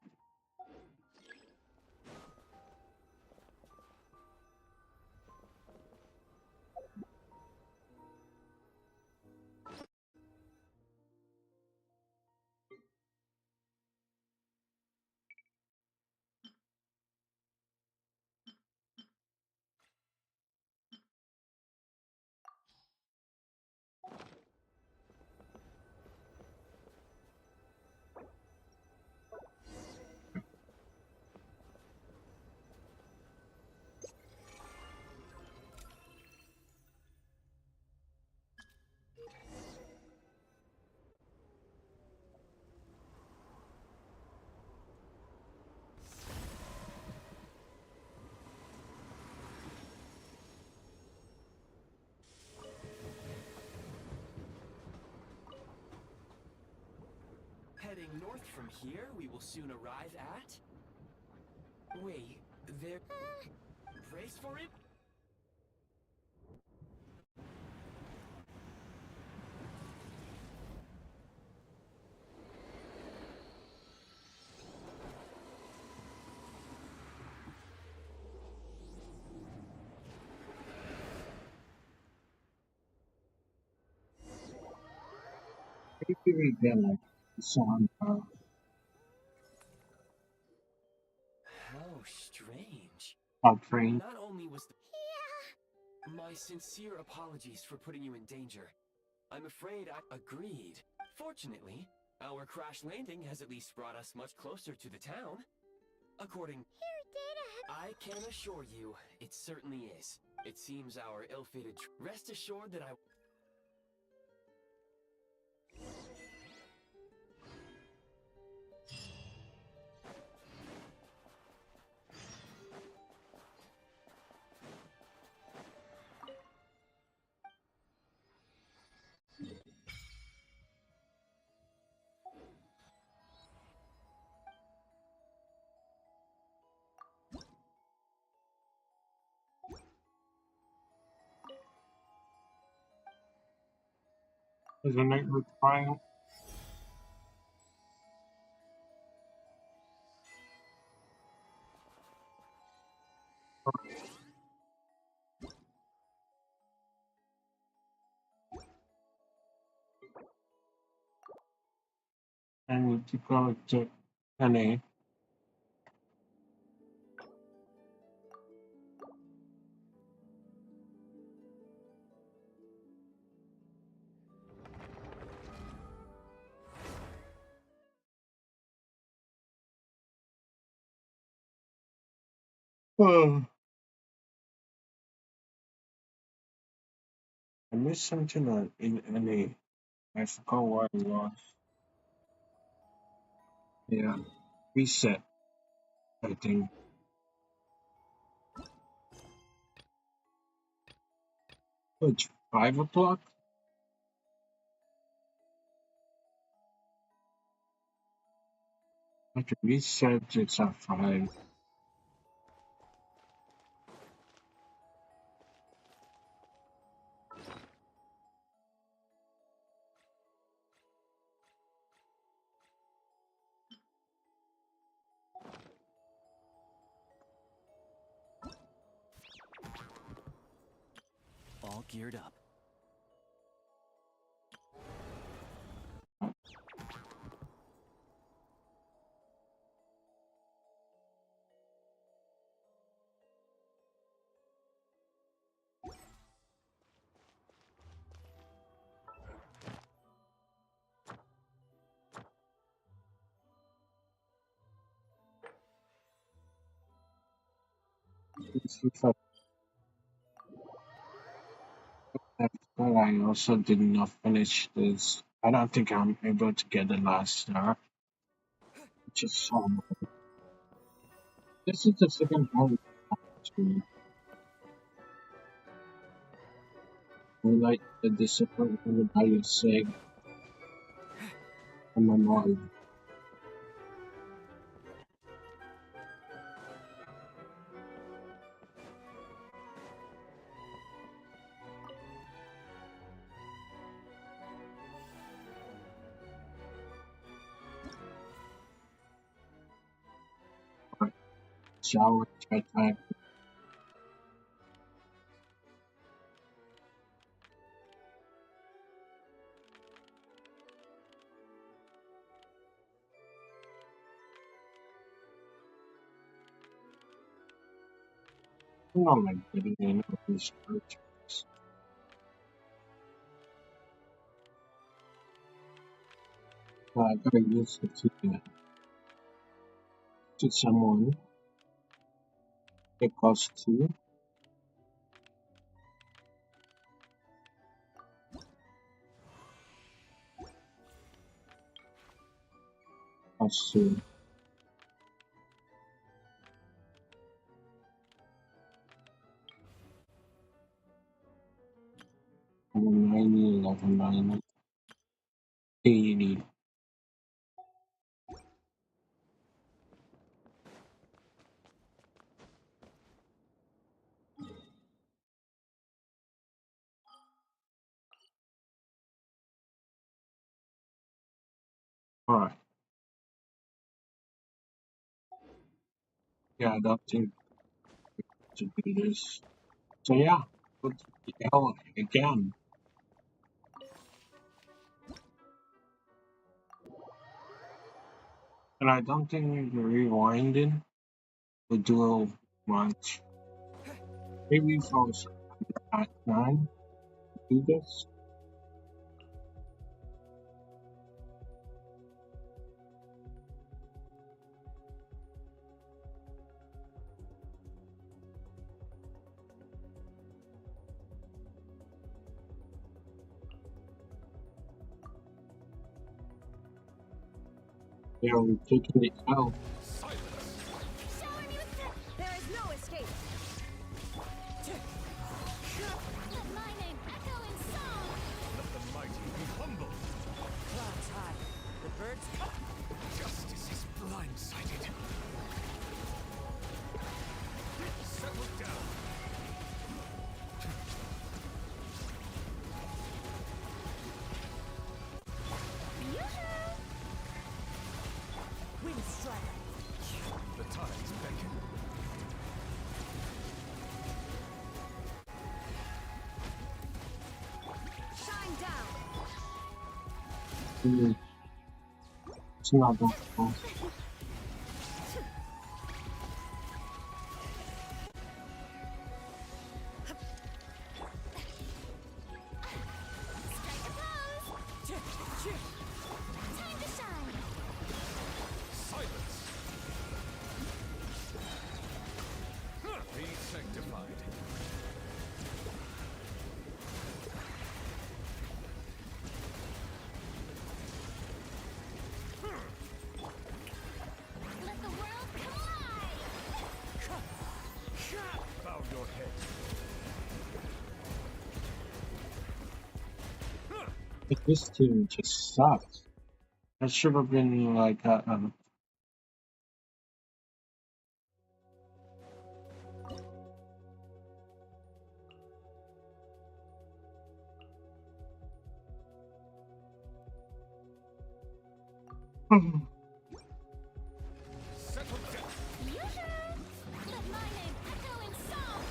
Heading north from here, we will soon arrive at... Wait, there... Brace for it? Maybe we get like a song. How strange. Hot train. Not only was the... My sincere apologies for putting you in danger. I'm afraid I agreed. Fortunately, our crash landing has at least brought us much closer to the town. According... Here, Data. I can assure you, it certainly is. It seems our ill-fated... Rest assured that I... Isn't it required? I need to go to Penny. Oh, I missed something in NA. I forgot what it was. Yeah, reset, I think. Which 5 o'clock? I can reset it's at 5. All geared up. But I also did not finish this. I don't think I'm able to get the last star. Which is so much. This is the second time to highlight the disappointment by your saying on my mind. Shower, chat time. I'm not like getting any of these characters. I gotta use the ticket to someone. It costs 2. Costs 2. And 90, 11, 90, 80. Alright. Yeah, I don't think to do this. So yeah, what the hell again? And I don't think the rewinding will do much. Maybe if I was at 9 do this. Yeah, we're taking it out. There is no escape. Let my name echo in song. Let the mighty be humble. Clouds high. The birds come. Justice is blindsided. Settle down. Wind strike. The tides beckon. Shine down. It's not that close. Strike a pose. Time to shine. Silence. Be sanctified. Let the world collide. Bow your head. Like, this team just sucks. That should have been like Settle down. Let my name echo in song.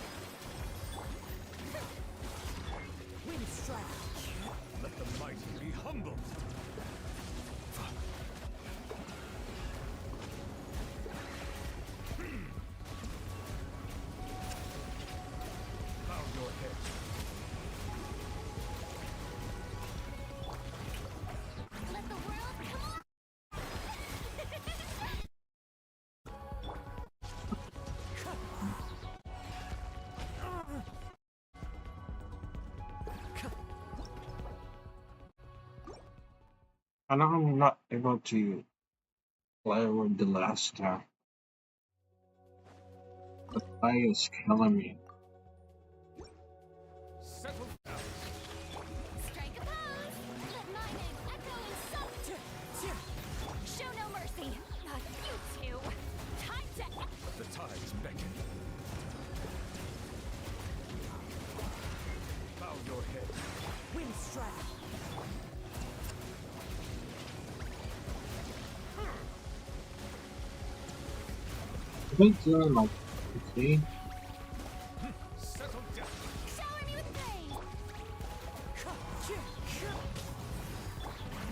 Wind strike. Let the mighty be humble. Bow your head. Let the world collide. I know I'm not able to play with the last time. The play is killing me. Settle down. Strike a pose. Let my name echo in song. Show no mercy. Not you two. Time to The tides beckon. Bow your head. Wind strike. I think doing like, okay. Settle down. shower me with praise.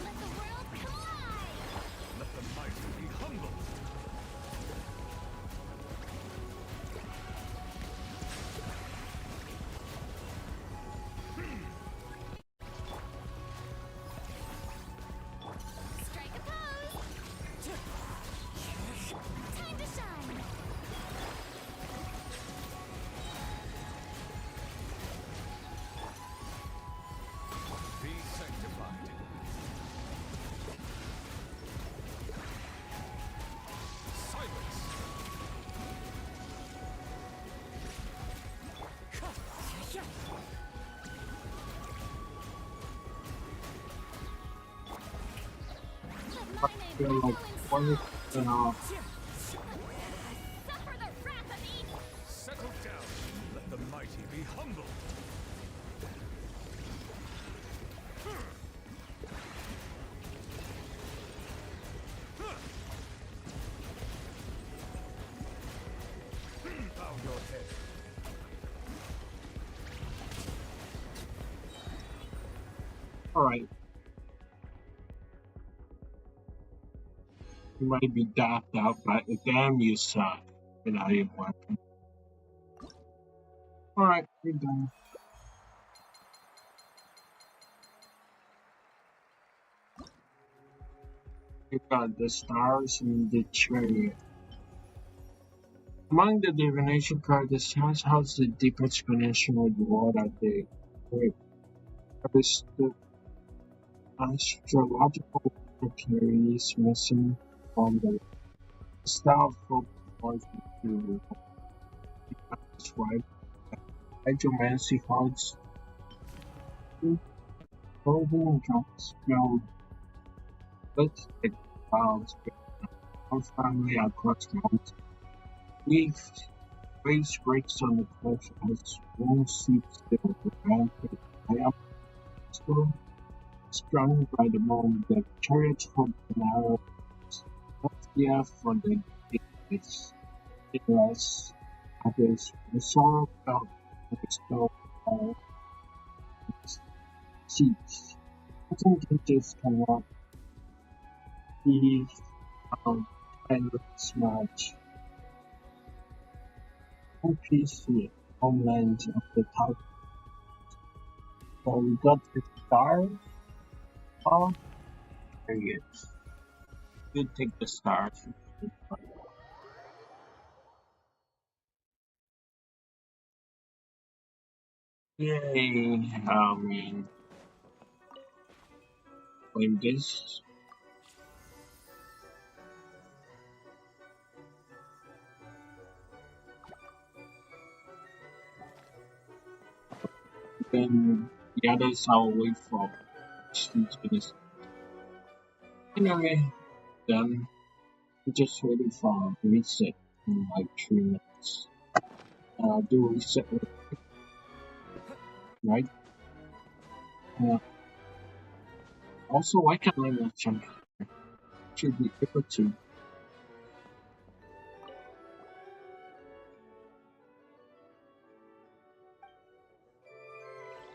Let the world collide. Let the mighty be humble. Strike a pose. Time to shine. Be sanctified. Silence. Let I my name feel echo like in song. 20% off. Suffer the wrath of Eden. Settle down. Let the mighty be humble. Bow your head. Alright. You might be docked out, but damn you suck. Get out of your weapon. Alright, we're done. We got the stars and the chariot. Among the divination cards, the stars has the deep explanation of the world that they create. There is the astrological carries missing from the style folk origin to describe hydromancy holds golden drums spell let's take clouds our family across mountains. We've waves breaks on the cliff as one sleeps still the rampant high up still strung by the moon the chariot from the narrow Sophia for the gates. Unless others the sorrow felt the spell of seats. Certain teachers cannot be endless much. One piece here, homeland of the top. So we got the star of periods. You take the stars. Yay! I mean, when this then the others are away from she's gonna anyway then we just waiting for reset in like 3 minutes. Do reset right? Uh, Also why can't I not jump? Should be able to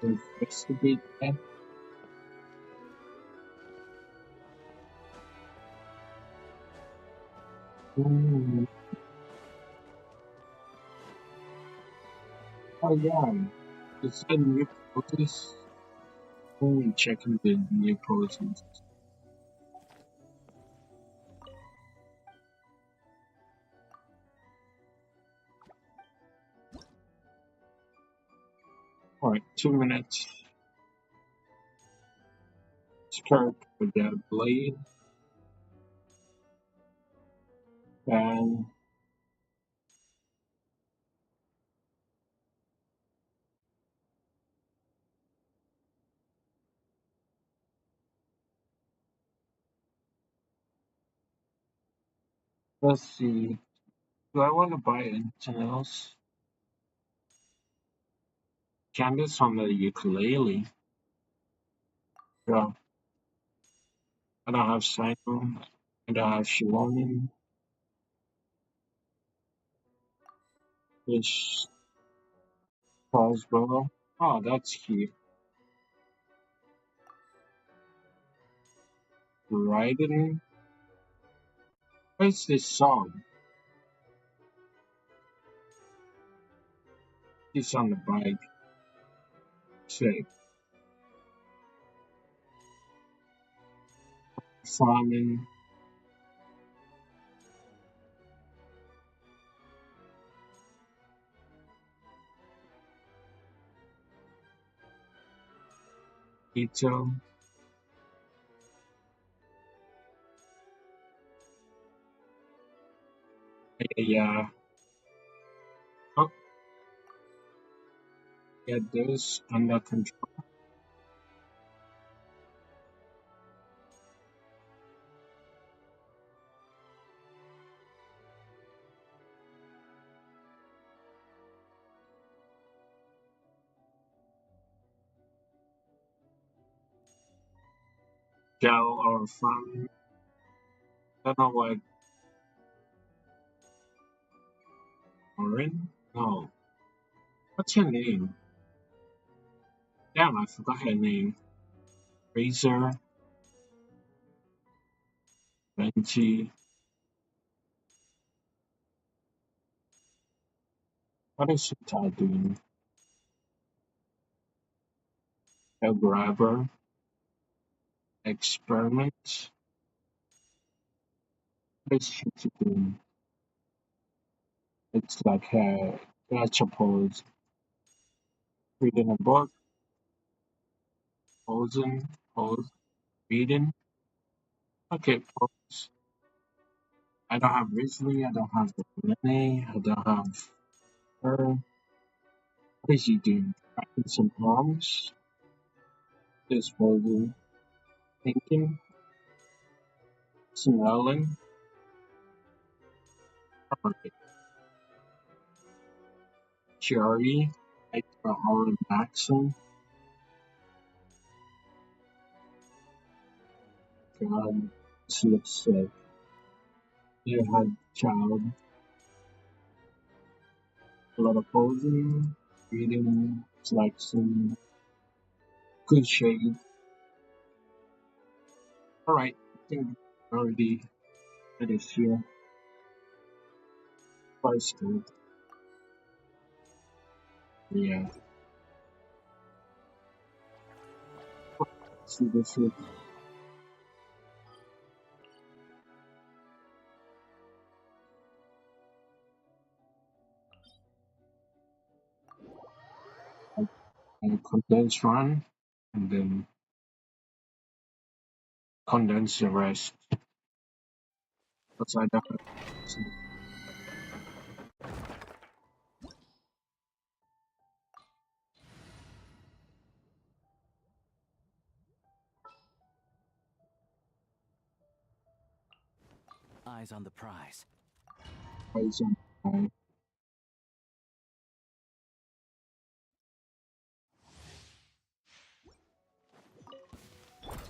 investigate that. Hmm. Oh yeah, is that new poses? Only checking the new poses. Alright, 2 minutes. Skirt with the blade and let's see. Do I want to buy anything else? Candace on the ukulele. Yeah, I don't have Simon. I don't have Shilonen. This crossbow. Oh, that's cute. Riding. What's this song? He's on the bike. Say, farming. Ito. Yeah. Oh, get this under control. Gel or farming. Don't know what. Orin? No. What's her name? Damn, I forgot her name. Razor. Benji. What is Shinta doing? A grabber. Experiment. This should be. It's like a catapult. Reading a book. Posing. Pose. Reading. Okay, pose. I don't have Risley. I don't have the money. I don't have her. What is he doing? Cracking some arms. Just posing. Thinking. Smiling. Alright. Cherry. Extra Orange accent. God, this looks sick. You had child, a lot of posing, reading, like some good shade. Alright, I think we already finished here. Price good. Yeah. See this is a condensed run and then condense the rest. Because I don't have Eyes on the prize. price on my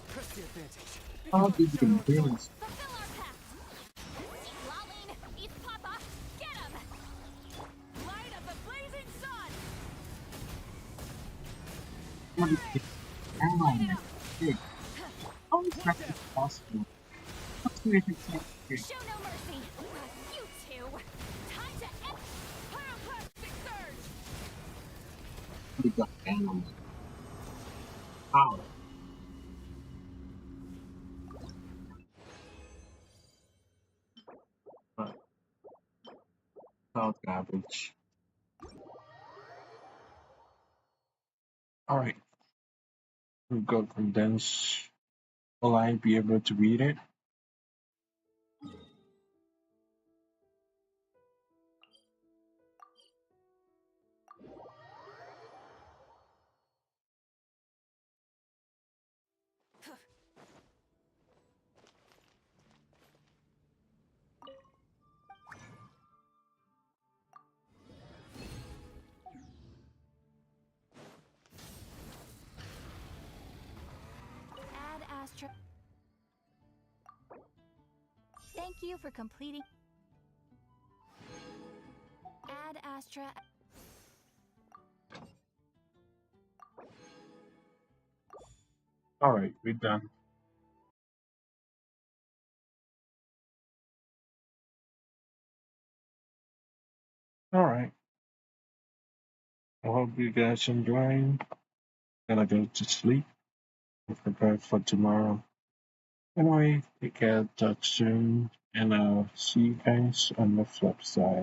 Press the advantage. how did you do this? Fulfill our pact! Eat Lolene! Eat Papa! Get him! Light of the blazing sun! What is it? Hey, how is that possible? What's the difference? Show no mercy! You two! Time to end Pyroclastic Surge! We got animals. How? But how garbage. Alright, we've got condensed. Will I be able to read it? Add Astra. Thank you for completing. Add Astra. Alright, we're done. Alright, I hope you guys enjoying. Gonna go to sleep and prepare for tomorrow. Anyway, take care, talk soon, and I'll see you guys on the flip side.